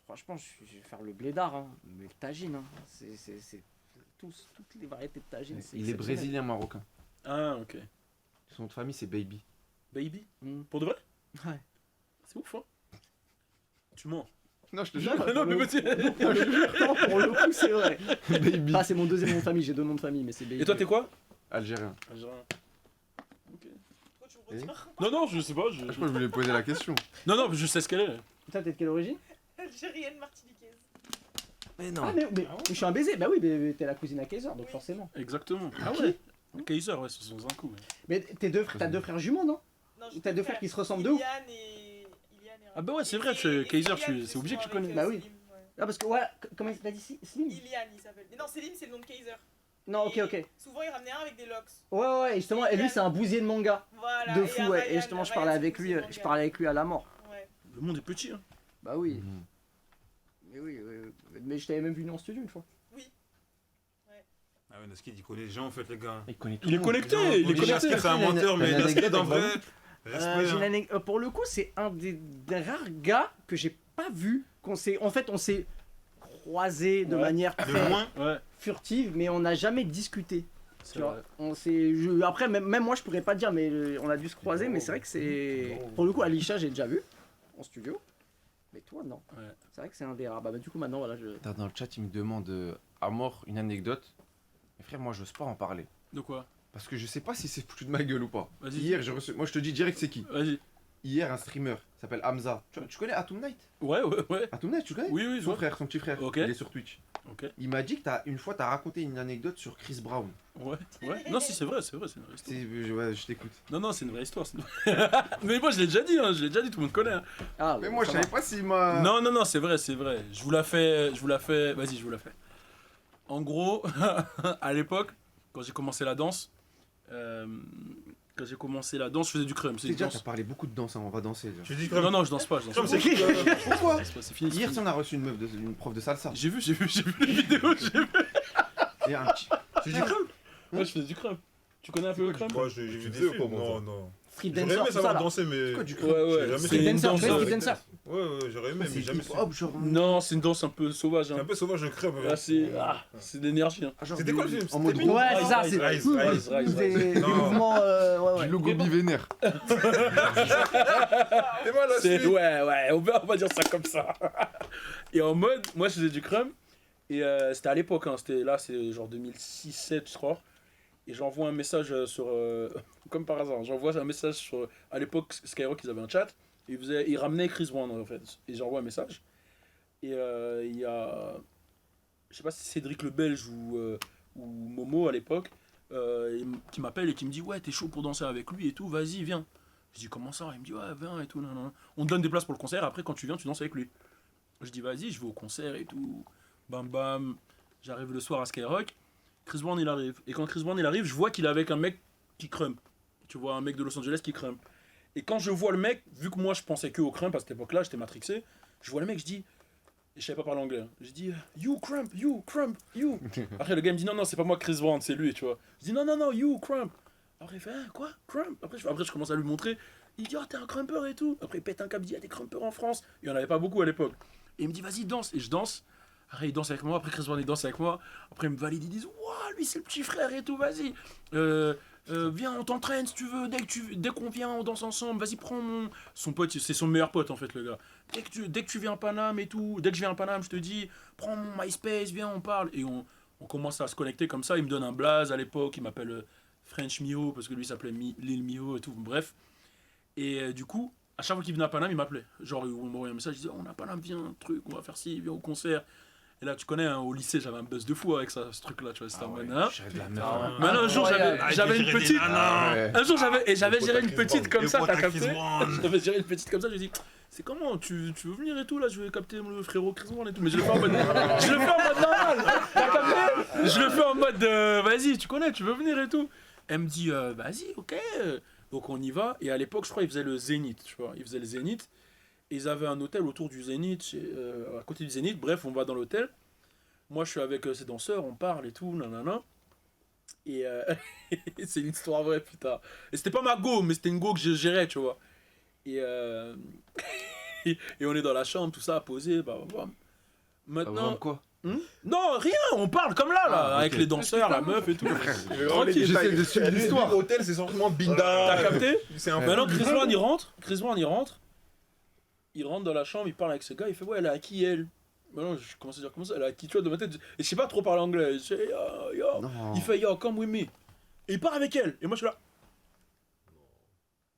franchement, je vais faire le blédard, hein. Mais le tagine, hein. C'est toutes les variétés de tagine. c'est Il est exceptionnel. brésilien marocain. Ah, ok. Son nom de famille, c'est Baby. Baby? Mm. Pour de vrai? Ouais. C'est ouf, hein? Tu mens. Non, je te Non, Non, mais pour, vas-y. non, pour le coup, c'est vrai. Baby. Ah, c'est mon deuxième nom de famille, j'ai 2 noms de famille, mais c'est Baby. Et toi, t'es quoi? Algérien. Pourquoi tu me retires? Non, je sais pas. Ah, je crois que je voulais poser la question. Non, je sais ce qu'elle est. Toi, t'es de quelle origine? Algérienne martiniquaise. Mais Ah, mais je suis un baiser. Bah oui, mais t'es la cousine à Kaiser, donc Oui. forcément. Exactement. Ah ouais. Kaiser, ouais, c'est son un coup. Mais t'as 2 frères jumeaux, non? Non, T'as 2 frères qui se ressemblent de ouf. Iliane et Ah bah ouais, c'est vrai, Et Kaiser, Iliane, c'est obligé que tu souvent connais. avec, Bah oui. Selim, ouais. Ah, parce que, ouais, comment t'as dit Slim? Iliane, il s'appelle. Mais non, Selim, c'est le nom de Kaiser. Non, ok, Et ok. Souvent, il ramenait un avec des locks. Ouais, et justement, et lui, c'est un bousier de manga. Voilà. De et fou, un ouais. Ryan, Et justement, je Ryan, parlais c'est avec le lui, manga. je parlais avec lui à la mort. Ouais. Le monde est petit, hein. Bah oui. Mhm. Mais oui, mais je t'avais même vu en studio une fois. Ah ouais, Naskid, il connaît les gens en fait, les gars. Il connaît tout Il est le monde. connecté, il est Naskid, connecté. c'est un menteur, mais T'as une Naskid, en anecdote vrai. avec Respect, hein. Pour le coup, c'est un des rares gars que j'ai pas vu. En fait, on s'est croisés de Ouais. manière De très loin. Ouais, furtive, mais on n'a jamais discuté. c'est Tu vois, vrai. après, même moi, je pourrais pas te dire, mais on a dû se croiser. Mais c'est vrai que c'est. Pour le coup, Alisha, j'ai déjà vu en studio. Mais toi, non. Ouais. C'est vrai que c'est un des rares. Bah, du coup, maintenant, voilà, je. Dans le chat, il me demande à mort une anecdote. Mais frère, moi, j'ose pas en parler. De quoi? Parce que je sais pas si c'est foutu de ma gueule ou pas. Vas-y. Hier, j'ai reçu. Moi, je te dis direct, c'est qui. Vas-y. Hier, un streamer s'appelle Hamza. Tu connais Atom Night? Ouais. Atom Night, tu connais? Oui, je Son vois. frère, son petit frère. Ok. Il est sur Twitch. Ok. Il m'a dit que une fois, t'as raconté une anecdote sur Chris Brown. Ouais. Non, si, c'est vrai, c'est une vraie histoire. Ouais, je t'écoute. Non, c'est une vraie histoire. Mais moi, je l'ai déjà dit, tout le monde connaît. Hein. Ah, Mais moi, je savais pas s'il m'a. Non, c'est vrai. Je vous la fais. Vas-y, je vous la fais. En gros, à l'époque, quand j'ai commencé la danse, je faisais du crumb. C'est C'est une déjà, danse. t'as parlé beaucoup de danse, hein, on va danser. déjà. Tu dis Non, je danse pas. Comme c'est qui Pourquoi? C'est fini. Hier, on a reçu une prof de salsa. J'ai vu les vidéos. Et un petit. Tu dis crème? Ouais, je faisais du crumb. Tu connais un peu le crumb? Moi, j'ai vu des faisais ou films. pas, moi, Non. Street J'aurais dancer, aimé tout ça savoir là. danser, mais. Quoi, du Ouais, J'ai jamais c'est Street une dancer, danse. street dancer. Ouais, j'aurais aimé, mais C'est jamais su. hip-hop, genre. Non, c'est une danse un peu sauvage. C'est Hein. un peu sauvage, le crème. Là, c'est de l'énergie. Hein. genre C'était du- quoi le film? En mode C'était gros. Ouais, c'est ça, Rise, c'est Rise, tout. Rise, Rise. Des Non. mouvements, ouais. Du logo bivénère. T'es mal là, C'est ouais, on va dire ça comme ça. Et en mode, moi je faisais du crumb et c'était à l'époque, hein, c'est genre 2006-7 je crois. Et j'envoie un message sur, comme par hasard, j'envoie un message sur, à l'époque Skyrock ils avaient un chat et ils ramenaient Chris Brown en fait. Et j'envoie un message et il y a, je sais pas si c'est Cédric le Belge ou Momo à l'époque, qui m'appelle et qui me dit ouais t'es chaud pour danser avec lui et tout, vas-y viens. Je dis comment ça? Il me dit ouais viens et tout, nan. On te donne des places pour le concert, après quand tu viens tu danses avec lui. Je dis vas-y, je vais au concert et tout. Bam bam, j'arrive le soir à Skyrock, Chris Brown il arrive. Et quand Chris Brown il arrive, je vois qu'il est avec un mec qui crump. Tu vois un mec de Los Angeles qui crump. Et quand je vois le mec, vu que moi je pensais que au crump à cette époque-là, j'étais matrixé, je vois le mec, je dis, et je savais pas parler anglais, hein. Je dis you crump, you. Après le gars me dit non c'est pas moi Chris Brown, c'est lui, tu vois. Je dis non you crump. Après il fait quoi crump. Après je commence à lui montrer. Il dit t'es un crumper et tout. Après il pète un câble, il dit des crumpers en France. Il y en avait pas beaucoup à l'époque. Et il me dit vas-y danse. Et je danse Après, il danse avec moi. Après, Chris Brown, il danse avec moi. Après, ils me valident. Ils disent, waouh, lui, c'est le petit frère et tout, vas-y. Viens, on t'entraîne si tu veux. Dès qu'on vient, on danse ensemble. Vas-y, prends mon. Son pote, c'est son meilleur pote, en fait, le gars. Dès que tu viens à Paname et tout, dès que je viens à Paname, je te dis, prends mon MySpace, viens, on parle. Et on commence à se connecter comme ça. Il me donne un blaze à l'époque. Il m'appelle French Mio, parce que lui, il s'appelait Lil Mio et tout. Bref. Et du coup, à chaque fois qu'il venait à Paname, il m'appelait. Genre, on m'envoyait un message, il disait, on est à Paname, viens, un truc, on va faire ci, viens au concert. Et là, tu connais, hein, au lycée, j'avais un buzz de fou avec ça, ce truc-là, tu vois, c'était un ouais, mode, hein. je de la merde. Maintenant, un jour, j'avais une petite. Ouais. Un jour, j'avais géré une Chris petite Brown. comme ça, t'as Chris capté? Brown. J'avais géré une petite comme ça, je lui ai dit, c'est comment, tu veux venir et tout, là, je vais capter le frérot Chris Brown et tout, mais je le fais en mode normal, t'as capté? Je le fais en mode, vas-y, tu connais, tu veux venir et tout. Elle me dit, vas-y, ok. Donc on y va, et à l'époque, je crois, ils faisaient le Zénith, tu vois, ils faisaient le Zénith, et ils avaient un hôtel autour du Zénith, à côté du Zénith, bref, on va dans l'hôtel. Moi, je suis avec ces danseurs, on parle et tout, nanana. Et c'est une histoire vraie, putain. Et c'était pas ma go, mais c'était une go que je gérais, tu vois. Et, et on est dans la chambre, tout ça, à poser. Maintenant. Quoi? Non, rien, on parle comme là, Ah, avec ok. les danseurs, la meuf et tout. Tranquille, j'essaie de suivre l'histoire. L'hôtel, c'est simplement Binda. T'as capté? C'est un Maintenant, Chris Brown, il rentre. Il rentre dans la chambre, il parle avec ce gars, il fait, ouais, elle est à qui, elle? Maintenant, je commence à dire, comment ça, elle est à qui, tu vois, dans ma tête. Et je sais pas trop parler anglais. Je fais, yo. Non. Il fait, yo, come with me. Et il part avec elle. Et moi, je suis là.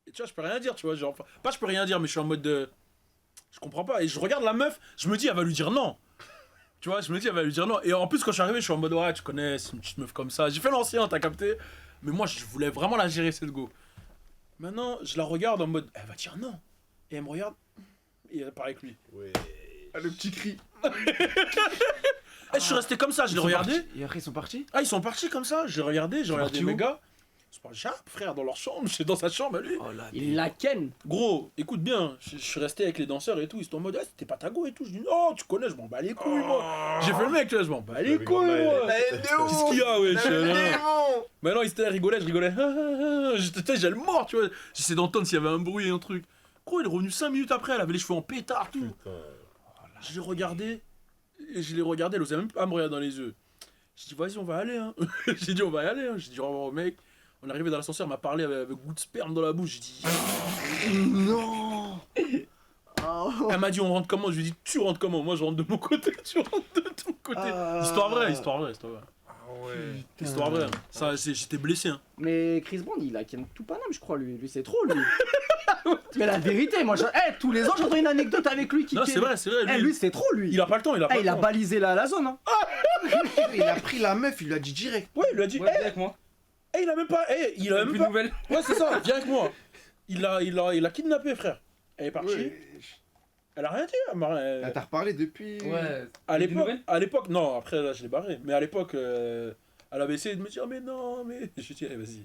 Et tu vois, je peux rien dire, tu vois. Genre, pas je peux rien dire, mais je suis en mode de. Je comprends pas. Et je regarde la meuf, je me dis, elle va lui dire non. Tu vois, je me dis, elle va lui dire non. Et en plus, quand je suis arrivé, je suis en mode, ouais, tu connais, c'est une petite meuf comme ça. J'ai fait l'ancien, t'as capté. Mais moi, je voulais vraiment la gérer, cette go. Maintenant, je la regarde en mode, elle va dire non. Et elle me regarde, et elle part avec lui. Ouais. Ah, le petit cri. Je suis resté comme ça, je l'ai regardé. Et après, ils sont partis? Ah, ils sont partis comme ça, j'ai regardé partis mes où? gars. Ils sont partis, frère, dans leur chambre, j'étais dans sa chambre, lui. Oh là, Il la ken. Gros, écoute bien, je suis resté avec les danseurs et tout, ils étaient en mode, ah, c'était pas ta go et tout. Je dis, oh, tu connais, je m'en bats les couilles, moi. J'ai fait le mec, tu vois, je m'en bats les couilles, moi. Qu'est-ce qu'il y a, wesh? Maintenant, ils étaient là, je rigolais. J'étais, j'ai le mort, tu vois. J'essayais d'entendre s'il y avait un bruit et un truc. Gros, il est revenu 5 minutes après, elle avait les cheveux en pétard, tout. Je l'ai regardé, elle osait même pas me regarder dans les yeux. J'ai dit, vas-y, on va aller, hein. J'ai dit, on va y aller, hein. J'ai dit, au revoir au mec. On est arrivé dans l'ascenseur, elle m'a parlé avec goût de sperme dans la bouche. J'ai dit, non. elle m'a dit, on rentre comment? Je lui ai dit, tu rentres comment? Moi, je rentre de mon côté, tu rentres de ton côté. Histoire vraie. Ah ouais. Histoire vraie. Ça, j'étais blessé, hein. Mais Chris Brown, il a ken tout Paname, je crois, lui. Lui, c'est trop, lui. Mais la vérité, moi, tous les ans, j'entends une anecdote avec lui qui Non, ken. c'est vrai, Lui, c'est trop, lui. Il a pas le temps, il a balisé la zone, hein. Il a pris la meuf, il lui a dit direct. Ouais, il lui a dit, Ouais, viens avec moi. il a même pas, il a même Plus de pas. nouvelles. Ouais, c'est ça, viens avec moi. Il a kidnappé, frère. Elle est partie. Ouais. Elle a rien dit. Ah, t'as reparlé depuis. Ouais. À Des nouvelles l'époque, non, après là je l'ai barré. Mais à l'époque, elle avait essayé de me dire, mais non, mais. Je dit, vas-y.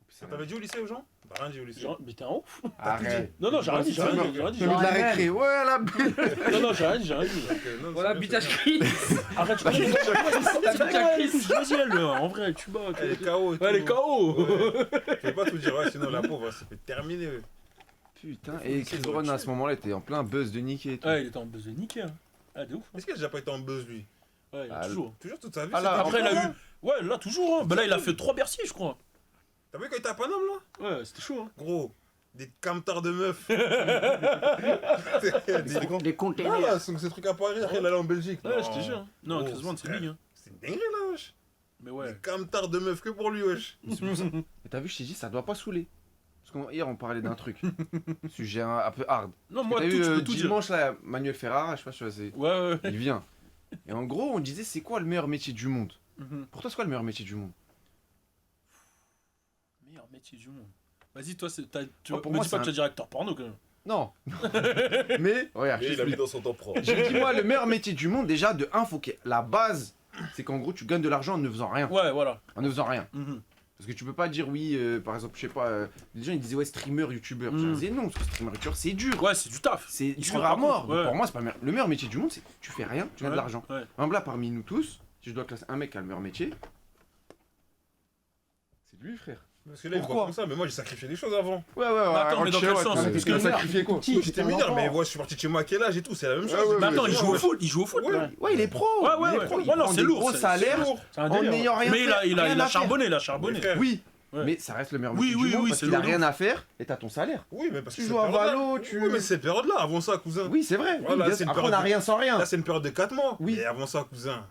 Ça t'avait dit au lycée aux gens? T'as rien dit au lycée. Genre, mais t'es un ouf. Arrête. Non, j'ai rien dit, j'ai rien dit. Celui de la récré. Ouais, la Non, j'ai rien dit. Non, Voilà, c'est bite à bien, Chris. Arrête, tu vas-y, elle, en vrai, tu bats. Elle est KO. et Ouais, elle est tout. KO. Ouais. Je vais pas tout dire, ouais, sinon la pauvre, ça peut terminer. Ouais. Putain, et Chris Brown à ce moment-là était en plein buzz de niquer et tout. Ouais, il était en buzz de niquer. Ah, de ouf. Est-ce qu'il a déjà pas été en buzz lui? Ouais, Ah, toujours. Toujours toute sa vie. Ah, là, c'était Après, il encore, a eu. hein. Ouais, là, toujours. Bah là, il a fait 3 Bercy, je crois. T'as vu quand il était à Paname là? Ouais, c'était chaud. Hein. Gros, des camtars de meufs. Les containers. Voilà, c'est ce truc à Paris, après il allait en Belgique. Ouais, je te jure. Hein. Non, Gros, Chris Brown, c'est big. Hein. C'est une dinguerie là, wesh. Mais ouais. Des camtars de meufs que pour lui, wesh. Et t'as vu, je t'ai dit, ça doit pas saouler. Parce qu'hier, on parlait d'un truc. Sujet un peu hard. Non, Moi, moi, t'as tout, vu, je peux tout dire. dimanche, là, Manuel Ferrara, je sais pas si tu vois, Ouais. il vient. Et en gros, on disait, c'est quoi le meilleur métier du monde? Mhm. Pour toi, c'est quoi le meilleur métier du monde? Meilleur métier du monde. Vas-y, toi, tu Oh, pour me moi, dis pas c'est que tu es directeur porno quand même. Non. Mais, regarde, je Et il a mis t'explique. dans son temps propre. J'ai dit, moi, le meilleur métier du monde, déjà, de 1, faut que la base, c'est qu'en gros, tu gagnes de l'argent en ne faisant rien. Ouais, voilà. En ne faisant rien. Mhm. Parce que tu peux pas dire oui, par exemple, je sais pas, les gens ils disaient ouais, streamer, youtubeur. Mm. Je disais non, parce que streamer, youtubeur, c'est dur. Ouais, c'est du taf. C'est Ils se dur rendent à pas mort. compte, ouais. Pour moi, c'est pas le meilleur métier du monde, c'est tu fais rien, tu gagnes de Ouais, l'argent. Ouais. Par exemple, là, parmi nous tous, si je dois classer un mec qui a le meilleur métier, c'est lui, frère. Parce que là, ils Pourquoi voient comme ça, mais moi j'ai sacrifié des choses avant. Ouais, attends, mais dans quel sens? Parce Parce que que t'as sacrifié quoi? J'étais mineur, mais moi je suis parti de chez moi à quel âge et tout, c'est la même chose. ouais, Mais attends, ouais, il joue au foot, il joue au foot. Ouais. Ouais, il est pro. Ouais, Il est ouais, pro, ouais. il Ouais, non, prend c'est des lourd, gros c'est salaires lourd. C'est un en délire. n'ayant rien Mais fait, il rien a à faire. charbonné, il a Mais charbonné. frère, Oui, Ouais. mais ça reste le meilleur Oui, métier oui, du monde oui, parce c'est qu'il a lourd. rien à faire et t'as ton salaire. Oui, mais parce que Tu cette joues à période-là- Valo, tu... Oui, mais c'est cette période-là, avant ça, cousin. Oui, c'est vrai. Voilà, oui, bien c'est sûr. une Après, on période n'a de- rien sans rien. Là, c'est une période de 4 mois. Oui. Mais avant ça, cousin.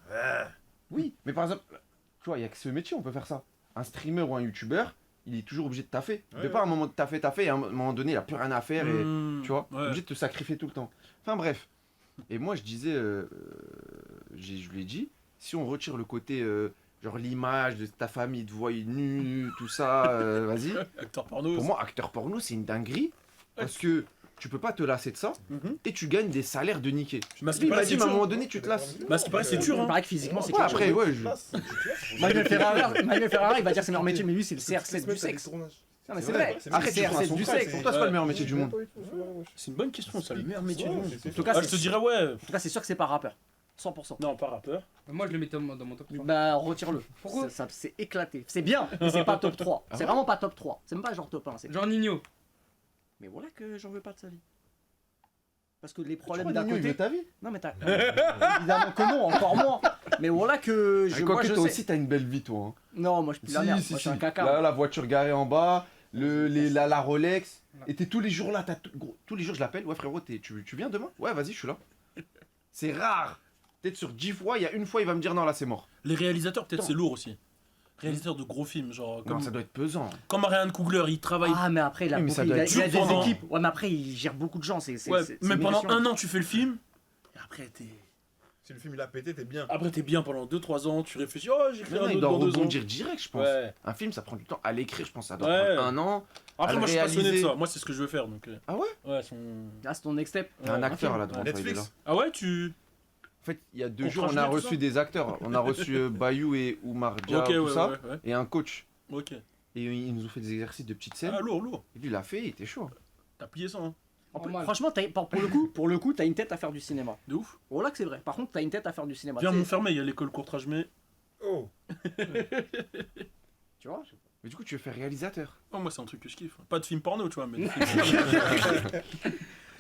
Oui, mais par exemple, tu vois, il y a que ce métier, on peut faire ça. Un streamer ou un youtubeur, il est toujours obligé de taffer. Il Ouais, peut pas à un moment de taffer, et à un moment donné, il a plus rien à faire et tu vois, Ouais. obligé de te sacrifier tout le temps. Enfin bref. Et moi, je disais, je lui ai dit, si on retire le côté, genre l'image de ta famille, te voit nu, tout ça, vas-y. Acteur porno. Pour moi, acteur porno, c'est une dinguerie parce que tu peux pas te lasser de ça Mhm. et tu gagnes des salaires de niquer. Mais à ce Lui, qui il m'a paraît, dit, c'est mais à un dur. moment donné, tu te lasses. Mais à ce qui paraît, c'est dur. Il Hein. paraît que physiquement, c'est Ouais, quelque après, chose. ouais, je... Manuel Ferrara, il va dire c'est le meilleur métier, mais lui, c'est le CR7 du sexe. Non, mais c'est vrai. Arrête, tu prends CR7 son du frère, sexe. pour toi, c'est pas le meilleur métier du monde. C'est une bonne question, ça, le meilleur métier du monde. En tout cas, Ah, je te dirais, ouais. En tout cas, c'est sûr que c'est pas rappeur. 100%. Non, pas rappeur. Moi, je le mettais dans mon top 3. Bah, retire-le. Pourquoi C'est éclaté. C'est bien, mais c'est pas top 3. Ah C'est ouais vraiment pas top 3. C'est même pas genre top 1. Genre Nino. Mais voilà que j'en veux pas de sa vie. Parce que les Tu problèmes crois d'à Nino, il veut côté. ta vie? Non, mais t'as. Évidemment que non, encore moins. Mais voilà que je. Moi, Quoique je toi sais. aussi, t'as une belle vie, toi. Hein. Non, moi, je pue la merde. Moi, je suis un caca. Là, la voiture garée en bas, la Rolex. Et t'es tous les jours là, gros, tous les jours je l'appelle. Ouais, frérot, tu viens demain? Ouais, vas-y, je suis là. C'est rare. Peut-être sur 10 fois, il y a une fois, il va me dire non, là, c'est mort. Les réalisateurs, peut-être, Attends. c'est lourd aussi. Réalisateurs de gros films, genre. Non, Comme, ça doit être pesant. comme Ariane Coogler, il travaille. Ah, mais après, il a, Oui, mais beaucoup- ça il doit a, être il a dur des pendant- équipes. Ouais, mais après, il gère beaucoup de gens. Ouais, mais pendant un an, tu fais le film. Et après, Si le film il a pété, t'es bien. t'es bien pendant 2-3 ans. Tu réfléchis, oh, j'écris Mais non, un il autre doit dans 2 ans. rebondir direct, je pense. Ouais. Un film, ça prend du temps à l'écrire, je pense. Ça doit Ouais. prendre un an. Après, À moi, le je suis passionné de réaliser. ça. Moi, c'est ce que je veux faire. Donc, Ah ouais? ouais, son. Là, c'est ton next step. Il y a un Ouais, acteur film. là devant toi, il est là. Netflix. Ah ouais, tu. En fait, il y a 2 Contrat jours, on a gelé, tout reçu ça des acteurs. On a reçu Bayou et Oumar Dia, Ok, tout ouais, ça. ouais, ouais. Et un coach. Ok. Et ils nous ont fait des exercices de petites scènes. Ah, lourd. Et lui, il l'a fait, il était chaud. T'as plié ça, hein. Normal. Franchement, pour le coup, t'as une tête à faire du cinéma. De ouf. Voilà que c'est vrai. Par contre, t'as une tête à faire du cinéma. Viens à Tu sais, Montfermeil, il y a l'école courtrage mais. Oh. Tu vois Mais du coup, tu veux faire réalisateur. Oh, moi, c'est un truc que je kiffe. Pas de film porno, tu vois, mais. des films-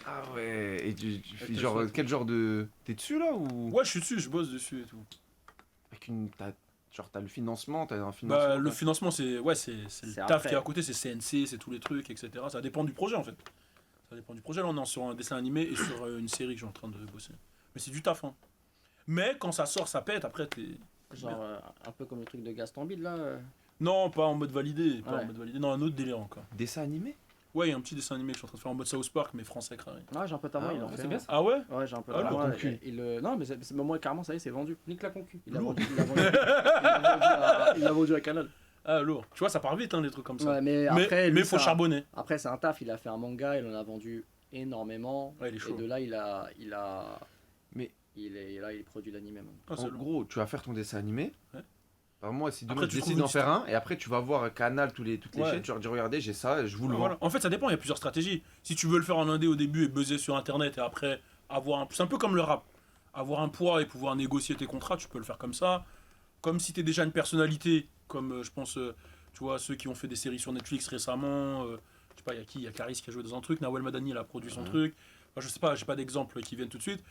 Ah ouais. Et tu fais genre, quel genre de. T'es dessus là ou. Ouais, je suis dessus, je bosse dessus et tout. Avec une. Genre, t'as le financement, t'as un financement. Bah, le quoi. financement, c'est ouais, c'est le C'est taf après. qui est à côté, c'est CNC, c'est tous les trucs, etc. Ça dépend du projet en fait. Ça dépend du projet. Là, on est sur un dessin animé et sur une série que je suis en train de bosser. Mais c'est du taf, hein. Mais quand ça sort, ça pète. Après, t'es. Genre, un peu comme le truc de Gaston Bide là. Non, pas en mode validé. Pas Ouais. en mode validé. Non, un autre délire encore. Dessin animé? Ouais, il y a un petit dessin animé que je suis en train de faire en mode South Park, mais français carré. Ouais, j'ai un peu ta main, Ah, il en ouais, fait. c'est un. bien ça. Ah ouais? Ouais, j'ai un peu Ah, ta le main. concu. Non, mais moi, carrément, ça y est, c'est vendu. Nique la concu. Il l'a Lourd. vendu, il l'a vendu à Canal. Ah, lourd. Tu vois, ça part vite, hein, les trucs comme ça. Ouais, mais mais après, lui, faut ça- charbonner. Après, c'est un taf. Il a fait un manga, il en a vendu énormément. Ouais, il est Et chaud. de là, il a. Mais- Là, il produit l'anime même. Ah, c'est En lourd. gros, tu vas faire ton dessin animé. Ouais. Bah, moi, si demain Après, tu tu décides trouves d'en une faire un, et après tu vas voir Canal, toutes les Ouais. chaînes, tu leur dis regardez, j'ai ça, je vous le vends. Voilà. En fait, ça dépend, il y a plusieurs stratégies. Si tu veux le faire en indé au début et buzzer sur internet et après avoir un. C'est un peu comme le rap. Avoir un poids et pouvoir négocier tes contrats, tu peux le faire comme ça. Comme si tu es déjà une personnalité, comme je pense, tu vois, ceux qui ont fait des séries sur Netflix récemment. Je sais pas, il y a qui? Il y a Caris qui a joué dans un truc, Nawel Madani il a produit son Ouais. truc. Enfin, je sais pas, j'ai pas d'exemple qui viennent tout de suite.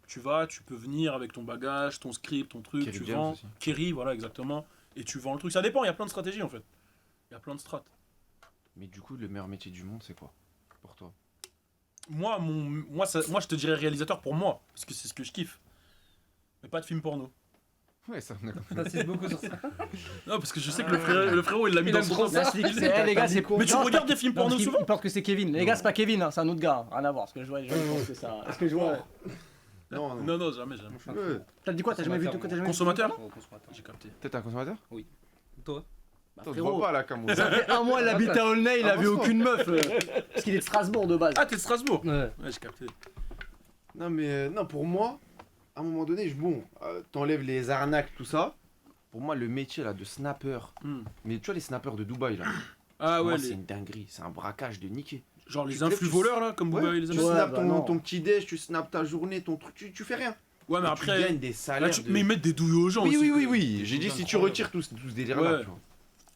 Tu peux venir avec ton bagage, ton script, ton truc, Kerry tu James vends. aussi. Kerry, voilà, exactement. Et tu vends le truc. Ça dépend, il y a plein de stratégies en fait. Il y a plein de strates. Mais du coup, le meilleur métier du monde, c'est quoi pour toi? Moi, moi, je te dirais réalisateur pour moi, parce que c'est ce que je kiffe. Mais pas de film porno. Ouais, ça, on est comme- T'insistes beaucoup sur ça. Non, parce que je sais que le frérot, il l'a mis Il dans aime son trop top. ça. Là, c'est les gars, c'est Mais tu Non, regardes des films non, porno parce qu'il- souvent Il pense que c'est Kevin. Les gars, c'est pas Kevin, hein, c'est un autre gars. Rien à voir. Parce que je vois, je pense que ça. Est-ce que je vois. Non, non. Non, jamais. Ouais. T'as dit quoi? T'as jamais vu tout? Consommateur Consommateur. J'ai capté. T'es un consommateur? Toi. Bah, Attends, tu frérot, vois pas là, comme ça fait un mois, il habite à Aulnay, il a vu Avance-toi. aucune meuf. Parce qu'il est de Strasbourg de base. Ah, t'es de Strasbourg Ouais. Ouais, j'ai capté. Non, mais non, pour moi, à un moment donné, t'enlèves les arnaques, tout ça. Pour moi, le métier là de snapper, Hmm. mais tu vois les snappers de Dubaï là, Ah pour ouais, moi, c'est une dinguerie, c'est un braquage de niquer. genre tu les te lèves, influx tu- voleurs là, comme Ouais, Booba et les tu amis. Ouais, snaps bah non. ton petit déj, tu snaps ta journée, ton truc, tu fais rien. Ouais, mais Tu après. gagnes des là, salaires. mais ils mettent des douilles aux gens Oui, aussi. oui, oui, quoi. oui. J'ai dit si tu retires tout ce délire là, Ouais. tu vois.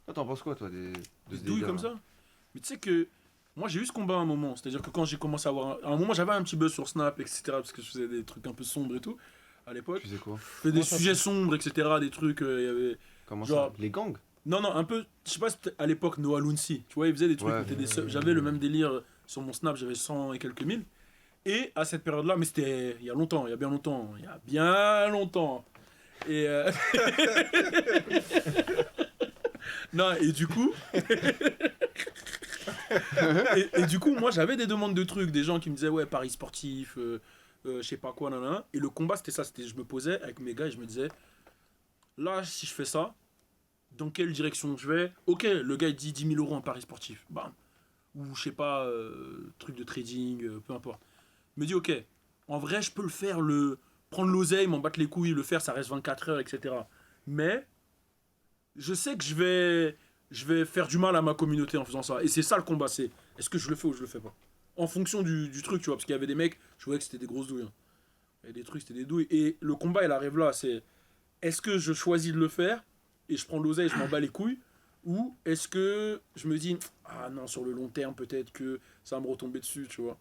Toi, t'en penses quoi, toi, de Des ce douilles délire, comme là ça. Mais tu sais que moi j'ai eu ce combat à un moment, c'est-à-dire que quand j'ai commencé à avoir à un moment j'avais un petit buzz sur Snap, etc. parce que je faisais des trucs un peu sombres et tout à l'époque. Tu sais quoi? Je faisais des sujets sombres, etc. Des trucs, il y avait Comment Genre- ça? Les gangs? non un peu, je sais pas si c'était à l'époque Noah Lunsi, tu vois, il faisait des trucs, Ouais. où t'étais j'avais le même délire sur mon Snap, j'avais 100 et quelques mille. Et à cette période-là, mais c'était il y a longtemps, il y a bien longtemps. Et non, et du coup et du coup, moi j'avais des demandes de trucs, des gens qui me disaient ouais, paris sportif, je sais pas quoi, nanana. Et le combat c'était ça, c'était je me posais avec mes gars et je me disais là, si je fais ça, dans quelle direction je vais? Ok, le gars il dit 10 000 euros en paris sportif, bam. Ou je sais pas, truc de trading, peu importe. Il me dit ok, en vrai je peux le faire, prendre l'oseille, m'en battre les couilles, le faire, ça reste 24 heures, etc. Mais je sais que je vais faire du mal à ma communauté en faisant ça. Et c'est ça le combat, c'est est-ce que je le fais ou je le fais pas. En fonction du truc, tu vois, parce qu'il y avait des mecs, je voyais que c'était des grosses douilles. Hein. Il y avait des trucs, c'était des douilles. Et le combat, il arrive là, c'est est-ce que je choisis de le faire et je prends l'oseille, je m'en bats les couilles, ou est-ce que je me dis ah non, sur le long terme, peut-être que ça va me retomber dessus, tu vois.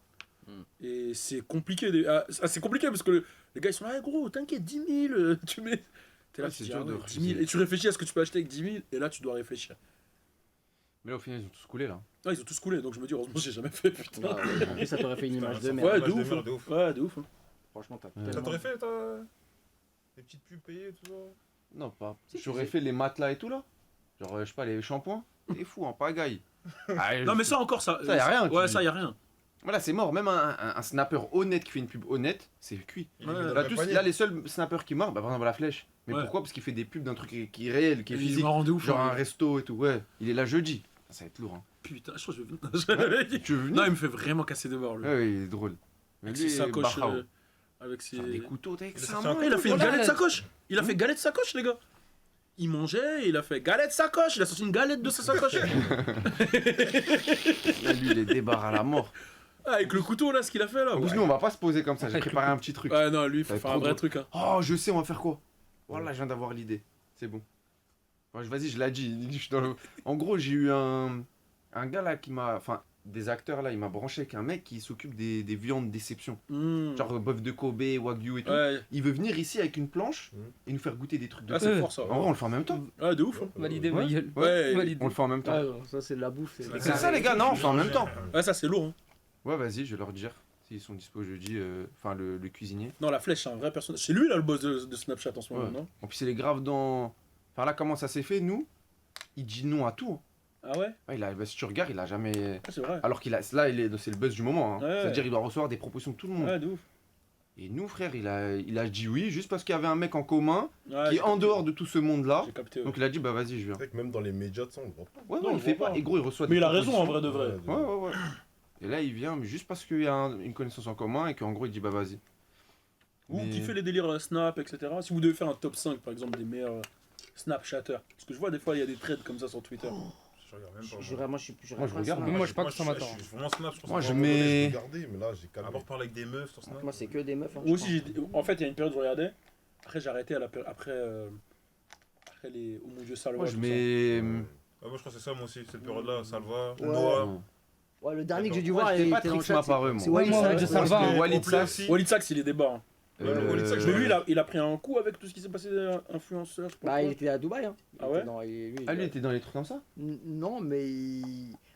Et c'est compliqué, c'est compliqué parce que les gars ils sont là, hey, gros, t'inquiète, 10 000, tu mets. T'es là, Ouais, tu c'est dis, dur ah de ouais, 10 refuser. 000, et tu réfléchis à ce que tu peux acheter avec 10 000, et là tu dois réfléchir. Mais là, au final, ils ont tous coulé, là. Ah, ils ont tous coulé, donc je me dis, heureusement, j'ai jamais fait, putain. Bah, en plus, ça t'aurait fait une image de Ouais, merde. Ouais, image de de ouf, merde, hein. de ouf. Ouais, de ouf. Hein. Franchement, t'as Ouais. Ça tellement- t'aurait fait, toi, des petites pubs payées, tout ça? Non, pas. Si, J'aurais si. fait les matelas et tout, là. Genre, je sais pas, les shampoings. T'es fou, en pagaille. Ah, Non, mais ça encore, ça. Ça, y a rien, tu Ouais, dis. ça, y a rien. Voilà, c'est mort. Même un snapper honnête qui fait une pub honnête, c'est cuit. Il est Ouais. mis dans Là, le tous, panier. là, les seuls snappers qui meurent, bah, par exemple, la flèche. Mais Ouais. pourquoi? Parce qu'il fait des pubs d'un truc qui est réel, qui est Il est physique. marrant de ouf. Genre hein. un resto et tout. Ouais, il est là jeudi. Ça va être lourd. Hein. Putain, je crois que je vais venir. Tu veux venir? Non, il me fait vraiment casser des barres, lui. Ouais, il est drôle. Mais Avec lui, ses sacoches. Barhao. Avec ses. Faire des couteaux, t'as avec Il a ça. sorti un Ah, il a fait une Voilà, galette là. sacoche. Il a fait galette sacoche, les gars. Il mangeait, il a fait galette sacoche. Il a sorti une galette de sa sacoche. Là, lui, il est débarre à la mort. Ah, avec le couteau, là, ce qu'il a fait, là. En plus, Ouais. nous, on va pas se poser comme ça. J'ai préparé un petit truc. Ouais, non, lui, il Ça faut va être faire un trop vrai drôle. truc. Hein. Oh, je sais, on va faire quoi? Voilà, je viens d'avoir l'idée. C'est bon. Ouais, vas-y, je l'ai dit. Je suis dans le- En gros, j'ai eu un gars là qui m'a. Enfin, des acteurs là, il m'a branché avec un mec qui s'occupe des viandes déception. Mmh. Genre bœuf de Kobe, Wagyu et tout. Ouais, Il veut venir ici avec une planche Mhm. et nous faire goûter des trucs de ah, c'est Ouais. fort, ça. En vrai, on le fait en même temps. Ouais, de ouf. Hein. Validé, Ouais. ma gueule. Ouais, Validé. On le fait en même temps. Ah, non, ça, c'est de la bouffe. c'est- C'est ça, les gars, non, on le fait en même temps. Ouais, ça, c'est lourd. Hein. Ouais, vas-y, je vais leur dire s'ils sont dispo jeudi. Enfin, le cuisinier. Non, la flèche, c'est un vrai personnage. C'est lui, là, le boss de Snapchat en ce moment, Ouais. non? En plus, il est grave dans. Enfin, là, comment ça s'est fait, nous? Il dit non à tout. Ah ouais? Ouais, bah, si tu regardes, il a jamais. Ah, c'est vrai. Alors qu'il a. Là, c'est le buzz du moment. Hein. Ouais. C'est-à-dire, il doit recevoir des propositions de tout le monde. Ouais, de ouf. Et nous, frère, il a dit oui juste parce qu'il y avait un mec en commun Ouais, qui j'ai est en capté. dehors de tout ce monde-là. J'ai capté. Ouais. Donc, il a dit bah vas-y, je viens. C'est vrai que même dans les médias, de ça, on le voit pas. Ouais, Non, ouais, on il fait le voit pas. pas. Et gros, il reçoit Mais des il a raison en propositions. vrai de vrai. Ouais, ouais, ouais. Et là, il vient mais juste parce qu'il y a une connaissance en commun et qu'en gros, il dit bah vas-y. Vous Mais- kiffez les délires Snap, etc. Si vous devez faire un top 5 par exemple des meilleurs Snapchatters. Parce que je vois des fois il y a des trades comme ça sur Twitter. Je regarde même pas. J'irais, moi, je suis. Moi, je regarde, Mais moi, je sais pas que ça je m'attend. suis vraiment Snap, je pense Moi, que je c'est vraiment mets- je regardais, mais là, j'ai calmé. À part parler avec des meufs sur Snap. Moi, c'est que des meufs. hein, Moi je aussi, pense. en fait il y a une période où je regardais. Après j'ai arrêté après les Oh mon dieu Salva. Moi, je tout mets. Ah, moi, je crois que c'est ça, moi aussi, cette période-là. Salva, Ouais. Noah. Ouais, le dernier que j'ai dû Moi, voir, j'étais il pas était dans le Trix chat. Mapareux, moi. C'est Ouais, Walid moi, Sal. Walid Parce que Salva. Walid Complet Sal- aussi. ça. Walid Sachs il est débat. Hein. Ouais, Walid Sachs, Mais lui il a pris un coup avec tout ce qui s'est passé influenceur. je sais pas Bah, quoi. il était à Dubaï. Hein. Il Ah était ouais dans- lui, Ah, lui, il était dans les trucs comme ça? Non, mais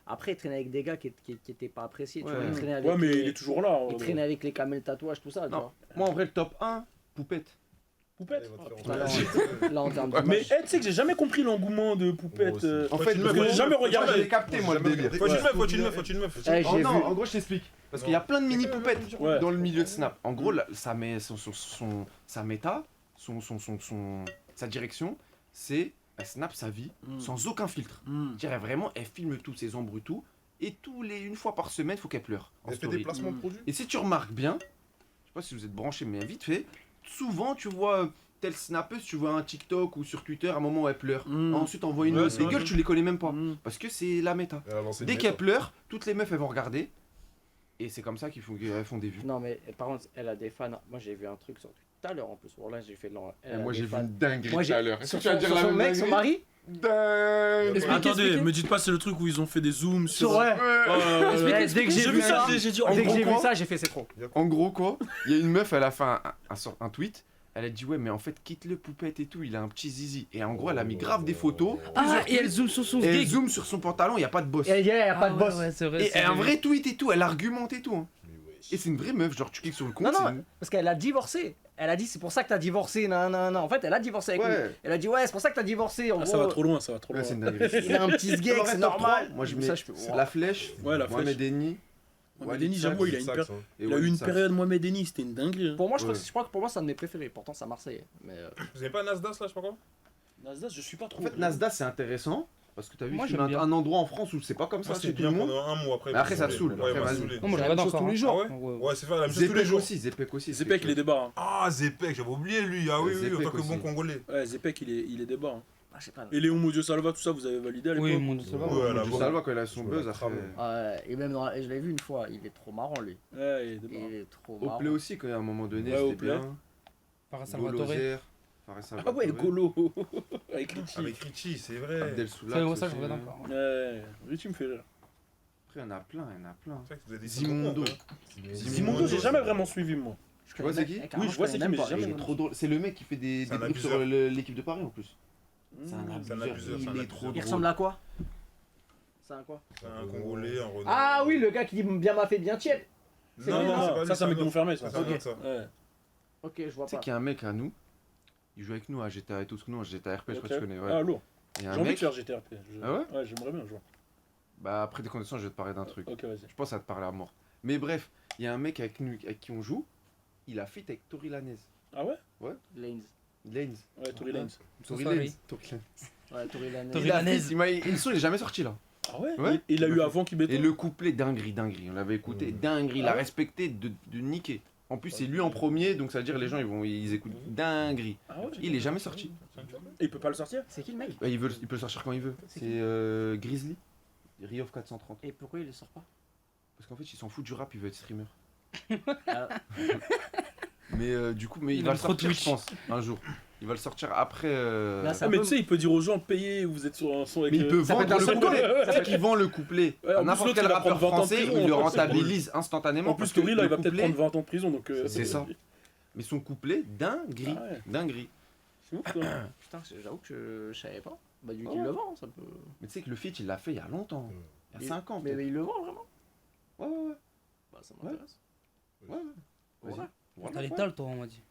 après, il traînait avec des gars qui étaient pas appréciés. Tu Ouais. vois, il traînait avec Ouais mais les- il est toujours là. il traînait avec les camels tatouages, tout ça. tu Non. vois. Moi, en vrai, le top 1, Poupette. Poupette. Putain, là, en termes de Mais match. tu sais que j'ai jamais compris l'engouement de Poupette. Moi aussi. En fait, parce que j'ai jamais regardé. J'avais capté, moi, le délire. Faut une meuf, faut une meuf, faut une meuf. Eh, Oh j'ai non, vu. en gros, je t'explique. Parce qu'il y a plein de mini poupettes Ouais. dans le milieu de Snap. En gros, là, sa méta, sa direction, c'est elle snap sa vie Mm. sans aucun filtre. Hmm. Je dirais vraiment, elle filme tous ses ombres et tout. Et une fois par semaine, faut qu'elle pleure. En Elle fait story. des placements de produits. Et si tu remarques bien, je sais pas si vous êtes branchés, mais vite fait, souvent tu vois telle snappeuse, tu vois un TikTok ou sur Twitter, à un moment où elle pleure. Mm. Ensuite, on voit une Ouais, autre. c'est Les vrai. gueules, tu les connais même pas. Hmm. Parce que c'est la méta. Elle a lancé Dès une qu'elle méta. pleure, toutes les meufs elles vont regarder. Et c'est comme ça qu'elles font des vues. Non, mais par contre, elle a des fans. Moi, j'ai vu un truc sur Twitter tout à l'heure en plus. Bon, là, j'ai fait de Et moi j'ai vu une dinguerie Moi, tout à l'heure. Est-ce Sur que tu vas son, dire sur la son même mec, son dinguerie mari, Dingue. Attendez, me dites pas c'est le truc où ils ont fait des zooms sur. Ouais. Dès que j'ai J'ai vu vu ça, ça, j'ai dit dès que j'ai vu comprend. ça, j'ai fait c'est trop. En gros, quoi, il y a une meuf, elle a fait un tweet. Elle a dit, ouais, mais en fait, quitte-le, poupette et tout, il a un petit zizi. Et en gros, elle a mis grave des photos. Ah, et elle zoome sur son Et elle gig. zoom sur son pantalon, il n'y a pas de boss. Il y a pas de boss. Ouais, c'est vrai. Et c'est un vrai. vrai tweet et tout, elle argumente et tout. Hein. Et c'est une vraie meuf, genre tu cliques sur le compte. Non, c'est non, parce qu'elle a divorcé. Elle a dit c'est pour ça que t'as divorcé. Non, non, non. En fait, elle a divorcé avec lui. Ouais. Elle a dit ouais, c'est pour ça que t'as divorcé. En Ah, gros, ça va trop loin, ça va trop Ouais, loin. c'est une dinguerie. il a un petit sgeg, Alors, c'est top normal. 3, moi je mets Ça, je peux- la flèche, Ouais, la Mohamed flèche. Eni. Mohamed Eni, j'avoue, il a une Sax, période. hein. Il a eu une période Mohamed Eni, c'était une dinguerie. hein. Pour moi, je Ouais. crois que pour moi, c'est un de mes préférés. Pourtant, c'est à Marseille. Mais Vous avez pas Nasdaq là, je sais pas quoi? Nasdaq, je suis pas trop. En fait, Nasdaq c'est intéressant. Parce que t'as vu, Moi, c'est j'aime bien. un endroit en France où c'est pas comme ça Moi chez c'était tout le bien monde. pendant un mois après. Mais après, il m'a ça saoulé. saoule. Ouais, il Après, m'a vas-y. saoulé. Non, moi, c'est je la regarde même chose encore. tous les hein. jours. Ah ouais? Ouais, ouais. Ouais, c'est fait la même chose tous les Zepek jours. aussi, Zepek aussi. Zepek, il est des bars. hein. Ah, Zepek, j'avais oublié lui. Ah oui, oui, en Zepek tant que bon aussi. Congolais. Ouais, Zepek, il est des bars. hein. Ah, je sais pas. Et Léon Modio Salva, tout ça, vous avez validé à l'époque Oui, mon Dieu, ça va. Ouais, la Du bombe. Salva quand il a son Ouais, buzz la après. trame. Ouais, et même et je l'ai vu une fois. Il est trop marrant lui. Ouais, il est des bars. Il est trop Au marrant. play aussi, quand il y a un moment donné, Ouais, au c'était play. bien. Farah Salvatore. Golozer, Fares Ah Salvatore. ouais, Golo avec Richie. Avec Richie, c'est vrai. Abdel Ça, Soulax. ça, je aussi. regarde encore. Ouais, Richie me fait rire. Après, il y en a plein, il y en a plein. C'est vrai que vous avez des Zimondo. Zimondo. Zimondo, j'ai jamais vraiment suivi, moi. Tu vois, c'est qui Oui, je vois c'est qui, mais j'ai Il jamais est trop drôle. C'est le mec qui fait des C'est un trucs sur abuseur. l'équipe de Paris en plus. C'est un C'est un abuseur. abuseur, c'est un Il est abuseur. trop Il drôle. ressemble à quoi? C'est un quoi? C'est un Congolais, un Renault. Ah oui, le gars qui dit bien m'a fait bien tiède. c'est Non, lui, non, non c'est pas lui, ça, c'est un mec autre. fermé, ça. C'est un Ok. autre, ça. Ouais. Ok, je vois Tu sais pas. qu'il y a un mec à nous, il joue avec nous à GTA et tout ce que nous, à GTA RP, je crois que tu connais. Ah, Ouais. lourd. Il y a J'ai un envie de mec, faire GTRP. Ah ouais Ouais, j'aimerais bien un jour. bah après des conditions, je vais te parler d'un truc. Ok, vas-y. Je pense à te parler à mort. Mais bref, il y a un mec avec nous, avec qui on joue, il a fit avec Tori Lanez. Ah ouais? Lanes. Lanes. Ouais, Tory Lanez. Tori Bonsoir, Lanez. oui. Tori Lanez. Ouais, Tory Lanez. Tory Il a Lanez. fit, le son il est jamais sorti là. Ah ouais? Ouais. Il a eu avant qu'il Et béton. le couplet, dinguerie. On l'avait écouté, dinguerie. Il a Ah ouais respecté de niquer. En plus, c'est lui en premier, donc ça veut dire les gens ils écoutent dinguerie. Ah ouais? Il est jamais sorti. Et il peut pas le sortir? C'est qui le mec? Bah, il peut le sortir quand il veut. C'est C'est Grizzly, Riof 430. Et pourquoi il le sort pas? Parce qu'en fait, il s'en fout du rap, il veut être streamer. Ah, Mais du coup, mais il Il va aime le trop sortir, Twitch. je pense, un jour. Il va le sortir après. Là, ça- Ah, mais peu- tu sais, il peut dire aux gens, payez, vous êtes sur un son avec. Mais il peut ça peut vendre être le un couplet. seul Tu sais qu'il vend le couplet. Ouais, en À plus, n'importe l'autre, quel il va rappeur prendre 20 ans de français, prison, il le en fait, c'est rentabilise instantanément. En plus, parce que Tory, là, le il va peut-être couplet- prendre 20 ans de prison, donc. C'est ça. Mais son couplet, dinguerie. Ah ouais. Dinguerie. C'est ouf, toi. Putain, j'avoue que je savais pas. Bah, du coup, Ouais. il le vend, ça peut. Mais tu sais que le feat, il l'a fait il y a longtemps. Il y a 5 ans. Mais peut-être. il le vend vraiment? Ouais, ouais, Bah, ça m'intéresse. ouais. Ouais, Ouais. Voilà, T'as ouais. l'étal, toi, on m'a dit.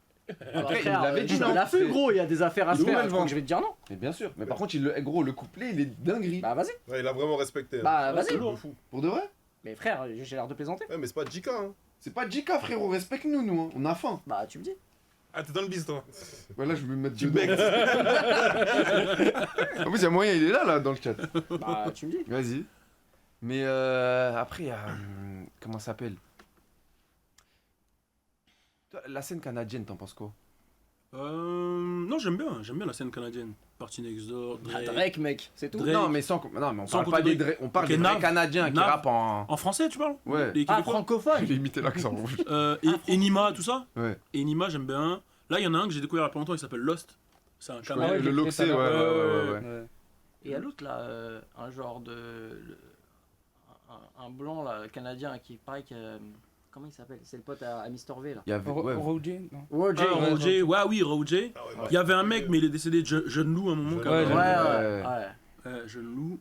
Après, il frère, l'avait dit, il non, l'a fait, c'est- gros, il y a des affaires à Il se veut faire. le Je crois vendre. que je vais te dire non. Mais bien sûr. Mais par contre, gros, le couplet, il est dinguerie. Bah, vas-y. Ouais, il a vraiment respecté. hein. Bah, Ouais, c'est vas-y. lourd. Pour de vrai. Mais frère, j'ai l'air de plaisanter. Ouais, mais c'est pas Jika, hein. C'est pas Jika, frérot. Respecte-nous, nous. Hein. On a faim. Bah, tu me dis. Ah, t'es dans le bis, toi. Ouais, là, je vais me mettre Tu dedans. becques. En plus, il y a moyen, il est là, dans le chat. Bah, tu me dis. Vas-y. Mais après, il y a. Comment ça s'appelle? Toi, la scène canadienne, t'en penses quoi? Non, j'aime bien la scène canadienne. Party Next Door, Ah, Drake. Drake, mec, c'est tout. Drake. Non, mais non, mais on Sans parle pas compter des on parle Ok, des vrais Nav. Canadiens qui Nav. rappent en. En français, tu parles? Ouais. Les Ah, Québécois. francophone. J'ai imité l'accent rouge. Enima, tout ça? Ouais. Enima, j'aime bien. Là, il y en a un que j'ai découvert il y a pas longtemps, il s'appelle Lost. C'est un Ouais, Canadien. ouais, le j'ai Loxé, écouté ouais, tout à ouais, l'heure. ouais, ouais. Et à l'autre, là, un genre de. Un blanc, là, canadien, qui pareil que. Comment il s'appelle? C'est le pote à Mister V, là. Il y avait. Ouais. Roger, non. Roger. Ah, Roger, ouais, oui, Roger. Ah ouais, Il y avait un mec, mais il est décédé, Jeune Loup, à un moment. Jeune qui Loup. avait- Ouais, Ouais. ouais. Jeune Loup.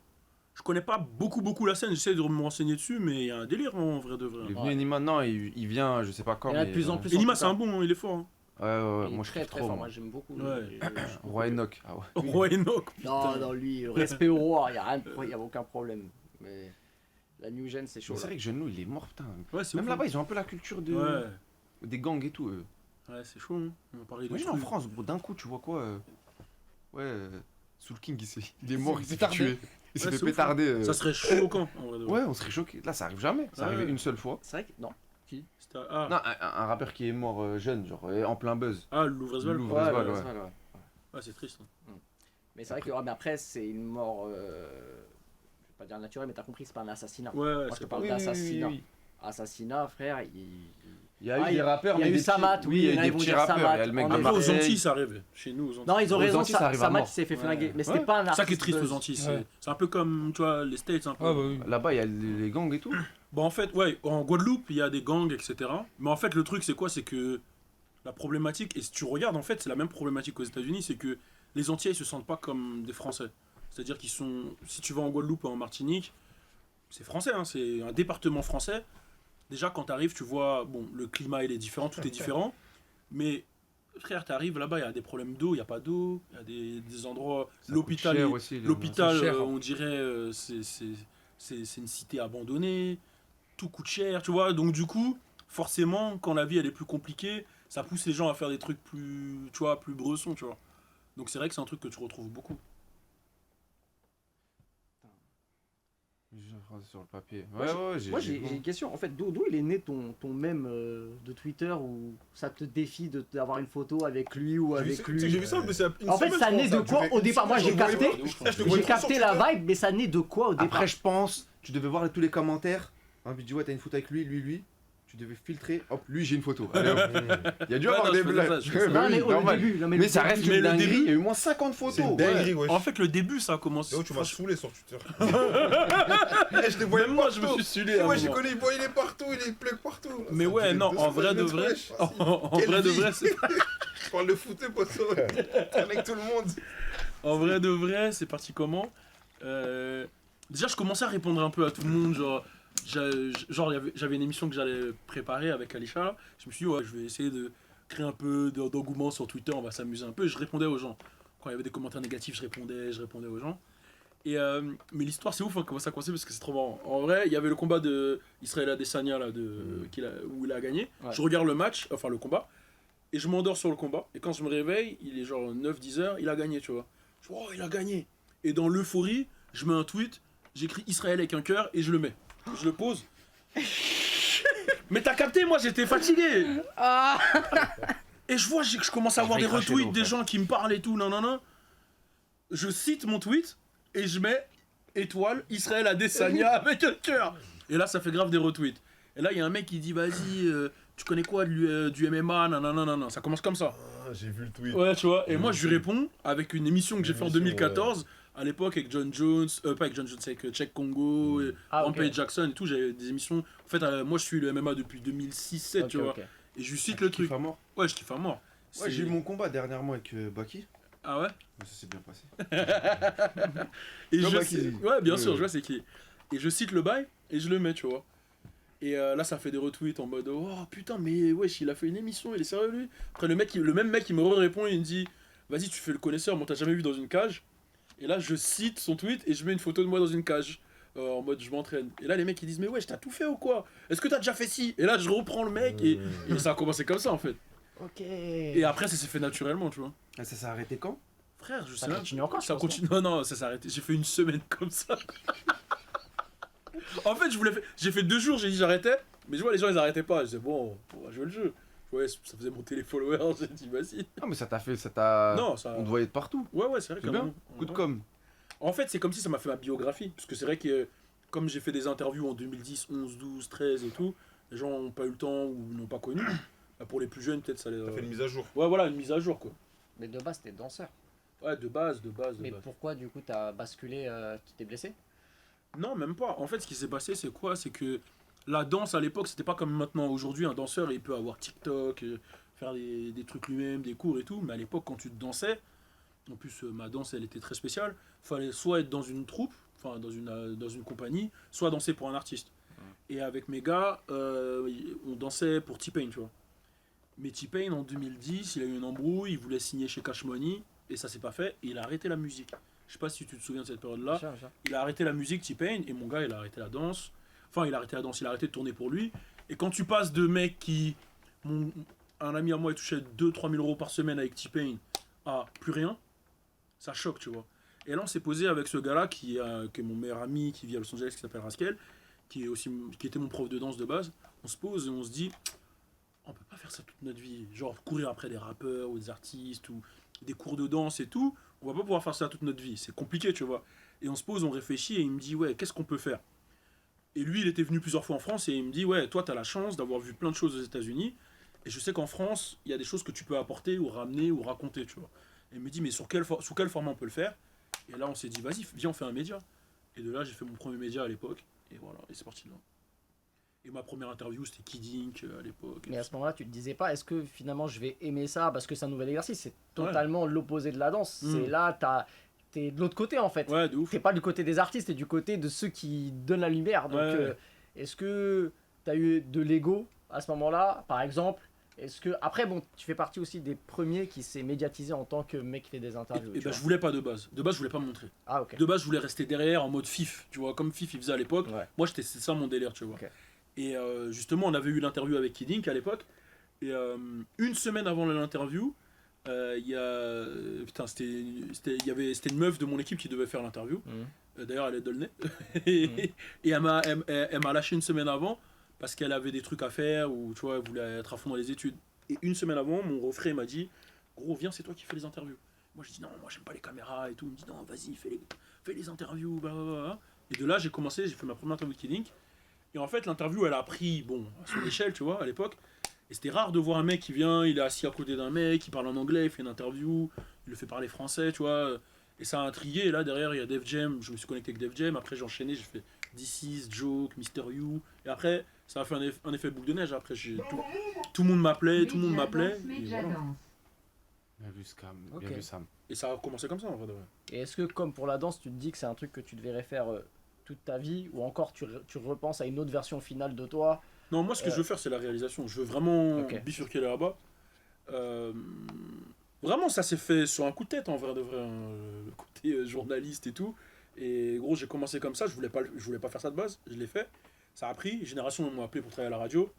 Je connais pas beaucoup la scène, j'essaie de me renseigner dessus, mais il y a un délire en vrai de Il est vrai. venu Enima, non, il vient, je sais pas quand. Il y en a mais, de plus en plus. Enima, en tout c'est cas. un bon, il est fort. Hein. Ouais, ouais, ouais. Il est Moi, je très kiffe très trop. fort, moi. moi j'aime beaucoup. Ouais. Roi Enoch. Ah ouais. Roi Enoch. Non, non, lui, respect au roi, il y a aucun problème. Mais la new gen, c'est chaud. Mais c'est là. vrai que Jeune Loup, il est mort, putain. Ouais, c'est Même ouf, là-bas, ils ont un peu la culture de. Ouais. Des gangs et tout, eux. Ouais, c'est chaud. Hein. On va parler de Imagine en trucs. France, gros, d'un coup, tu vois quoi Ouais, Soul King, il est mort, il s'est fait pétardé. tuer. Il s'est Ouais, fait c'est ouf, pétarder. Ça serait choquant en vrai de vrai. Ouais, on serait choqué. Là, ça arrive jamais. Ça Ouais. arrive une seule fois. C'est vrai que. Non. C'était- Ah, Non, un rappeur qui est mort jeune, genre en plein buzz. Louvresval. Louvre. Ouais, Vresval, ouais, ouais. Vresval, ouais. Ouais, c'est triste. Hein. Mais c'est vrai que. Mais après, c'est une mort. Je vais pas dire naturelle, mais t'as compris, c'est pas un assassinat. Ouais, Moi, je te c'est parle Oui, d'assassinat. oui, oui, Assassinat, frère, il. Il Il y a Ah, eu des rappeurs, il y a mais eu des Samat, petits- oui, il y a il y en eu a, des ils vont petits dire rappeurs. Samat, Il y a le mec en de effet. Après, aux Marseille. Antilles, ça arrivait. Chez nous, aux Antilles. Non, ils ont Aux raison, Antilles, ça arrive à Samat mort. il s'est fait Ouais. flinguer. Mais c'était Ouais. pas un C'est ça qui est artiste triste buzz. aux Antilles. Ouais. C'est un peu comme, tu vois, les States, un peu. Ah bah oui. Là-bas, il y a les gangs et tout. Bon, en fait, ouais, en Guadeloupe, il y a des gangs, etc. Mais en fait, le truc, c'est quoi? C'est que la problématique, et si tu regardes, en fait, c'est la même problématique aux États-Unis, c'est que les Antillais, ils se sentent pas comme des Français. C'est-à-dire qu'ils sont. Si tu vas en Guadeloupe ou en Martinique, c'est français, hein, c'est un département français. Déjà, quand tu arrives, tu vois, bon, le climat, il est différent, tout est différent. Mais, frère, tu arrives là-bas, il y a des problèmes d'eau, il n'y a pas d'eau, il y a des endroits. Ça L'hôpital, coûte cher aussi, les- l'hôpital, c'est cher, hein. on dirait, c'est une cité abandonnée, tout coûte cher, tu vois. Donc, du coup, forcément, quand la vie, elle est plus compliquée, ça pousse les gens à faire des trucs plus, tu vois, plus bressons, tu vois. Donc, c'est vrai que c'est un truc que tu retrouves beaucoup. Je phrase sur le papier. Moi, Ouais, ouais, Moi j'ai une question, en fait, d'où il est né ton mème de Twitter où ça te défie d'avoir une photo avec lui ou avec lui? J'ai vu ça, mais c'est une En fait, semaine, ça je naît pense, de quoi durait au une départ? Moi, semaine, j'ai je le voyais capté, pas. Je Je le voyais j'ai pas capté sur la Twitter. vibe, mais ça naît de quoi au départ? Après, je pense, tu devais voir tous les commentaires. Hein, puis tu dis, ouais, t'as une photo avec lui. Tu devais filtrer. Hop, lui, j'ai une photo. Allez, hop. Il y a dû Ouais, avoir non, des je faisais blagues. ça, je faisais ça. Bah Non, oui, mais au normal. début, non, Mais le ça début, reste mais une le dinguerie. début- Il y a eu au moins 50 photos. C'est une Ouais. dinguerie, wesh. En fait, le début, ça a commencé. Oh, tu m'as saoulé sur Twitter. Je te Même voyais moi, je me partout. suis saoulé. à un Moi, j'ai moment. connu, il est partout, il est plug partout. Mais Ça ouais, durait non, 2 en vrai de semaines, vrai, wesh. en Quelle vrai de vie. vrai, c'est Je parle de foot, poteau. Avec tout le monde. en vrai de vrai, c'est parti comment? Déjà, je commençais à répondre un peu à tout le monde, genre j'avais une émission que j'allais préparer avec Alisha. Là. Je me suis dit ouais, je vais essayer de créer un peu d'engouement sur Twitter, on va s'amuser un peu. Et je répondais aux gens. Quand il y avait des commentaires négatifs, je répondais aux gens. Et mais l'histoire c'est ouf hein, comment ça a commencé parce que c'est trop marrant. En vrai, il y avait le combat de Israël Adesanya là où il a gagné. Ouais. Je regarde le match, enfin le combat, et je m'endors sur le combat. Et quand je me réveille, il est genre 9-10 heures, il a gagné, tu vois. Je dis, oh, il a gagné. Et dans l'euphorie, je mets un tweet, j'écris Israël avec un cœur et je le mets. Je le pose. Mais t'as capté, moi j'étais fatigué. Et je vois, je commence à avoir des cracher retweets l'eau, des frère. gens qui me parlent et tout, non. Je cite mon tweet et je mets étoile Israël Adesanya avec un cœur. Et là, ça fait grave des retweets. Et là, il y a un mec qui dit, vas-y, tu connais quoi du MMA, non. Ça commence comme ça. Ah, j'ai vu le tweet. Ouais, tu vois. Et moi, je lui réponds avec une émission que j'ai fait en Émission, 2014, à l'époque avec John Jones, pas avec John Jones, avec Check Congo, et Ah, ok. Rampage Jackson et tout. J'avais des émissions. En fait, moi, je suis le MMA depuis 2006-7, tu vois. Ok. Et je lui cite le truc. Kiffe à mort. Ouais, je kiffe à mort. Ouais, j'ai eu mon combat dernièrement avec Baki. Ah ouais? Mais ça s'est bien passé. Et Comme je Baki. sais- Ouais, bien sûr, Ouais. je vois c'est qui. Et je cite le bail et je le mets, tu vois. Et là, ça fait des retweets en mode oh putain, mais wesh, il a fait une émission, il est sérieux lui? Après, le même mec, il me répond et il me dit vas-y, tu fais le connaisseur, moi t'as jamais vu dans une cage. Et là, je cite son tweet et je mets une photo de moi dans une cage. En mode je m'entraîne. Et là, les mecs ils disent mais wesh, t'as tout fait ou quoi? Est-ce que t'as déjà fait ci? Et là, je reprends le mec et ça a commencé comme ça en fait. Ok. Et après, ça s'est fait naturellement, tu vois. Ah, ça s'est arrêté quand? Frère, je sais Ça même. continue encore, je Ça pense, continue. Non, ça s'est arrêté. J'ai fait une semaine comme ça. En fait, j'ai fait 2 jours, j'ai dit j'arrêtais. Mais je vois, les gens ils arrêtaient pas. Je disais bon, on va jouer le jeu. Ouais, ça faisait monter les followers. J'ai dit vas-y. Ah, mais ça t'a fait. Ça t'a. Non, ça. On te voyait de partout. Ouais, c'est vrai C'est quand bien. même. Coup de Ouais. com'. En fait, c'est comme si ça m'a fait ma biographie. Parce que c'est vrai que comme j'ai fait des interviews en 2010, 11, 12, 13 et tout, les gens n'ont pas eu le temps ou n'ont pas connu. Bah, pour les plus jeunes, peut-être ça les. T'as fait une mise à jour. Ouais, voilà, une mise à jour quoi. Mais de base, t'es danseur. Ouais, de base. Mais pourquoi, du coup, t'as basculé, tu t'es blessé? Non, même pas. En fait, ce qui s'est passé, c'est quoi? C'est que la danse à l'époque, c'était pas comme maintenant. Aujourd'hui, un danseur, il peut avoir TikTok, faire des trucs lui-même, des cours et tout. Mais à l'époque, quand tu dansais, en plus, ma danse, elle était très spéciale. Fallait soit être dans une troupe, enfin dans une compagnie, soit danser pour un artiste. Et avec mes gars, on dansait pour T-Pain, tu vois. Mais T-Pain, en 2010, il a eu une embrouille, il voulait signer chez Cash Money, et ça s'est pas fait, et il a arrêté la musique. Je sais pas si tu te souviens de cette période-là. Il a arrêté la musique, T-Pain, et mon gars, il a arrêté la danse. Enfin, il a arrêté la danse, il a arrêté de tourner pour lui. Et quand tu passes de mec qui... un ami à moi, il touchait 2-3 000 euros par semaine avec T-Pain à plus rien, ça choque, tu vois. Et là, on s'est posé avec ce gars-là, qui est mon meilleur ami, qui vit à Los Angeles, qui s'appelle Raskel, qui était mon prof de danse de base. On se pose et on se dit, on peut pas faire ça toute notre vie. Genre, courir après des rappeurs ou des artistes ou des cours de danse et tout. On va pas pouvoir faire ça toute notre vie. C'est compliqué, tu vois. Et on se pose, on réfléchit et il me dit, ouais, qu'est-ce qu'on peut faire? Et lui, il était venu plusieurs fois en France et il me dit, ouais, toi, t'as la chance d'avoir vu plein de choses aux États-Unis. Et je sais qu'en France, il y a des choses que tu peux apporter ou ramener ou raconter, tu vois. Et il me dit, mais sous quel format on peut le faire? Et là, on s'est dit, vas-y, viens, on fait un média. Et de là, j'ai fait mon premier média à l'époque. Et voilà, et c'est parti de là. Et ma première interview, c'était Kid Ink à l'époque. Mais à ce moment-là, tu te disais pas, est-ce que finalement je vais aimer ça parce que c'est un nouvel exercice? C'est totalement l'opposé de la danse. C'est là, t'es de l'autre côté en fait. Ouais, de ouf. T'es pas du côté des artistes, t'es du côté de ceux qui donnent la lumière. Donc, est-ce que t'as eu de l'ego à ce moment-là, par exemple? Est-ce que après, bon, tu fais partie aussi des premiers qui s'est médiatisé en tant que mec qui fait des interviews. Et ben, je voulais pas de base. De base, je voulais pas me montrer. Ah, ok. De base, je voulais rester derrière en mode fif, tu vois, comme fif il faisait à l'époque. Ouais. Moi, c'est ça mon délire, tu vois. Ok. Et justement, on avait eu l'interview avec Kid Ink à l'époque. Et une semaine avant l'interview, il y a. Putain, c'était une meuf de mon équipe qui devait faire l'interview. D'ailleurs, elle est Dolnay. Et elle m'a lâché une semaine avant parce qu'elle avait des trucs à faire ou tu vois, elle voulait être à fond dans les études. Et une semaine avant, mon refrain m'a dit, gros, viens, c'est toi qui fais les interviews. Moi, je dis non, moi, j'aime pas les caméras et tout. Il me dit non, vas-y, fais les interviews. Blablabla. Et de là, j'ai fait ma première interview de Kid Ink. Et en fait, l'interview, elle a pris, bon, à son échelle, tu vois, à l'époque. Et c'était rare de voir un mec qui vient, il est assis à côté d'un mec, il parle en anglais, il fait une interview, il le fait parler français, tu vois. Et ça a intrigué. Et là, derrière, il y a Def Jam. Je me suis connecté avec Def Jam. Après, j'ai enchaîné, j'ai fait This Is, Joke, Mister You. Et après, ça a fait un effet boule de neige. Après, tout le monde m'appelait, tout le monde m'appelait. Et voilà. Bien vu, Scam. Ok. Bien vu, Sam. Et ça a commencé comme ça, en vrai de vrai. Et est-ce que, comme pour la danse, tu te dis que c'est un truc que tu devrais faire toute ta vie, ou encore tu repenses à une autre version finale de toi? Non, moi, ce que je veux faire, c'est la réalisation. Je veux vraiment Ok. bifurquer là-bas. Vraiment, ça s'est fait sur un coup de tête, en vrai de vrai. Le côté journaliste et tout. Et gros, j'ai commencé comme ça. Je voulais pas faire ça de base. Je l'ai fait. Ça a pris. Génération m'a appelé pour travailler à la radio.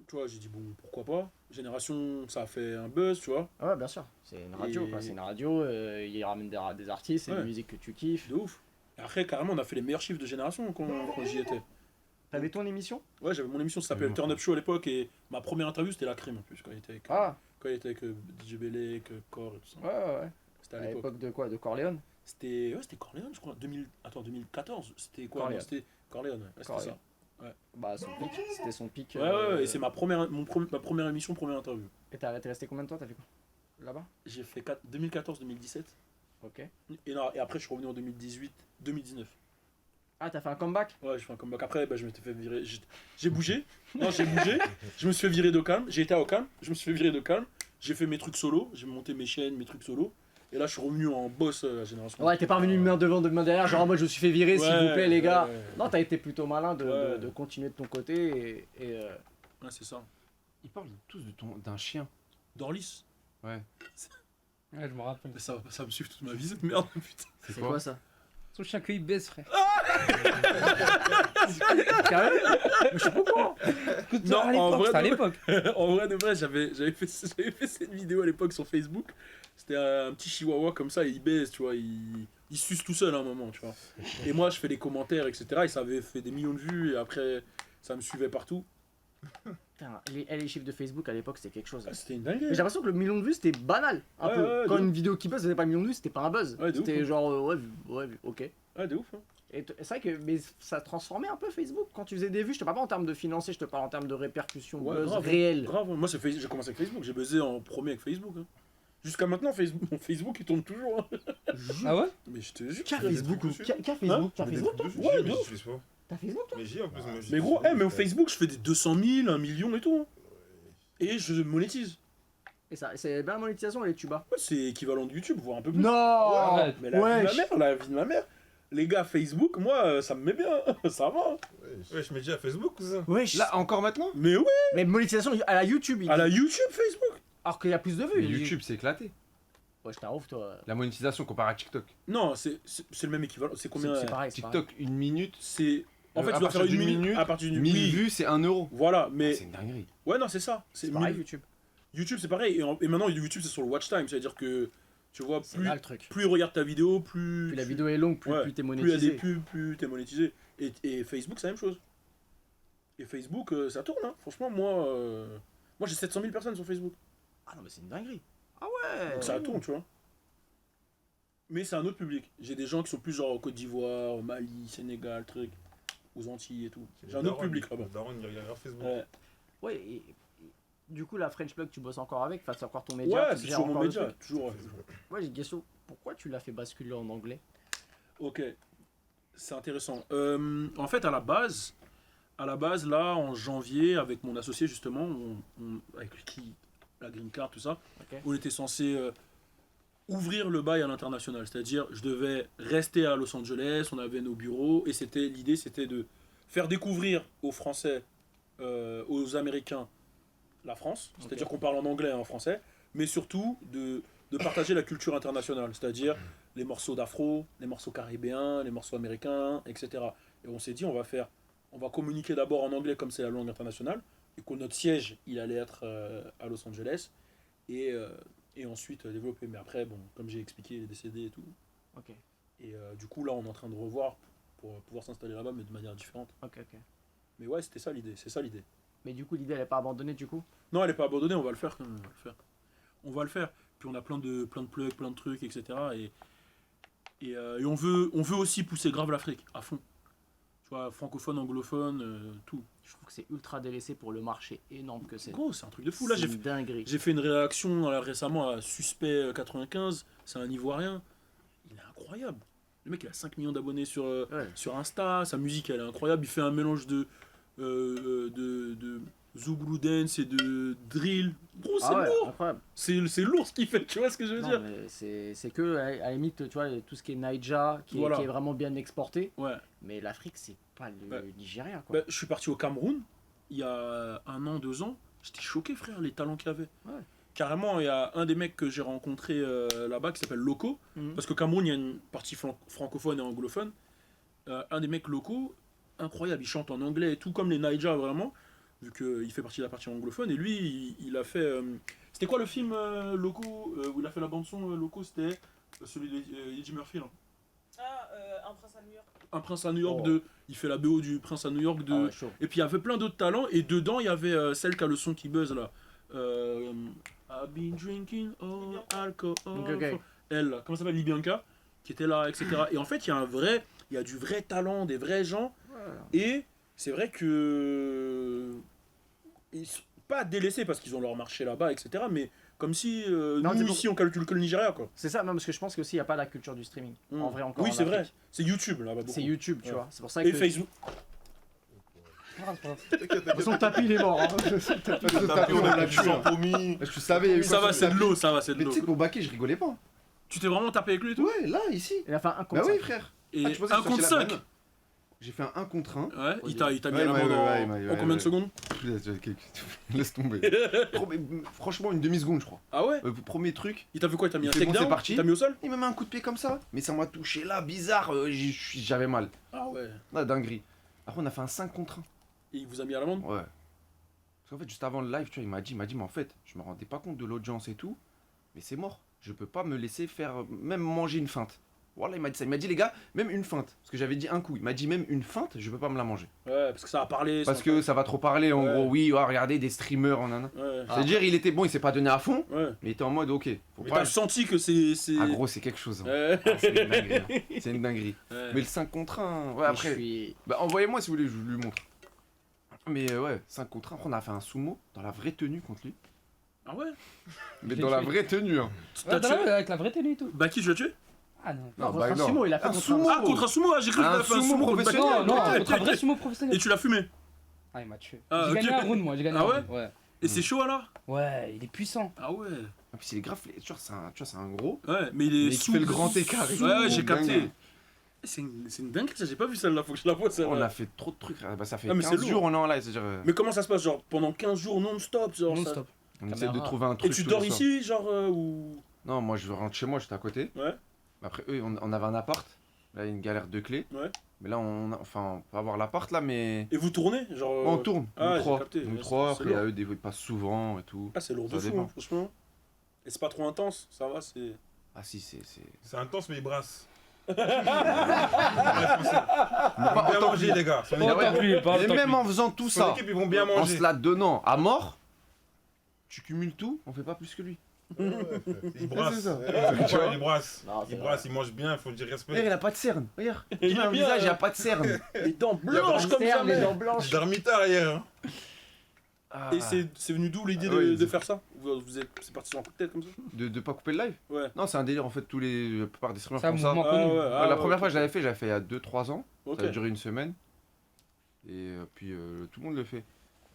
Tu vois, j'ai dit, bon, pourquoi pas. Génération, ça a fait un buzz, tu vois. Ah ouais, bien sûr. C'est une radio, quoi. C'est une radio, ils ramènent des artistes, c'est Ouais. une musique que tu kiffes. De ouf. Et après, carrément, on a fait les meilleurs chiffres de Génération quand j'y étais. T'avais ton émission? Ouais, j'avais mon émission, ça s'appelait le Turn Up Show à l'époque. Et ma première interview, c'était la crime en plus. Quand il était avec, Ah, DJ Belek, Core et tout ça. ouais. C'était À à l'époque. l'époque de quoi? De Corleone? C'était Corleone, je crois. 2014. C'était quoi? Corleone. Non, c'était Corleone, ouais. C'était Corleone. ça. Bah, son pic. C'était son pic. Ouais, et c'est ma première émission, première interview. Et t'es resté combien de temps? T'as fait quoi? Là-bas? J'ai fait 2014-2017. Ok. Et après, je suis revenu en 2018-2019. Ah, t'as fait un comeback? Ouais, j'ai fait un comeback. Après, bah, je m'étais fait virer. J'ai bougé. Non, j'ai bougé. Je me suis fait virer d'Ocam. J'ai été à Ocam. Je me suis fait virer d'Ocam. J'ai fait mes trucs solo. J'ai monté mes chaînes, mes trucs solo. Et là, je suis revenu en boss à Génération. Ouais, t'es pas revenu main devant, main derrière, genre moi je me suis fait virer, s'il Ouais, vous plaît, les gars. ouais. Non, t'as été plutôt malin de Ouais. continuer de ton côté Ouais, c'est ça. Ils parlent tous d'un chien. Dorlis. Ouais. Ouais, je me rappelle. Ça me suit toute ma vie, cette merde. Putain. C'est C'est quoi ça? Son chien qu'il baisse, frère. Carré. Mais je suis pas au courant. Non, à en l'époque, vrai, c'était à de- l'époque. En vrai de vrai, j'avais fait cette vidéo à l'époque sur Facebook. C'était un petit chihuahua comme ça, et il baise, tu vois, il suce tout seul à un moment, tu vois. Et moi, je fais des commentaires, etc. Et ça avait fait des millions de vues, et après, ça me suivait partout. Putain, les chiffres de Facebook à l'époque c'était quelque chose. Ah, c'était une Mais dinguerie. j'ai l'impression que le million de vues c'était banal. Un Ouais, peu. ouais, Quand de une vidéo qui buzz, c'était pas un million de vues, c'était pas un buzz. Ouais, de ouf, C'était hein. genre, ok. Ouais, de ouf. Hein. Et c'est vrai que mais ça transformait un peu Facebook quand tu faisais des vues. Je te parle pas en termes de financier, je te parle en termes de répercussion, Ouais, buzz grave, réel. Grave, moi, j'ai commencé avec Facebook, j'ai buzzé en premier avec Facebook. Hein. Jusqu'à maintenant, mon Facebook il tourne toujours. Hein. Ah ouais? Mais je te jure. Qu'a Il y a des Facebook trucs ou- dessus. qu'a Facebook? T'as Mais des Facebook trucs dessus, Ouais, mais de j'y ouf. suis pas. T'as Facebook toi? Mais j'y ai en plus, moi. Mais gros, mais au Facebook, je fais des 200 000, 1 million et tout. Hein. Et je monétise. Et ça, c'est bien la monétisation les tubas. Ouais, c'est équivalent de YouTube, voire un peu plus. Non. Arrête. Mais la vie de ma Wesh. mère, la vie de ma mère. Les gars, Facebook, moi, ça me met bien. Ça va. Ouais, je mets déjà à Facebook, cousin. Wesh. Là, encore maintenant Mais oui, Mais monétisation à la YouTube. à la YouTube, Facebook. Alors qu'il y a plus de vues. YouTube, c'est éclaté. Ouais, je t'en ouf toi. La monétisation comparée à TikTok. Non, c'est le même équivalent. C'est combien C'est pareil. c'est pareil. TikTok, une minute. C'est. En fait, à tu dois partir faire une d'une minute à partir d'une 1000 oui. vues, c'est 1 euro. Voilà, mais. C'est une dinguerie. Ouais, non, c'est ça. C'est pareil 1000. YouTube. YouTube, c'est pareil. Et maintenant, YouTube, c'est sur le watch time. C'est-à-dire que, tu vois, C'est plus, là le truc. plus ils regardent ta vidéo, plus. Plus la vidéo est longue, plus, Ouais. plus t'es Plus il y a des monétisé. pubs, plus t'es monétisé. Et Facebook, c'est la même chose. Et Facebook, ça tourne, hein. Franchement, moi j'ai 700 000 personnes sur Facebook. Ah non mais c'est une dinguerie. Ah ouais. Donc ça tourne, tu vois. Mais c'est un autre public. J'ai des gens qui sont plus genre Côte d'Ivoire, Mali, Sénégal, truc. aux Antilles et tout. J'ai un autre public là-bas. Daron, il regarde Facebook. Ouais, Ouais, et du coup, la French Plug, tu bosses encore avec? Enfin, c'est encore ton média? ouais tu c'est gères toujours mon encore le média. truc? Toujours. Ouais, j'ai une question. Pourquoi tu l'as fait basculer en anglais? Ok, c'est intéressant. En fait, à la base, là, en janvier, avec mon associé, justement, avec qui, la Green Card, tout ça, Ok. on était censé ouvrir le bail à l'international. C'est-à-dire, je devais rester à Los Angeles, on avait nos bureaux, et l'idée, c'était de faire découvrir aux Français, aux Américains, la France. C'est-à-dire qu'on parle en anglais et en français, mais surtout de partager la culture internationale. C'est-à-dire les morceaux d'afro, les morceaux caribéens, les morceaux américains, etc. Et on s'est dit, on va communiquer d'abord en anglais comme c'est la langue internationale, et que notre siège, il allait être à Los Angeles, et ensuite développer. Mais après, bon, comme j'ai expliqué, il est décédé et tout. Ok, Et du coup, là, on est en train de revoir pour pouvoir s'installer là-bas, mais de manière différente. ok, ok. Mais ouais, c'était ça l'idée, c'est ça l'idée. Mais du coup, l'idée, elle est pas abandonnée, du coup? Non, elle n'est pas abandonnée, on va le faire quand même, on va le faire. On va le faire. Puis on a plein de plugs, plein de trucs, etc. Et on veut aussi pousser grave l'Afrique, à fond. Tu vois, francophone, anglophone, tout. Je trouve que c'est ultra délaissé pour le marché énorme que c'est. Gros, c'est un truc de fou. Là, C'est une dinguerie. j'ai fait une réaction récemment à Suspect 95, c'est un Ivoirien. Il est incroyable. Le mec, il a 5 millions d'abonnés sur Insta, sa musique, elle est incroyable. Il fait un mélange de Zouglou Dance et de drill. Gros, c'est lourd. Incroyable. C'est lourd ce qu'il fait, tu vois ce que je veux Non, dire? mais c'est que, à la limite, tu vois, tout ce qui est Naija, qui Voilà. est vraiment bien exporté. Ouais. Mais l'Afrique, c'est pas le Bah, Nigeria, quoi. Bah, je suis parti au Cameroun il y a 1 an, 2 ans. J'étais choqué, frère, les talents qu'il y avait. Ouais. Carrément, il y a un des mecs que j'ai rencontré là-bas qui s'appelle Loco. Mhm. Parce qu'au Cameroun, il y a une partie francophone et anglophone. Un des mecs locaux, incroyable, il chante en anglais et tout, comme les Naija vraiment, vu qu'il fait partie de la partie anglophone. Et lui, il a fait. C'était quoi le film Loco où il a fait la bande-son Loco? C'était celui de Eddie Murphy, là. Ah, un prince à New York. Un prince à New York Oh. 2. Il fait la BO du prince à New York 2. Ah ouais, chaud. Et puis il y avait plein d'autres talents, et dedans il y avait celle qui a le son qui buzz là. I've been drinking all alcohol. Ok. Elle, là, comment ça s'appelle, Libianca, qui était là, etc. Et en fait, il y a du vrai talent, des vrais gens, et c'est vrai que. Ils sont pas délaissés parce qu'ils ont leur marché là-bas, etc. Mais comme si Non, c'est nous pour- ici on calcule que le Nigeria, quoi. C'est ça, non, parce que je pense qu'aussi, il n'y a pas la culture du streaming. Mm. En vrai, encore. Oui, en c'est vrai. Afrique. C'est YouTube là-bas. C'est beaucoup. YouTube, tu Ouais. vois. C'est pour ça Et que. Facebook. Son tapis, il est mort. Hein. Tapis, on a la tué, hein. Promis. Je savais, il y a eu Ça va, c'est de l'eau, ça va, c'est de Mais l'eau. tu sais, pour baquer, je rigolais pas. Tu t'es vraiment tapé avec lui et tout? Ouais, là, ici. Il a fait un Bah contre oui, 5. frère. Et Ah, tu pensais un que je contre cherchais la 5. banane? J'ai fait un 1 contre 1. Ouais, il t'a mis Ouais, à la ouais, mort ouais, en ouais, combien de ouais. secondes? Laisse tomber. Franchement, une demi-seconde, je crois. Ah ouais? Premier truc, Il t'a fait quoi? Il t'a mis Il un fait bon, takedown? c'est parti. Il t'a mis au sol? il m'a mis un coup de pied comme ça. Mais ça m'a touché là, bizarre. J'avais mal. Ah ouais. Là, dinguerie. Après, on a fait un 5 contre 1. Et il vous a mis à l'amende? Ouais. Parce qu'en fait, juste avant le live, tu vois, il m'a dit, mais en fait, je me rendais pas compte de l'audience et tout. Mais c'est mort. Je peux pas me laisser faire, même manger une feinte. Voilà, il m'a dit ça. Il m'a dit, les gars, même une feinte. Parce que j'avais dit un coup. Il m'a dit, même une feinte, je peux pas me la manger. Ouais, parce que ça a parlé. Parce que ça va trop parler, en Ouais. gros. Oui, oh, regardez, des streamers, en nana. Ouais. C'est-à-dire, il était bon, il s'est pas donné à fond. Ouais. Mais il était en mode, ok. Faut Mais pas. t'as senti que c'est. Ah, gros, c'est quelque chose. Hein. Ouais. Ah, c'est une dinguerie. Hein. C'est une dinguerie. Ouais. Mais le 5 contre 1, ouais, Mais après. je suis... Bah, envoyez-moi si vous voulez, je lui montre. Mais ouais, 5 contre 1. Après, on a fait un sumo dans la vraie tenue contre lui. Ah ouais? Mais l'ai dans la tué. vraie tenue, hein. T'as tué? Avec la vraie tenue et tout. Bah qui tu l'as tué? Ah non. Non, bah, contre un non. sumo, il a fait Un contre sumo. Ah, contre un sumo, j'ai cru qu'il Un avait fait un sumo sumo contre professionnel. Non, non, Ouais. contre un vrai sumo Et professionnel. tu l'as fumé? Ah, il m'a tué. Ah, J'ai ok. gagné un round, moi. J'ai gagné Ah un ouais round. Ouais. Et c'est chaud alors? Ouais, il est puissant. Ah ouais. Et puis, c'est les graves. Tu vois, c'est un gros. Ouais, mais il est Mais qui fait le grand écart. Ouais, ouais, j'ai Dingue. capté. C'est une dingue, ça, j'ai pas vu celle-là, faut que je la vois On celle-là. a fait trop de trucs. Bah, ça fait Ah, mais c'est 15 lourd. jours, on est en live. C'est-à-dire, Mais comment ça se passe, genre pendant 15 jours non-stop, genre ça... Non-stop. on essaie de Caméra. trouver un Et truc. tu tous dors les soirs. ici, genre ou... Non, moi, je rentre chez moi, j'étais à côté. Ouais. Mais après, eux, on avait un appart. Là, il y a une galère de clés. Ouais. Mais là, on peut avoir l'appart là, mais. Et vous tournez, genre... On tourne. Ah, nous j'ai trois. capté. Nous Ouais, trois. c'est Après, il y a lourd. eux, des fois, ils passent souvent et tout. Ah, c'est lourd de Ça fou, dépend. hein, franchement. Et c'est pas trop intense, ça va, c'est... Ah, si, c'est. C'est intense, mais il brasse. Pas Bien autant manger, que- les gars. Son Pas équipe, autant que lui, pas Mais autant que même lui. en faisant tout son ça, équipe, ils vont bien en manger. se la donnant à mort, tu cumules tout, on fait pas plus que lui. Il brasse. c'est ça. Tu vois, il brasse. Non, c'est Il brasse, il mange bien, il faut dire Regarde, respect. il a pas de cerne. Regarde. Il Il a est un bien, visage, il hein. a pas de cerne. Les dents Les blanches comme cernes, les jamais. dents blanches. J'ai dormi tard hier. Hein. Et c'est venu d'où l'idée Ah ouais, de faire ça c'est parti sur un coup de tête comme ça De pas couper le live? Ouais. Non, c'est un délire en fait, la plupart des streamers C'est un font ça. mouvement Ah connu. ouais, ah La ouais, première fois ok. que je l'avais fait il y a 2-3 ans. Ok. Ça a duré une semaine. Et puis tout le monde le fait.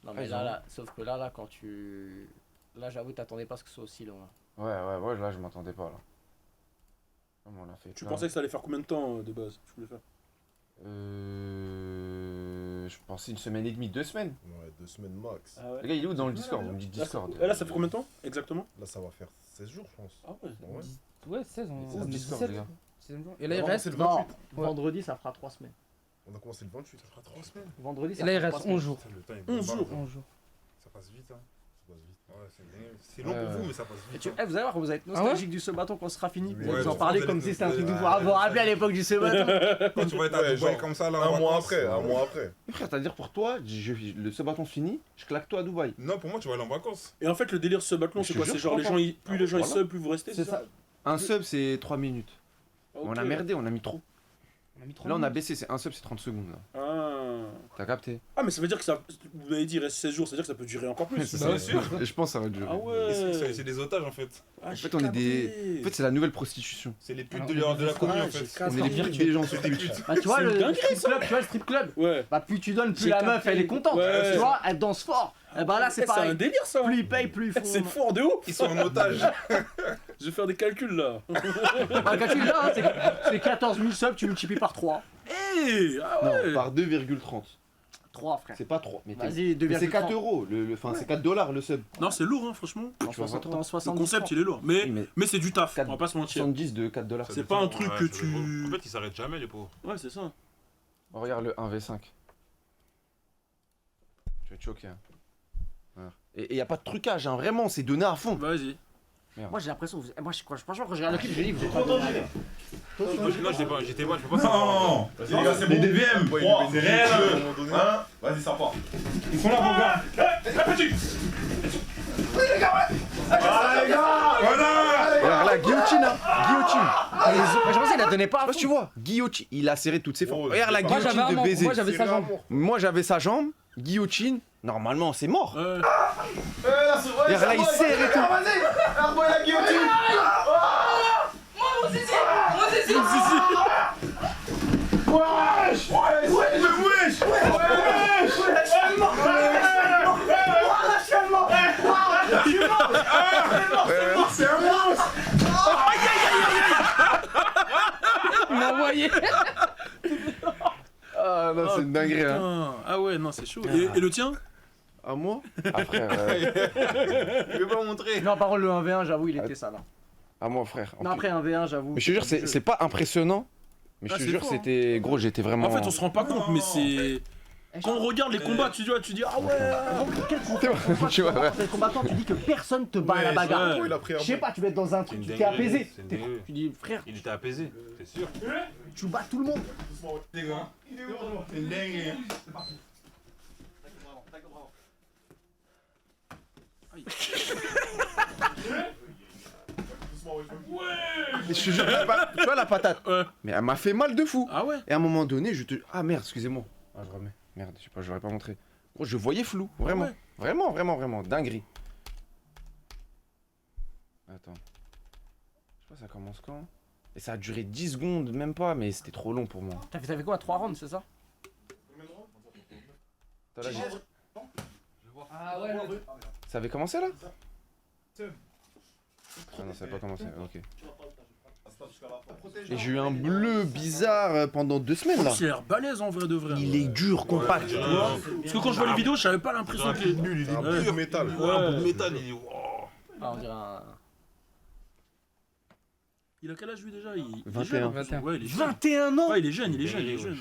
Non, Ah, mais ils là, sauf que là, quand tu. Là, j'avoue, t'attendais pas à ce que ce soit aussi long. Là. Ouais, là je m'attendais pas là. Comment on l'a fait Tu plein. pensais que ça allait faire combien de temps de base tu voulais faire Je pensais une semaine et demie, 2 semaines. Ouais, 2 semaines max. Ah ouais. Le gars il est où dans le Discord? On me dit Discord. Là, ça fait combien de temps exactement Là, ça va faire 16 jours, je pense. Ah ouais. Ouais. Ouais, 16 on C'est on est Discord, 17. les gars. 16 jours. Et là, il Non, reste. c'est le Non, 28. vendredi, ça fera 3 semaines. On a commencé le 28, ça fera 3 semaines. Vendredi, Et ça là, il fera reste 3 11 jours. Putain, le temps est 11 bombarde. jours. 11 jours. Ça passe vite. Hein. Ça passe vite. Ouais, c'est long pour vous, mais ça passe Et vite. tu... hein. vous allez voir, vous êtes nostalgique du Sebaton quand ce sera fini. Oui, Vous allez vous en ouais, parler vous comme allez- si c'était un truc de ouais, vous. Ah, vous vous ouais, rappelez à ouais. l'époque du Sebaton. Quand tu vas être à Ouais, Dubaï genre, comme ça, là, en Un mois vacances, après, un mois après. Mais frère, t'as à dire pour toi, le Sebaton fini, je claque toi à Dubaï. Non, pour moi, tu vas aller en vacances. Et en fait, le délire Subathlon, Je c'est te quoi jure, C'est je genre les comprends. gens, plus les gens ils Voilà. sub, plus vous restez C'est ça. Un sub c'est 3 minutes. Ah, ok. On a merdé, on a mis trop. On a mis 3 Là on a baissé, c'est un sub c'est 30 secondes là. Ah. T'as capté? Ah, mais ça veut dire que ça. Vous m'avez dit il reste 16 jours, ça veut dire que ça peut durer encore plus. C'est Bien sûr. Et je pense que ça va durer. Ah Et ouais. C'est des otages en fait. Ah, En fait on est des. En fait c'est la nouvelle prostitution. C'est les putes Alors, de la commune en j'ai fait. quatre On est les putes des gens. C'est des putes. Bah, tu vois, C'est le une dinguerie, strip club, tu vois, le strip club. Ouais. Bah, plus tu donnes, plus J'ai la capté. meuf, elle est contente. Ouais. Tu vois, elle danse fort. Et bah là, c'est C'est un pareil. délire ça. Plus ils payent, plus ils font. C'est fort de ouf. Ils sont en otage. Je vais faire des calculs là. Bah, calcul là, hein, c'est 14 000 subs, tu multiplies par 3. Hey, ah ouais. Non, par 2,30. 3, frère. C'est pas 3. Mais Vas-y, mais c'est 4 2,30. euros. Enfin c'est 4 dollars le sub. Non, c'est lourd, hein, franchement. Dans Tu vas 60, pas dans Le 70 concept, il est lourd. Oui, mais Mais c'est du taf, Quatre- on va pas se mentir. 70 de 4 dollars. C'est pas un truc que tu. En fait, ils s'arrêtent jamais, les pauvres. Ouais, c'est ça. Oh, regarde le 1v5. Tu vas te choquer. Hein. Voilà. Et y a pas de trucage, hein, vraiment, c'est donné à fond. Vas-y. Moi, j'ai l'impression. Moi, franchement, quand je regarde le clip, je dis, vous êtes pas Non, j'étais pas, je peux pas savoir. Non, les gars, c'est bon. DVM, C'est réel, hein. Vas-y, ça part. Ils sont là, mon gars. Alors là, guillotine, hein. Guillotine. Moi, je pensais qu'il la donnait pas à Parce fond. que tu vois, guillotine, il a serré toutes ses formes. Oh, Regarde la moi, Moi, j'avais guillotine un de membre. baiser. Moi, j'avais sa jambe. Moi j'avais sa jambe, guillotine, normalement c'est mort. Ouais. Regarde là, il serre et tout. Il m'a envoyé. Ah non, c'est une dinguerie. Hein. Putain. Ah ouais, non, c'est chaud. Et le tien À moi Ah frère, Je vais pas montrer. Non, par contre, le 1v1, j'avoue, il était sale. Hein. à moi frère. Non, après 1v1, j'avoue. Mais je te jure, c'est pas impressionnant. Mais je Ah, te c'est jure, fort, hein. c'était. Gros, j'étais vraiment. En fait, on se rend pas compte, mais c'est. Quand on regarde les combats, tu dis ah ouais. Quel combattant, Tu vois, ouais. quel combattant, tu dis que personne te bat à la Ouais, bagarre. ouais. Il a pris un Je sais pas, tu vas être dans un truc, tu t'es apaisé. Tu dis, frère, Il était apaisé, c'est sûr. tu bats tout le monde. Les gars, c'est une dinguerie. Mais je te jure, tu vois la patate Ouais. Mais elle m'a fait mal de fou. Ah ouais. Et à un moment donné, je te. Ah merde, excusez-moi. Ah, je remets. Merde, je sais pas, je l'aurais pas montré. Gros, je voyais flou, vraiment. Ouais. Vraiment, vraiment, vraiment. Dinguerie. Attends. Je sais pas, ça commence quand? Et ça a duré 10 secondes, même pas, mais c'était trop long pour moi. T'as fait quoi, 3 rounds, c'est ça? T'as là, Ah ouais, ça avait commencé là? Ah non, ça avait pas commencé, ok. Et j'ai eu un bleu bizarre pendant 2 semaines là. Il a l'air balèze en vrai de vrai. Il est dur, compact. Parce que quand je vois les vidéos, j'avais pas l'impression qu'il est nul. Il Un est bout de métal. Ouais, un bout de métal, il est. Ah, on dirait un. Il a quel âge lui déjà? Il est 21. jeune, en plus. 21. Ouais, il est jeune. 21 ans! Ouais, il est jeune, il est jeune, il est jeune.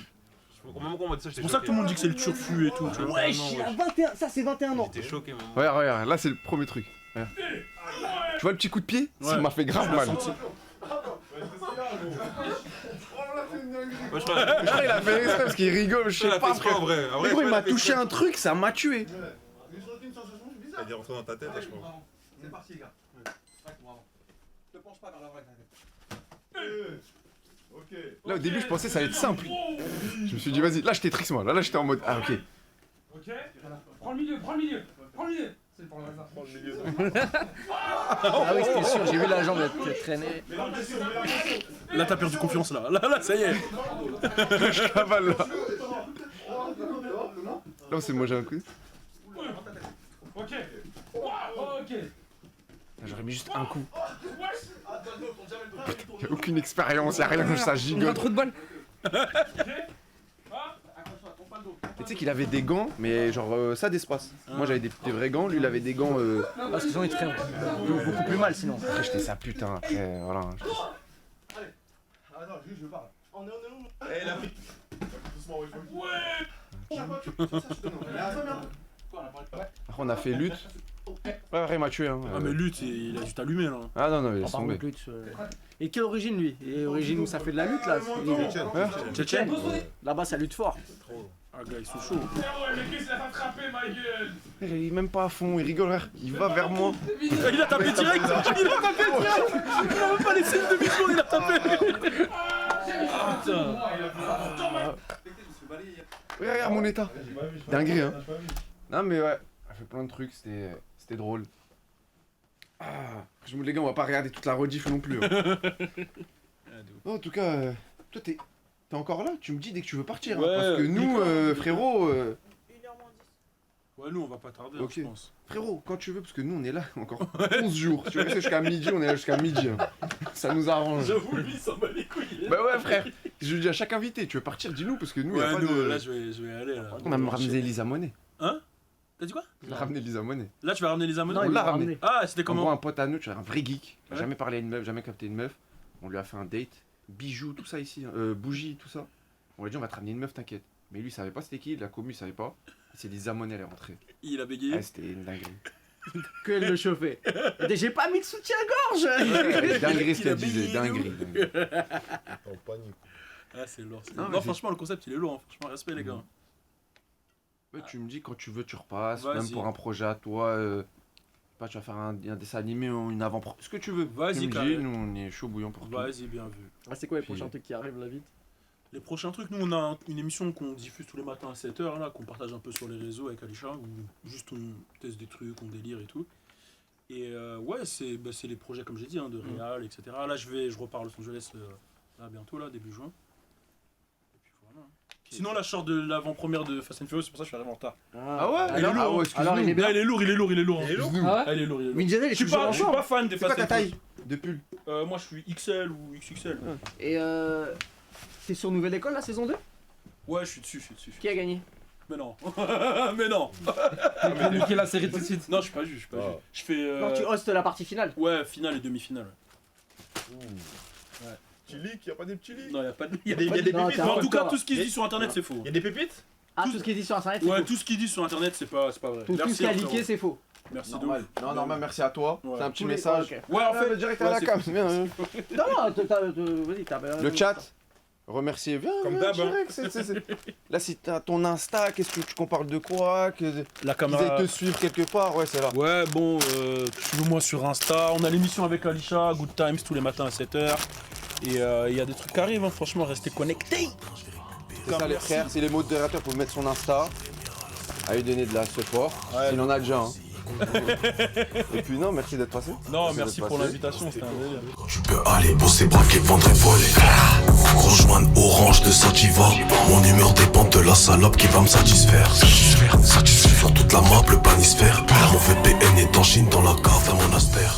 Comment on m'a dit ça? C'est pour ça que tout le monde dit que c'est le turfu et tout. Tu vois. Wesh, il a 21, ça c'est 21 ans! J'étais choqué, maman. Regarde, regarde, là c'est le premier truc. Regarde. Tu vois le petit coup de pied? Ça Ouais. m'a fait grave mal. Ouais, je crois Je crois qu'il a fait exprès parce qu'il rigole, je qu'il sais a fait pas. exprès, en vrai. En Mais vrai, gros, il je m'a crois qu'il a touché fait un truc, ça m'a tué. exprès. Il est rentré dans ta tête, là, je crois. Ne penche pas vers la droite. Ok. Là, au début, je pensais que ça allait être simple. Je me suis dit, vas-y, là, j'étais triste, moi. Là, j'étais en mode, ah, ok. Ok. Prends le milieu, prends le milieu. Prends le milieu. C'est pour le hasard. Prends le milieu. Ah oui, c'était sûr, j'ai vu la jambe être traînée. Là, t'as perdu confiance, là. Là, ça y est. Je cavale, là. Là, c'est moi, j'ai un coup. Ok. Ok. Là, j'aurais mis juste un coup. Y'a aucune expérience, y'a rien, ça On a gigote. trop de balles. Et tu sais qu'il avait des gants, mais genre ça d'espace. Moi j'avais des vrais gants, lui il avait des gants. Parce que sinon il te ferait beaucoup plus mal sinon. Après j'étais sa putain, après voilà. Attends, je parle. On est où Eh, la pique. Doucement, Après on a fait lutte. Ouais, après il m'a tué. Hein. Ah, mais lutte, il a dû t'allumer, là. Ah non, non, il laisse Par tomber. contre, lutte. Et quelle origine lui? Et origine où ça fait de la lutte là? Tchétchène. Là-bas ça lutte fort. Ah, gars, ils sont chauds. Il est même pas à fond, il rigole, frère. Il va vers moi. Il a tapé direct. Il a tapé direct. Il a même pas laissé une demi-seconde, il a tapé. Regarde mon état. Dinguerie, hein. Non, mais ouais, on a fait plein de trucs, c'était drôle. Ah, les gars, on va pas regarder toute la rediff non plus. Hein. Non, en tout cas, toi, t'es encore là? Tu me dis dès que tu veux partir. Hein, Ouais, parce que nous, frérot. 1h moins 10. Ouais, nous, on va pas tarder, Ok. je pense. Frérot, quand tu veux, parce que nous, on est là encore 11 jours. Tu veux rester jusqu'à midi, on est là jusqu'à midi. Hein. Ça nous arrange. J'avoue, lui, il s'en bat les couilles. Bah ouais, frère. Je dis à chaque invité, tu veux partir, dis-nous, parce que nous, y a Ouais, pas nous, de. là, je vais aller, là. On a même ramené Lisa Monet. Hein? T'as dit quoi? On a ramené Lisa Monet. Là, tu vas ramener les amours? on l'a ramené. Ah, c'était On voit comment? un pote à nous, tu vois, un vrai geek. Il a Ouais. jamais parlé à une meuf, jamais capté une meuf. On lui a fait un date. Bijoux, tout ça ici. Bougies, tout ça. On lui a dit, on va te ramener une meuf, t'inquiète. Mais lui, il savait pas c'était qui, la commu, il savait pas. C'est Lisa Monet, elle est rentrée. Il a bégayé. Ah, c'était une dinguerie. Que elle le chauffait. J'ai pas mis de soutien-gorge. Dinguerie ce Il a qu'elle disait, bégayé, dinguerie. En panique. Ah, c'est lourd. Non, Non, mais franchement, le concept, il est lourd. Hein. Franchement, respect, les gars. Ouais, tu me dis quand tu veux, tu repasses. Vas-y. Même pour un projet à toi. Pas, tu vas faire un dessin animé ou une avant-pro. Ce que tu veux. Vas-y, Tu me dis, carré. nous, on est chaud bouillant pour tout. Vas-y, bien vu. Ah, c'est quoi les Puis- prochains trucs qui arrivent là vite? Les prochains trucs, nous, on a une émission qu'on diffuse tous les matins à 7h, là, qu'on partage un peu sur les réseaux avec Alisha, où juste on teste des trucs, on délire et tout. Et ouais, c'est les projets, comme j'ai dit, hein, de réal, etc. Là, je repars à Los Angeles là, bientôt, là, début juin. Et puis voilà. Sinon, là, je sors de l'avant-première de Fast and Furious, c'est pour ça que je suis arrivé en retard. Ah ouais Il est lourd, Ah ouais, hein. excuse-nous. Alors, il est bien. Là, il est lourd. Hein. Excuse-nous. Ah Ah, il est lourd. Vin Diesel, il Je suis est toujours pas, en je suis forme. pas fan des C'est quoi Fast ta and taille de pull? Furious. Moi, je suis XL ou XXL. Et t'es sur Nouvelle École la saison 2? Ouais, je suis dessus. Qui a gagné? Mais non. Mais non. Il faut niquer la série tout de suite. Non, je suis pas juge. Je fais. Non, tu hostes la partie finale. Ouais, finale et demi-finale. Petit leak, y a pas des petits leaks? Non, y a pas de. Il y a des pépites. Non, Mais en tout cas, Encore. tout ce qui se dit sur internet, c'est faux. Il y a des pépites. Ah, tout ce qui est dit sur internet, c'est Ouais, faux. tout ce qu'ils disent sur internet, c'est pas vrai. Tout ce qui a leaké, c'est faux. Merci de Normal. ouf. Non, normal, merci à toi. Ouais. C'est un petit Tous les- message. ok. Ouais, en Ouais, mais fait, direct ouais, à la c'est cam. faux. Viens, Non, vas-y, t'as. Le chat, remercier. Viens, Comme viens, d'hab, hein. direct, Là, si t'as ton Insta, qu'est-ce que tu qu'on parle de quoi? La Qu'ils aillent te suivre quelque part, ouais, c'est là. Ouais, bon, suivez-moi sur Insta. On a l'émission avec Alisha, Good Times, tous les matins à 7h. Et il y a des trucs qui arrivent, hein. Franchement, restez connectés. C'est ça, les frères, c'est les modérateurs pour mettre son Insta. À lui donner de la support. Ouais. S'il en a déjà, hein. Et puis, non, merci d'être passé. Non, merci d'être pour passé. l'invitation, c'était un délire. Tu peux aller bosser, braquer, vendre et voler. Rejoindre Orange de Sativa. Mon humeur dépend de la salope qui va me satisfaire. Sur toute la map, le panisphère. Mon VPN est en Chine dans la cave d'un monastère.